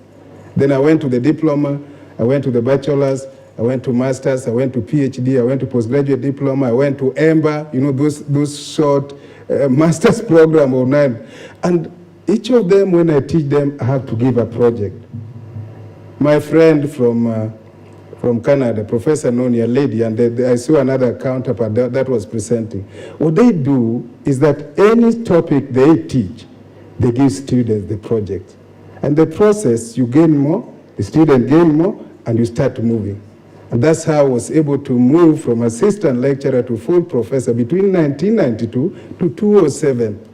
Then I went to the diploma, I went to the bachelor's, I went to master's, I went to PhD, I went to postgraduate diploma, I went to EMBA, those short master's program of 9. And each of them, when I teach them, I have to give a project. My friend from Canada, Professor Noni, a lady, and I saw another counterpart that was presenting. What they do is that any topic they teach, they give students the project. And the process, you gain more, the student gain more, and you start moving. And that's how I was able to move from assistant lecturer to full professor between 1992 to 2007.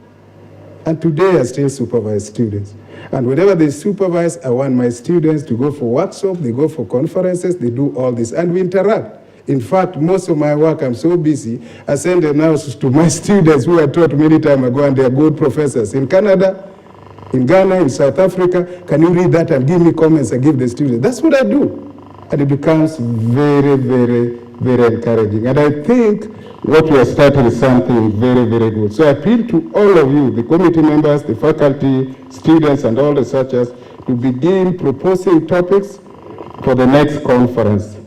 And today I still supervise students. And whenever they supervise, I want my students to go for workshops, they go for conferences, they do all this, and we interact. In fact, most of my work, I'm so busy, I send them now to my students who I taught many time ago, and they're good professors. In Canada, in Ghana, in South Africa, can you read that and give me comments I give the students? That's what I do. And it becomes very, very, very encouraging. And I think what we are starting is something very, very good. So I appeal to all of you, the committee members, the faculty, students, and all researchers, to begin proposing topics for the next conference.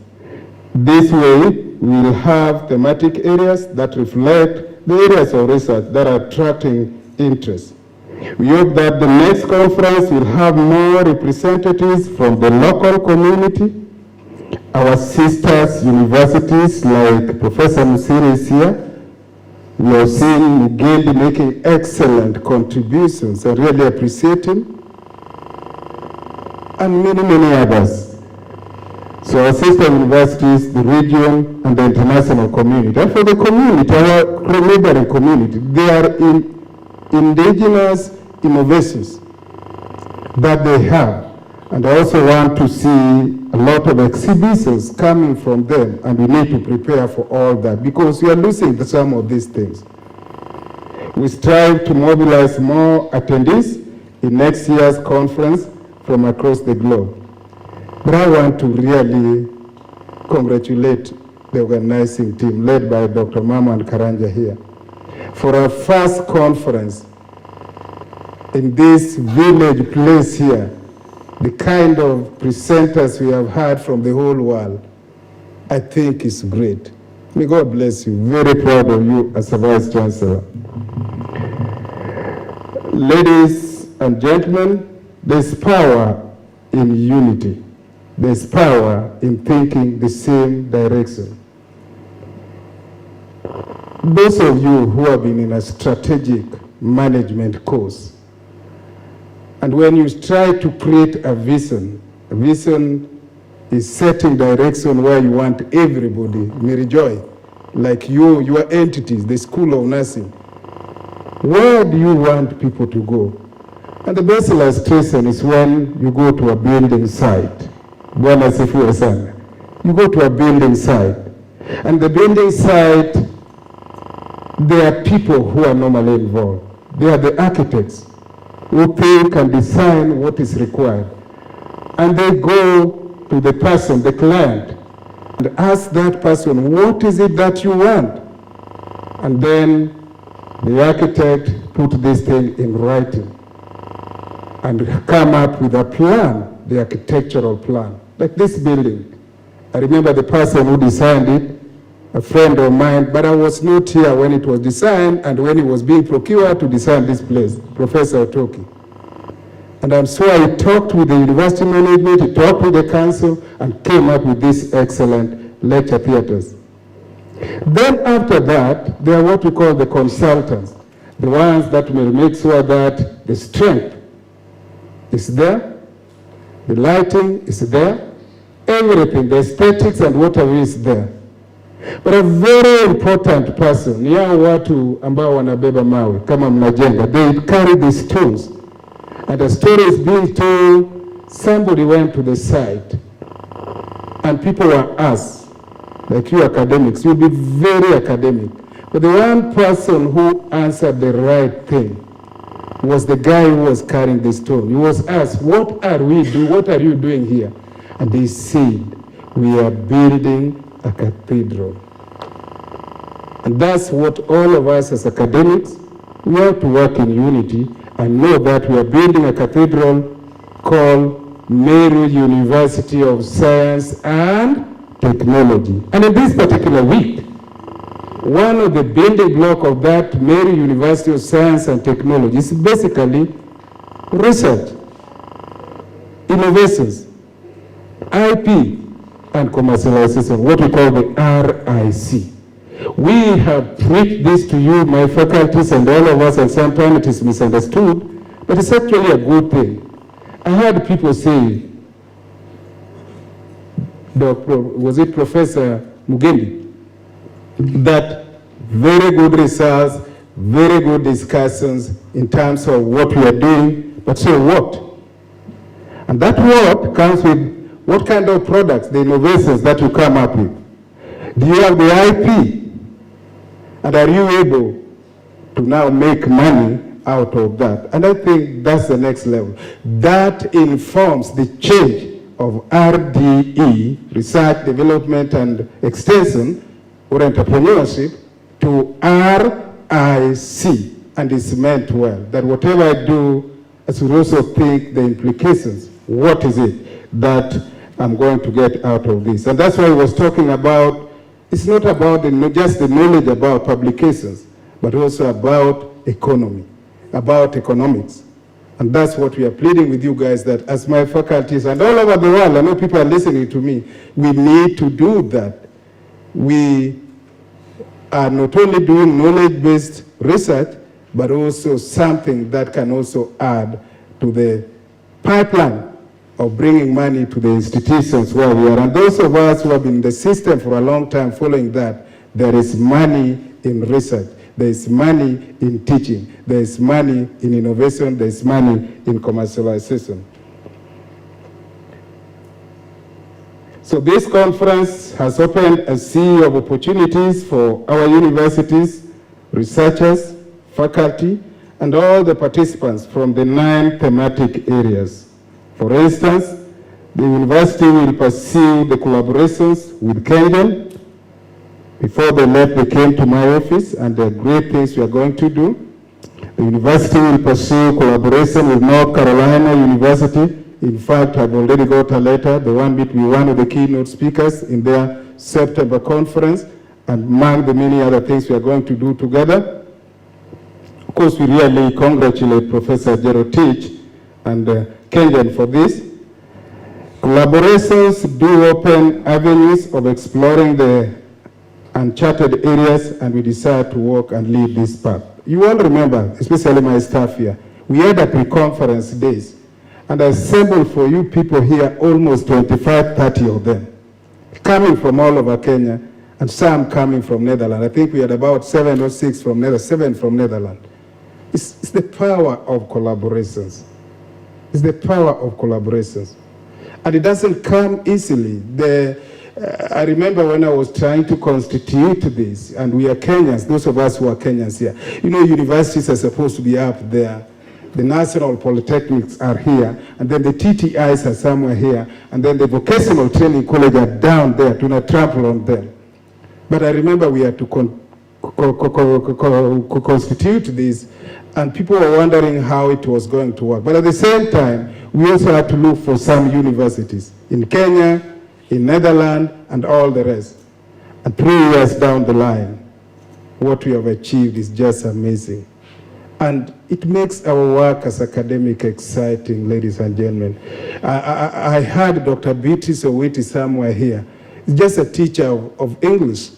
This way, we will have thematic areas that reflect the areas of research that are attracting interest. We hope that the next conference will have more representatives from the local community, our sisters universities like Professor Musiri is here. We have seen Mugendi making excellent contributions. I really appreciate him. And many, many others. So our sister universities, the region, and the international community. And for the community, our neighboring community, they are in indigenous innovations that they have. And I also want to see a lot of exhibitions coming from them, and we need to prepare for all that because we are losing some of these things. We strive to mobilize more attendees in next year's conference from across the globe. But I want to really congratulate the organizing team led by Dr. Mama and Karanja here for our first conference in this village place here. The kind of presenters we have had from the whole world, I think is great. May God bless you. Very proud of you as a Vice Chancellor. Ladies and gentlemen, there's power in unity. There's power in thinking the same direction. Those of you who have been in a strategic management course, and when you try to create a vision is setting direction where you want everybody, Mary Joy, like you, your entities, the School of Nursing. Where do you want people to go? And the best illustration is when you go to a building site. Bwana asifiwe sana. You go to a building site, and the building site, there are people who are normally involved. They are the architects who think and design what is required. And they go to the person, the client, and ask that person, what is it that you want? And then the architect put this thing in writing and come up with a plan, the architectural plan. Like this building. I remember the person who designed it, a friend of mine, but I was not here when it was designed and when it was being procured to design this place, Professor Otoki. And I'm sure I talked with the university management, I talked with the council, and came up with these excellent lecture theaters. Then after that, there are what we call the consultants, the ones that will make sure that the strength is there, the lighting is there, everything, the aesthetics and whatever is there. But a very important person, ni hao watu ambao wanabeba mawe kama mnajenga, they carry the stones. And the story is being told, somebody went to the site and people were asked, like you academics, you'll be very academic. But the one person who answered the right thing was the guy who was carrying the stone. He was asked, what are you doing here? And they said, we are building a cathedral. And that's what all of us as academics, we have to work in unity and know that we are building a cathedral called Meru University of Science and Technology. And in this particular week, one of the building blocks of that Meru University of Science and Technology is basically research, innovations, IP, and commercialization, what we call the RIC. We have preached this to you, my faculties and all of us, and sometimes it is misunderstood, but it's actually a good thing. I heard people say, was it Professor Mugendi, that very good research, very good discussions in terms of what we are doing, but so what? And that what comes with what kind of products, the innovations that you come up with. Do you have the IP? And are you able to now make money out of that? And I think that's the next level. That informs the change of RDE, Research, Development and Extension, or Entrepreneurship, to RIC, and it's meant well, that whatever I do, I should also think the implications. What is it that I'm going to get out of this? And that's why I was talking about, it's not about just the knowledge about publications, but also about economy, about economics. And that's what we are pleading with you guys, that as my faculties and all over the world, I know people are listening to me, we need to do that. We are not only doing knowledge-based research, but also something that can also add to the pipeline of bringing money to the institutions where we are. And those of us who have been in the system for a long time following that, there is money in research, there is money in teaching, there is money in innovation, there is money in commercialization. So this conference has opened a sea of opportunities for our universities, researchers, faculty, and all the participants from the 9 thematic areas. For instance, the university will pursue the collaborations with Kenyan. Before they left, they came to my office, and the great things we are going to do. The university will pursue collaboration with North Carolina University. In fact, I've already got a letter. They want me to be one of the keynote speakers in their September conference, and among the many other things we are going to do together. Of course, we really congratulate Professor Jerotich and Kenyan for this. Collaborations do open avenues of exploring the uncharted areas, and we decide to walk and lead this path. You all remember, especially my staff here, we had a pre-conference days, and I assembled for you people here almost 25, 30 of them, coming from all over Kenya, and some coming from Netherlands. I think we had about 7 or 6 from Netherlands, 7 from Netherlands. It's the power of collaborations. It's the power of collaborations. And it doesn't come easily. I remember when I was trying to constitute this, and we are Kenyans, those of us who are Kenyans here. You know, universities are supposed to be up there. The national polytechnics are here, and then the TTIs are somewhere here, and then the vocational training college are down there. Do not trample on them. But I remember we had to constitute this, and people were wondering how it was going to work. But at the same time, we also had to look for some universities in Kenya, in Netherlands, and all the rest. And 3 years down the line, what we have achieved is just amazing. And it makes our work as academic exciting, ladies and gentlemen. I heard Dr. Beatrice Owiti somewhere here. He's just a teacher of English.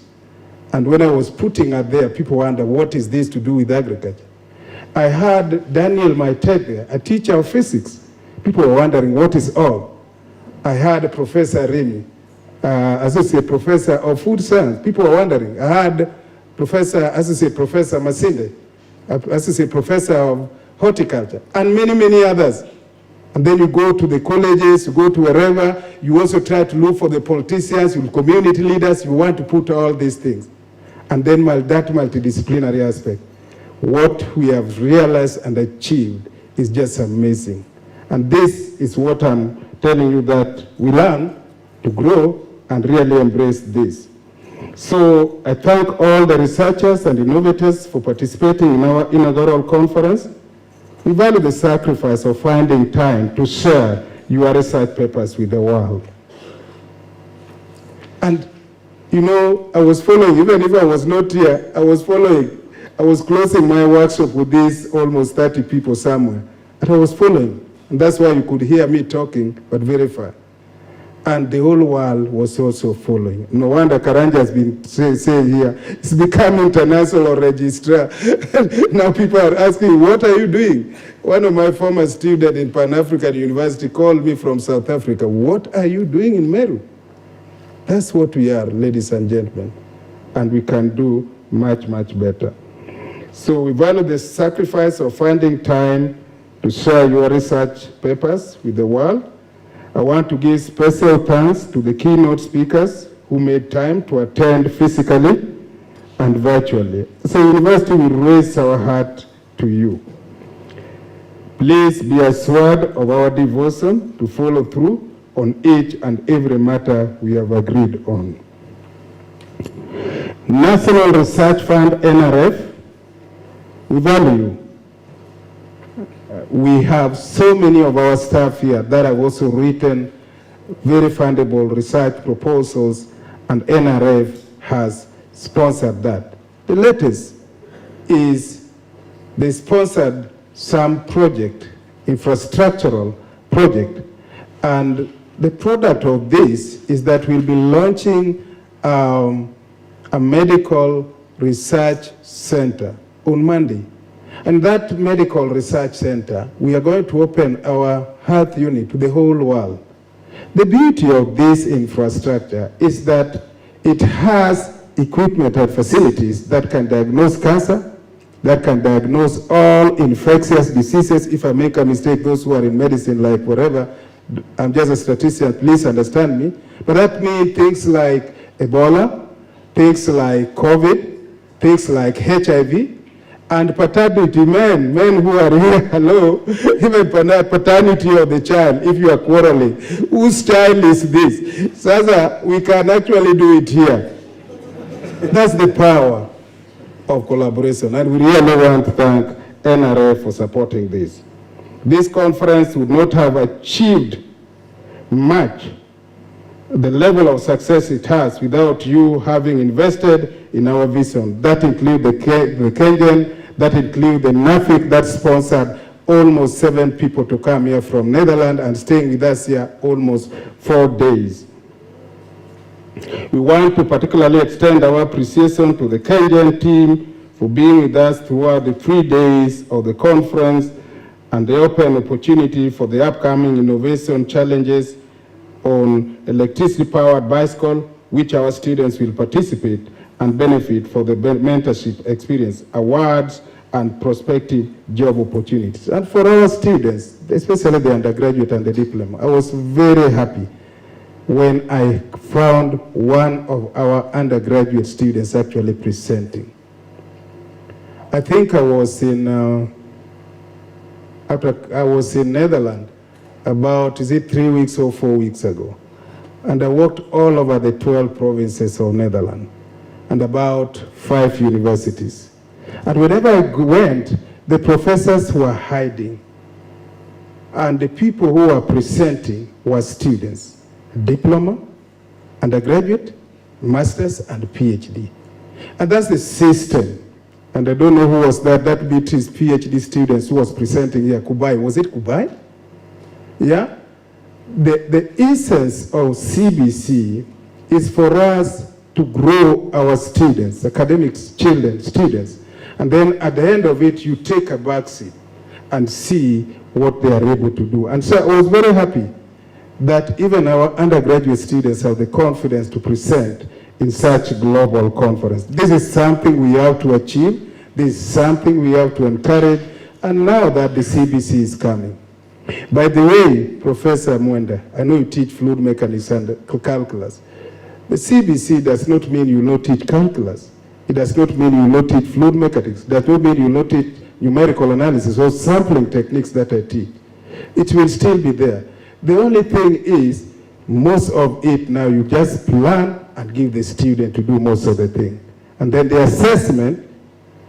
And when I was putting her there, people wonder, what is this to do with agriculture? I heard Daniel Maitege, a teacher of physics. People were wondering, what is all? I heard Professor Remy, Associate Professor of Food Science. People were wondering. I heard Associate Professor Masinde, Associate Professor of Horticulture, and many, many others. And then you go to the colleges, you go to wherever, you also try to look for the politicians, your community leaders, you want to put all these things. And then that multidisciplinary aspect. What we have realized and achieved is just amazing. And this is what I'm telling you, that we learn to grow and really embrace this. So I thank all the researchers and innovators for participating in our inaugural conference. We value the sacrifice of finding time to share your research papers with the world. And you know, I was following, even if I was not here, I was following. I was closing my workshop with these almost 30 people somewhere, and I was following. And that's why you could hear me talking, but very far. And the whole world was also following. No wonder Karanja has been saying here, it's become international registrar. Now people are asking, what are you doing? One of my former students in Pan-African University called me from South Africa. What are you doing in Meru? That's what we are, ladies and gentlemen. And we can do much, much better. So we value the sacrifice of finding time to share your research papers with the world. I want to give special thanks to the keynote speakers who made time to attend physically and virtually. So university will raise our heart to you. Please be assured of our devotion to follow through on each and every matter we have agreed on. National Research Fund, NRF, we value. We have so many of our staff here that have also written very fundable research proposals, and NRF has sponsored that. The latest is they sponsored some project, infrastructural project, and the product of this is that we'll be launching a medical research center on Monday. And that medical research center, we are going to open our health unit to the whole world. The beauty of this infrastructure is that it has equipment and facilities that can diagnose cancer, that can diagnose all infectious diseases. If I make a mistake, those who are in medicine, like whatever, I'm just a statistician, please understand me. But that means things like Ebola, things like COVID, things like HIV, and paternity, men who are here, hello, even paternity of the child, if you are quarreling, whose child is this? Sasa, we can actually do it here. That's the power of collaboration, and we really want to thank NRA for supporting this. This conference would not have achieved much the level of success it has without you having invested in our vision. That includes the Kenyan, that includes the NAFIC that sponsored almost 7 people to come here from Netherlands and staying with us here almost 4 days. We want to particularly extend our appreciation to the Kenyan team for being with us throughout the 3 days of the conference and the open opportunity for the upcoming innovation challenges on electricity-powered bicycle, which our students will participate and benefit for the mentorship experience, awards, and prospective job opportunities. And for our students, especially the undergraduate and the diploma, I was very happy when I found one of our undergraduate students actually presenting. I think I was in Netherlands about, 3 weeks or 4 weeks ago. And I walked all over the 12 provinces of Netherlands and about 5 universities. And whenever I went, the professors were hiding. And the people who were presenting were students, diploma, undergraduate, master's, and PhD. And that's the system. And I don't know who was that beat his PhD students who was presenting here, Kubai. Was it Kubai? Yeah? The essence of CBC is for us to grow our students, academics, children, students. And then at the end of it, you take a backseat and see what they are able to do. And so I was very happy that even our undergraduate students have the confidence to present in such a global conference. This is something we have to achieve. This is something we have to encourage. And now that the CBC is coming. By the way, Professor Mwenda, I know you teach fluid mechanics and calculus. The CBC does not mean you will not teach calculus. It does not mean you will not teach fluid mechanics. It does not mean you will not teach numerical analysis or sampling techniques that I teach. It will still be there. The only thing is, most of it now you just plan and give the student to do most of the thing. And then the assessment,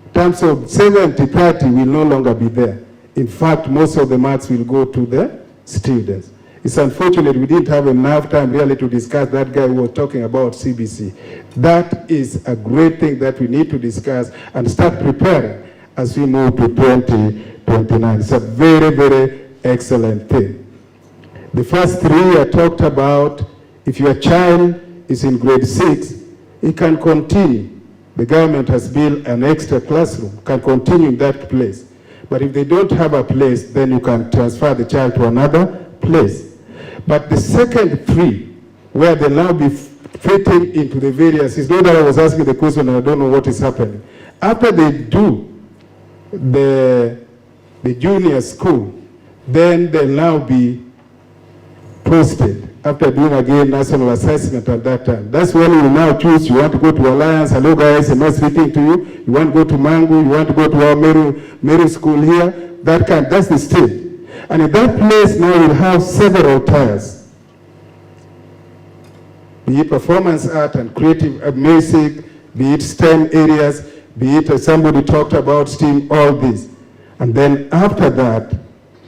in terms of 70-30, will no longer be there. In fact, most of the marks will go to the students. It's unfortunate we didn't have enough time really to discuss that guy who was talking about CBC. That is a great thing that we need to discuss and start preparing as we move to 2029. It's a very, very excellent thing. The first 3 I talked about, if your child is in grade 6, it can continue. The government has built an extra classroom, can continue in that place. But if they don't have a place, then you can transfer the child to another place. But the second 3, where they'll now be fitting into the various, it's not that I was asking the question and I don't know what is happening. After they do the junior school, then they'll now be posted after doing again national assessment at that time. That's when you now choose, you want to go to Alliance, hello guys, am I speaking to you? You want to go to Mangu, you want to go to our Meru school here, that's the state. And in that place now you'll have several tiers. be it performance art and creative music, be it STEM areas, be it somebody talked about STEAM, all this. And then after that,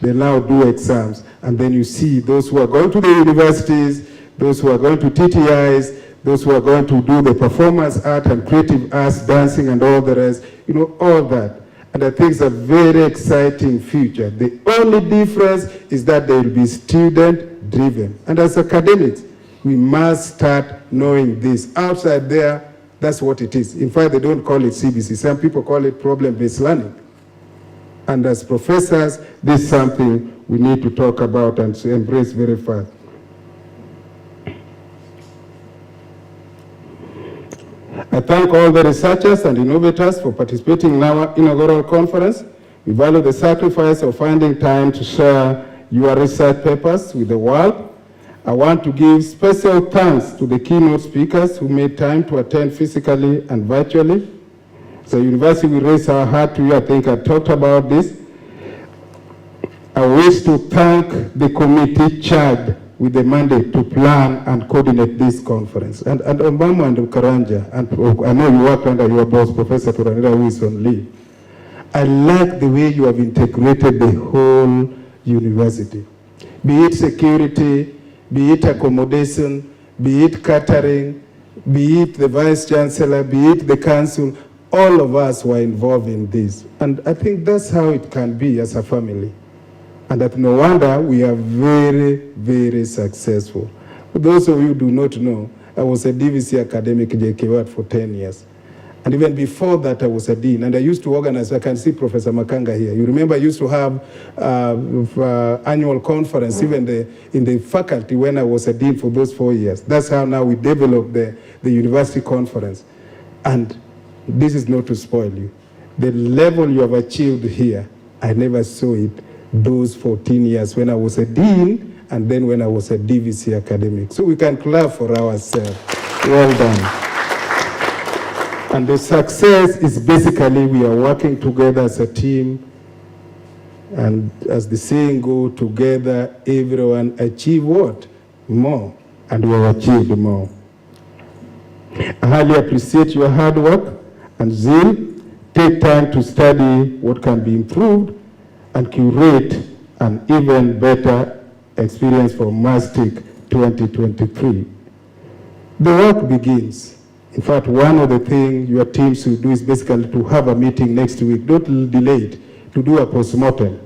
they now do exams. And then you see those who are going to the universities, those who are going to TTIs, those who are going to do the performance art and creative arts, dancing and all the rest, you know, all that. And I think it's a very exciting future. The only difference is that they will be student-driven. And as academics, we must start knowing this. Outside there, that's what it is. In fact, they don't call it CBC. Some people call it problem-based learning. And as professors, this is something we need to talk about and to embrace very fast. I thank all the researchers and innovators for participating in our inaugural conference. We value the sacrifice of finding time to share your research papers with the world. I want to give special thanks to the keynote speakers who made time to attend physically and virtually. So university will raise our heart to you. I think I talked about this. I wish to thank the committee charged with the mandate to plan and coordinate this conference. And Obama and Karanja, and I know you work under your boss, Professor Turanira, who is on leave. I like the way you have integrated the whole university. Be it security, be it accommodation, be it catering, be it the Vice Chancellor, be it the Council, all of us were involved in this. And I think that's how it can be as a family. And that no wonder we are very, very successful. For those of you who do not know, I was a DVC academic JKWAT for 10 years. And even before that, I was a dean. And I used to organize, I can see Professor Makanga here. You remember I used to have annual conference, even in the faculty when I was a dean for those 4 years. That's how now we developed the university conference. And this is not to spoil you. The level you have achieved here, I never saw it those 14 years when I was a dean and then when I was a DVC academic. So we can clap for ourselves. Well done. And the success is basically we are working together as a team, and as the saying goes, together everyone achieve what? More. And we have achieved more. I highly appreciate your hard work and zeal. Take time to study what can be improved and curate an even better experience for MASTIC 2023. The work begins. In fact, one of the things your teams will do is basically to have a meeting next week. Don't delay it, to do a postmortem.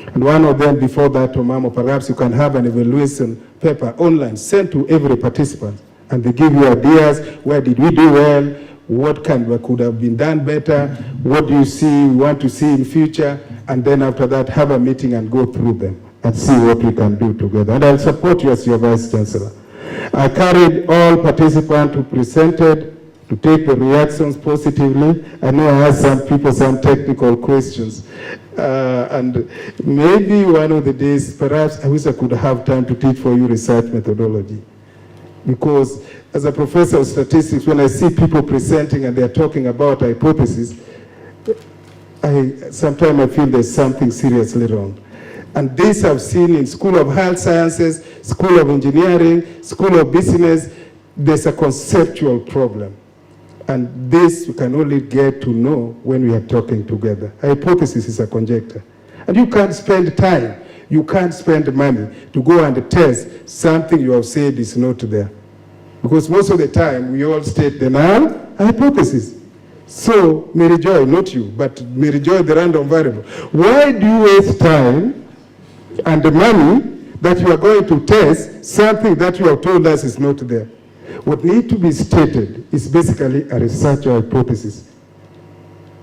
And one of them before that, Omamo, perhaps you can have an evaluation paper online sent to every participant. And they give you ideas, where did we do well, what could have been done better, what do you see, we want to see in future, and then after that, have a meeting and go through them and see what we can do together. And I'll support you as your Vice Chancellor. I carried all participants who presented to take the reactions positively. I know I asked some people some technical questions. And maybe one of the days, perhaps I wish I could have time to teach for you research methodology. Because as a professor of statistics, when I see people presenting and they're talking about hypotheses, sometimes I feel there's something seriously wrong. And this I've seen in School of Health Sciences, School of Engineering, School of Business. There's a conceptual problem. And this you can only get to know when we are talking together. A hypothesis is a conjecture. And you can't spend time, you can't spend money to go and test something you have said is not there. Because most of the time, we all state the null hypothesis. So, Mary Joy, not you, but Mary Joy, the random variable. Why do you waste time and the money that you are going to test something that you have told us is not there? What needs to be stated is basically a research hypothesis,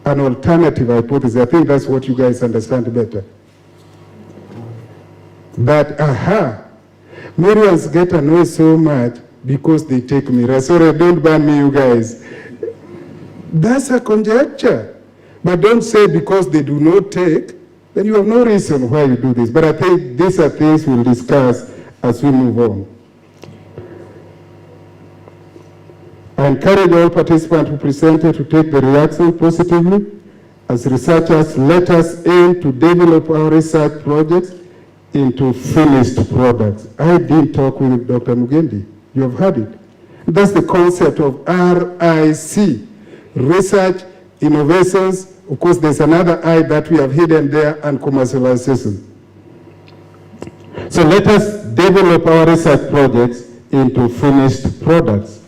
an alternative hypothesis. I think that's what you guys understand better. That, Marians get annoyed so much because they take me. Sorry, don't ban me, you guys. That's a conjecture. But don't say because they do not take, then you have no reason why you do this. But I think these are things we'll discuss as we move on. I encourage all participants who presented to take the reaction positively. As researchers, let us aim to develop our research projects into finished products. I did talk with Dr. Mugendi. You have heard it. That's the concept of RIC, research, innovations. Of course, there's another I that we have hidden there, and commercialization. So let us develop our research projects into finished products.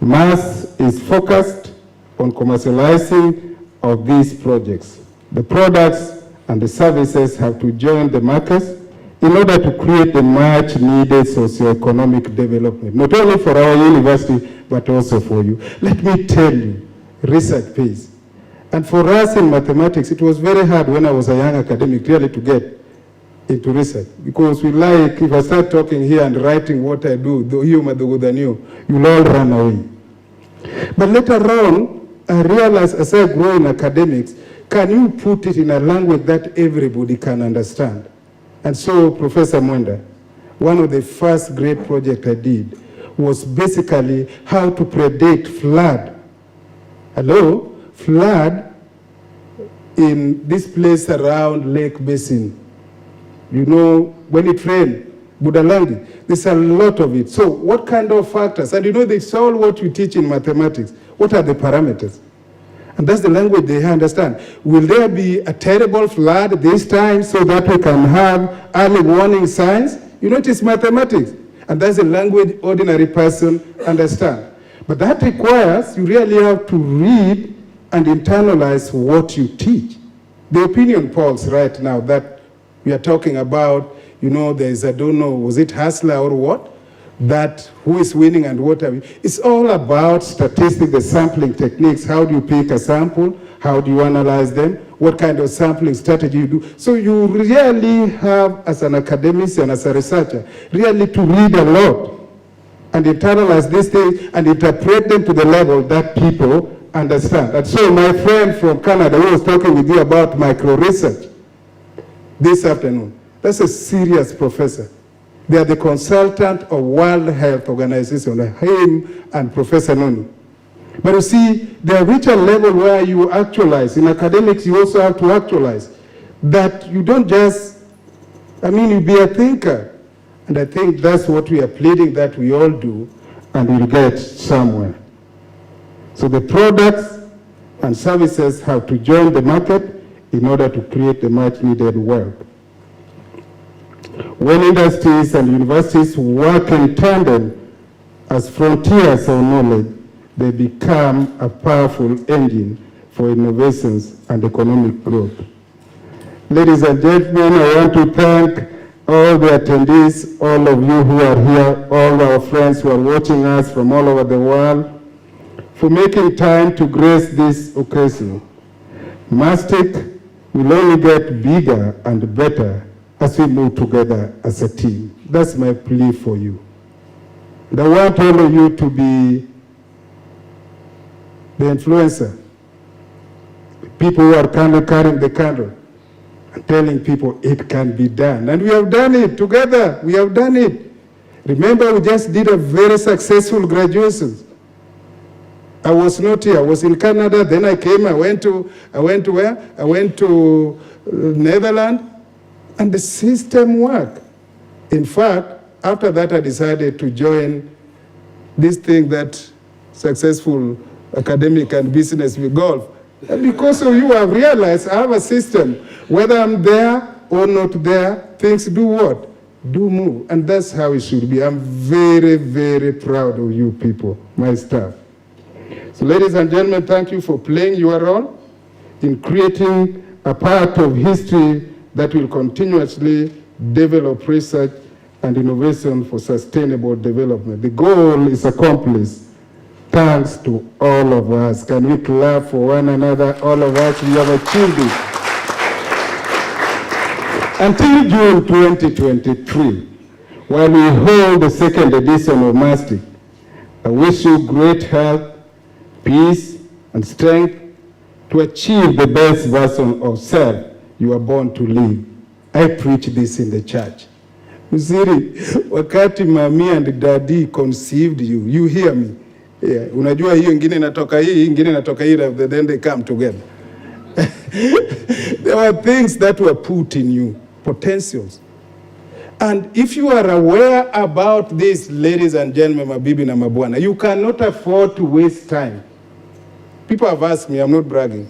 MAS is focused on commercializing of these projects. The products and the services have to join the markets in order to create the much needed socio-economic development, not only for our university, but also for you. Let me tell you, research pays. And for us in mathematics, it was very hard when I was a young academic really to get into research, because we like, if I start talking here and writing what I do, you'll all run away. But later on, I realized as I grow in academics, can you put it in a language that everybody can understand? And so, Professor Mwenda, one of the first great projects I did was basically how to predict flood. Hello? Flood in this place around Lake Basin. You know, when it rains, Budalangi, there's a lot of it. So what kind of factors? And you know, it's all what we teach in mathematics. What are the parameters? And that's the language they understand. Will there be a terrible flood this time so that we can have early warning signs? You know, it is mathematics. And that's the language ordinary person understands. But that requires you really have to read and internalize what you teach. The opinion polls right now that we are talking about, you know, there's, I don't know, was it Hustler or what? That who is winning and what are we? It's all about statistics, the sampling techniques. How do you pick a sample? How do you analyze them? What kind of sampling strategy you do? So you really have, as an academician, as a researcher, really to read a lot and internalize these things and interpret them to the level that people understand. And so my friend from Canada who was talking with you about micro-research this afternoon, that's a serious professor. They are the consultant of World Health Organization, him and Professor Noni. But you see, they reach a level where you actualize. In academics, you also have to actualize. That you don't just, you be a thinker. And I think that's what we are pleading that we all do, and we'll get somewhere. So the products and services have to join the market in order to create the much needed wealth. When industries and universities work in tandem as frontiers of knowledge, they become a powerful engine for innovations and economic growth. Ladies and gentlemen, I want to thank all the attendees, all of you who are here, all our friends who are watching us from all over the world, for making time to grace this occasion. MASTEC will only get bigger and better as we move together as a team. That's my plea for you. And I want all of you to be the influencer, people who are carrying the candle and telling people it can be done. And we have done it together. We have done it. Remember, we just did a very successful graduation. I was not here. I was in Canada. Then I came. I went to where? I went to Netherlands, and the system worked. In fact, after that, I decided to join this thing that successful academic and business with golf. And because of you, I've realized I have a system. Whether I'm there or not there, things do what? Do move. And that's how it should be. I'm very, very proud of you people, my staff. So ladies and gentlemen, thank you for playing your role in creating a part of history that will continuously develop research and innovation for sustainable development. The goal is accomplished thanks to all of us. Can we clap for one another? All of us, we have achieved it. Until June 2023, while we hold the second edition of MASTEC, I wish you great health, peace, and strength to achieve the best version of self you are born to live. I preach this in the church. Mziri, wakati mami and daddy conceived you, you hear me? Yeah. Unajua hiyo ingine inatoka hii, ingine inatoka hii, then they come together. There were things that were put in you, potentials. And if you are aware about this, ladies and gentlemen, mabibi na mabwana, you cannot afford to waste time. People have asked me, I'm not bragging.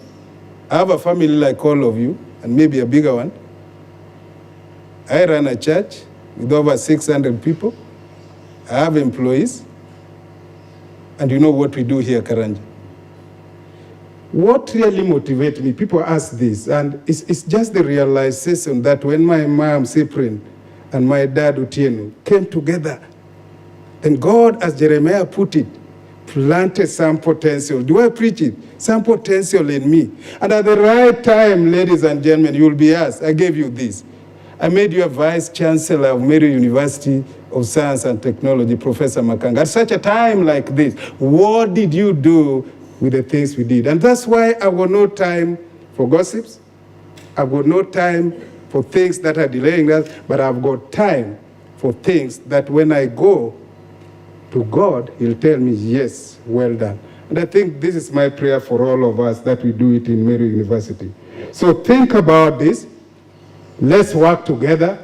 I have a family like all of you, and maybe a bigger one. I run a church with over 600 people. I have employees. And you know what we do here, Karanja. What really motivates me, people ask this, and it's just the realization that when my mom, Cyprian, and my dad, Utieno, came together, and God, as Jeremiah put it, planted some potential. Do I preach it? Some potential in me. And at the right time, ladies and gentlemen, you'll be asked, I gave you this. I made you a Vice Chancellor of Meru University of Science and Technology, Professor Makanga. At such a time like this, what did you do with the things we did? And that's why I've got no time for gossips. I've got no time for things that are delaying us, but I've got time for things that when I go to God, He'll tell me, yes, well done. And I think this is my prayer for all of us, that we do it in Meru University. So think about this. Let's work together.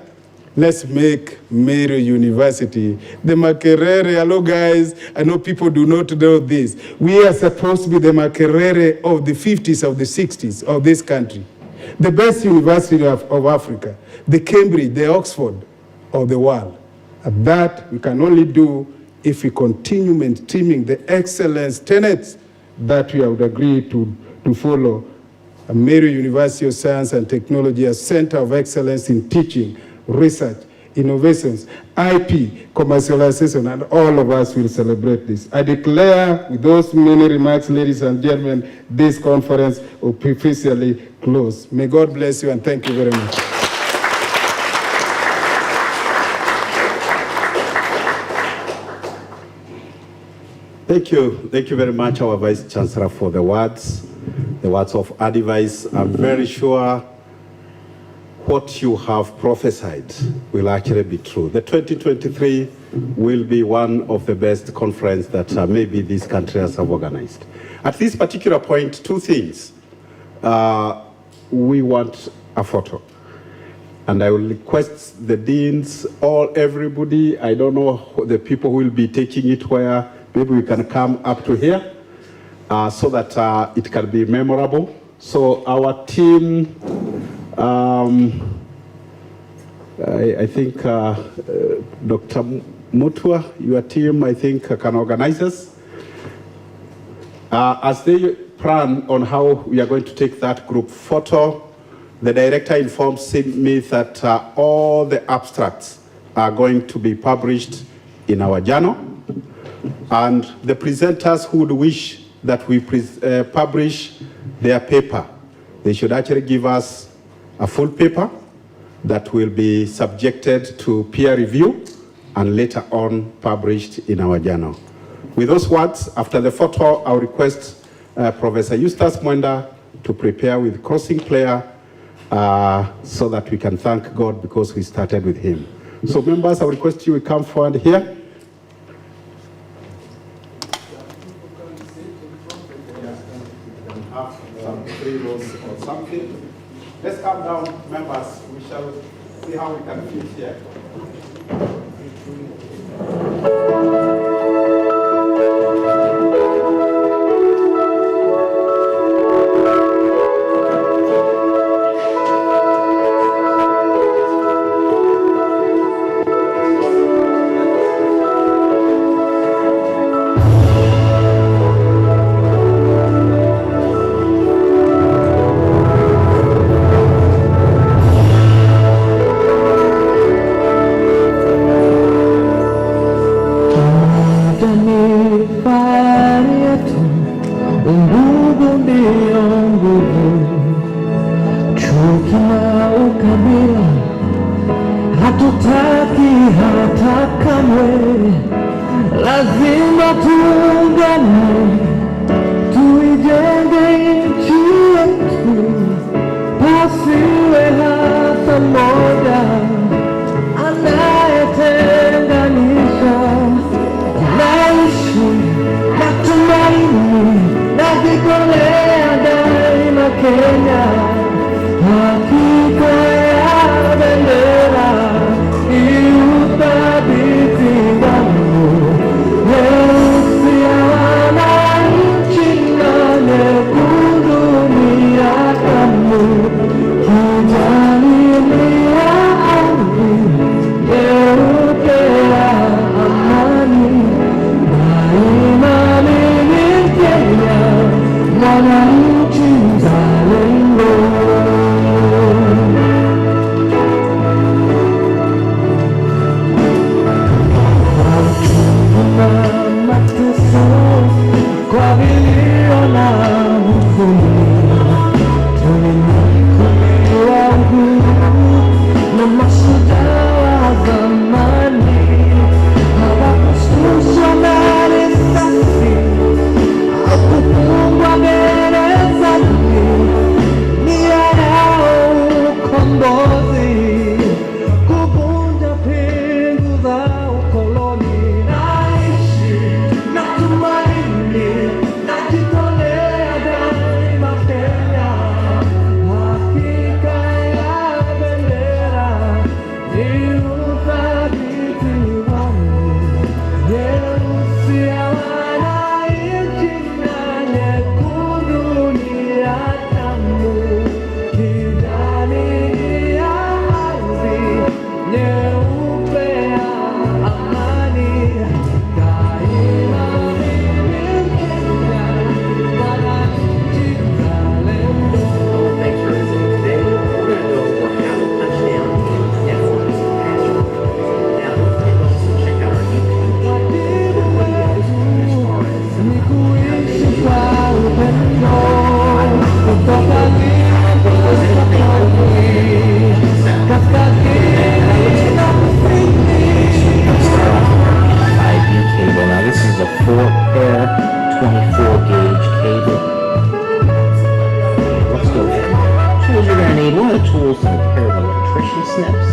Let's make Meru University the Makerere. Hello, guys. I know people do not know this. We are supposed to be the Makerere of the 50s, of the 60s of this country. The best university of Africa, the Cambridge, the Oxford of the world. And that we can only do if we continue maintaining the excellence tenets that we have agreed to follow. Meru University of Science and Technology, a center of excellence in teaching, research, innovations, IP, commercialization, and all of us will celebrate this. I declare, with those many remarks, ladies and gentlemen, this conference will officially close. May God bless you, and thank you very much. Thank you. Thank you very much, our Vice Chancellor, for the words of advice. I'm very sure what you have prophesied will actually be true. The 2023 will be one of the best conferences that maybe this country has organized. At this particular point, two things. We want a photo. And I will request the deans, everybody, I don't know the people who will be taking it where, maybe we can come up to here so that it can be memorable. So our team, I think Dr. Mutua, your team, I think can organize us. As they plan on how we are going to take that group photo, the director informs me that all the abstracts are going to be published in our journal. And the presenters who would wish that we publish their paper, they should actually give us a full paper that will be subjected to peer review and later on published in our journal. With those words, after the photo, I'll request Professor Eustace Mwenda to prepare with crossing prayer so that we can thank God because we started with him. So members, I request you come forward here. Or something. Let's come down, members. We shall see how we can fit here. Hakika ya bendera need more tools to prepare the nutrition snips.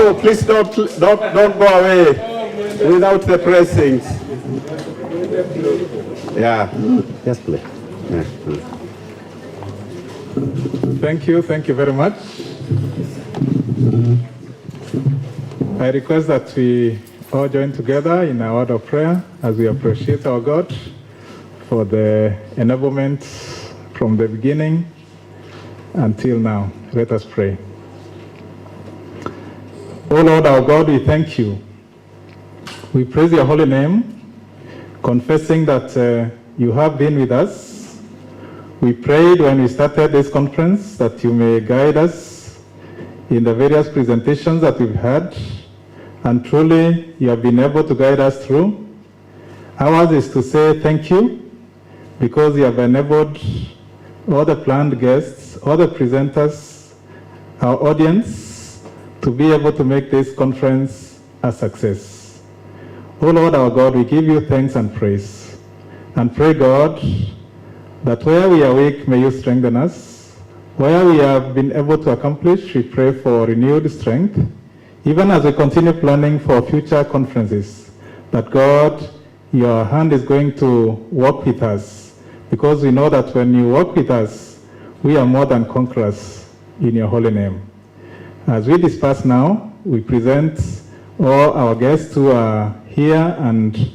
So please don't go away without the pressings. Yeah. Yes, please. Yeah. Thank you very much. I request that we all join together in a word of prayer as we appreciate our God for the enablement from the beginning until now. Let us pray. Oh Lord our God, we thank you. We praise your holy name, confessing that you have been with us. We prayed when we started this conference that you may guide us in the various presentations that we've had, and truly you have been able to guide us through. Ours is to say thank you because you have enabled all the planned guests, all the presenters, our audience, to be able to make this conference a success. Oh Lord our God, we give you thanks and praise. And pray, God, that where we are weak, may you strengthen us. Where we have been able to accomplish, we pray for renewed strength, even as we continue planning for future conferences, that God, your hand is going to work with us, because we know that when you work with us, we are more than conquerors in your holy name. As we disperse now, we present all our guests who are here and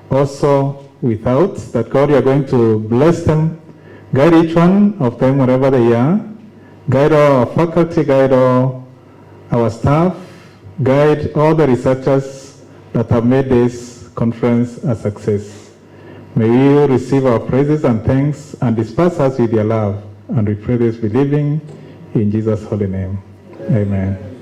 also without, that God, you are going to bless them, guide each one of them wherever they are, guide all our faculty, guide all our staff, guide all the researchers that have made this conference a success. May you receive our praises and thanks and disperse us with your love. And we pray this believing in Jesus' holy name. Amen.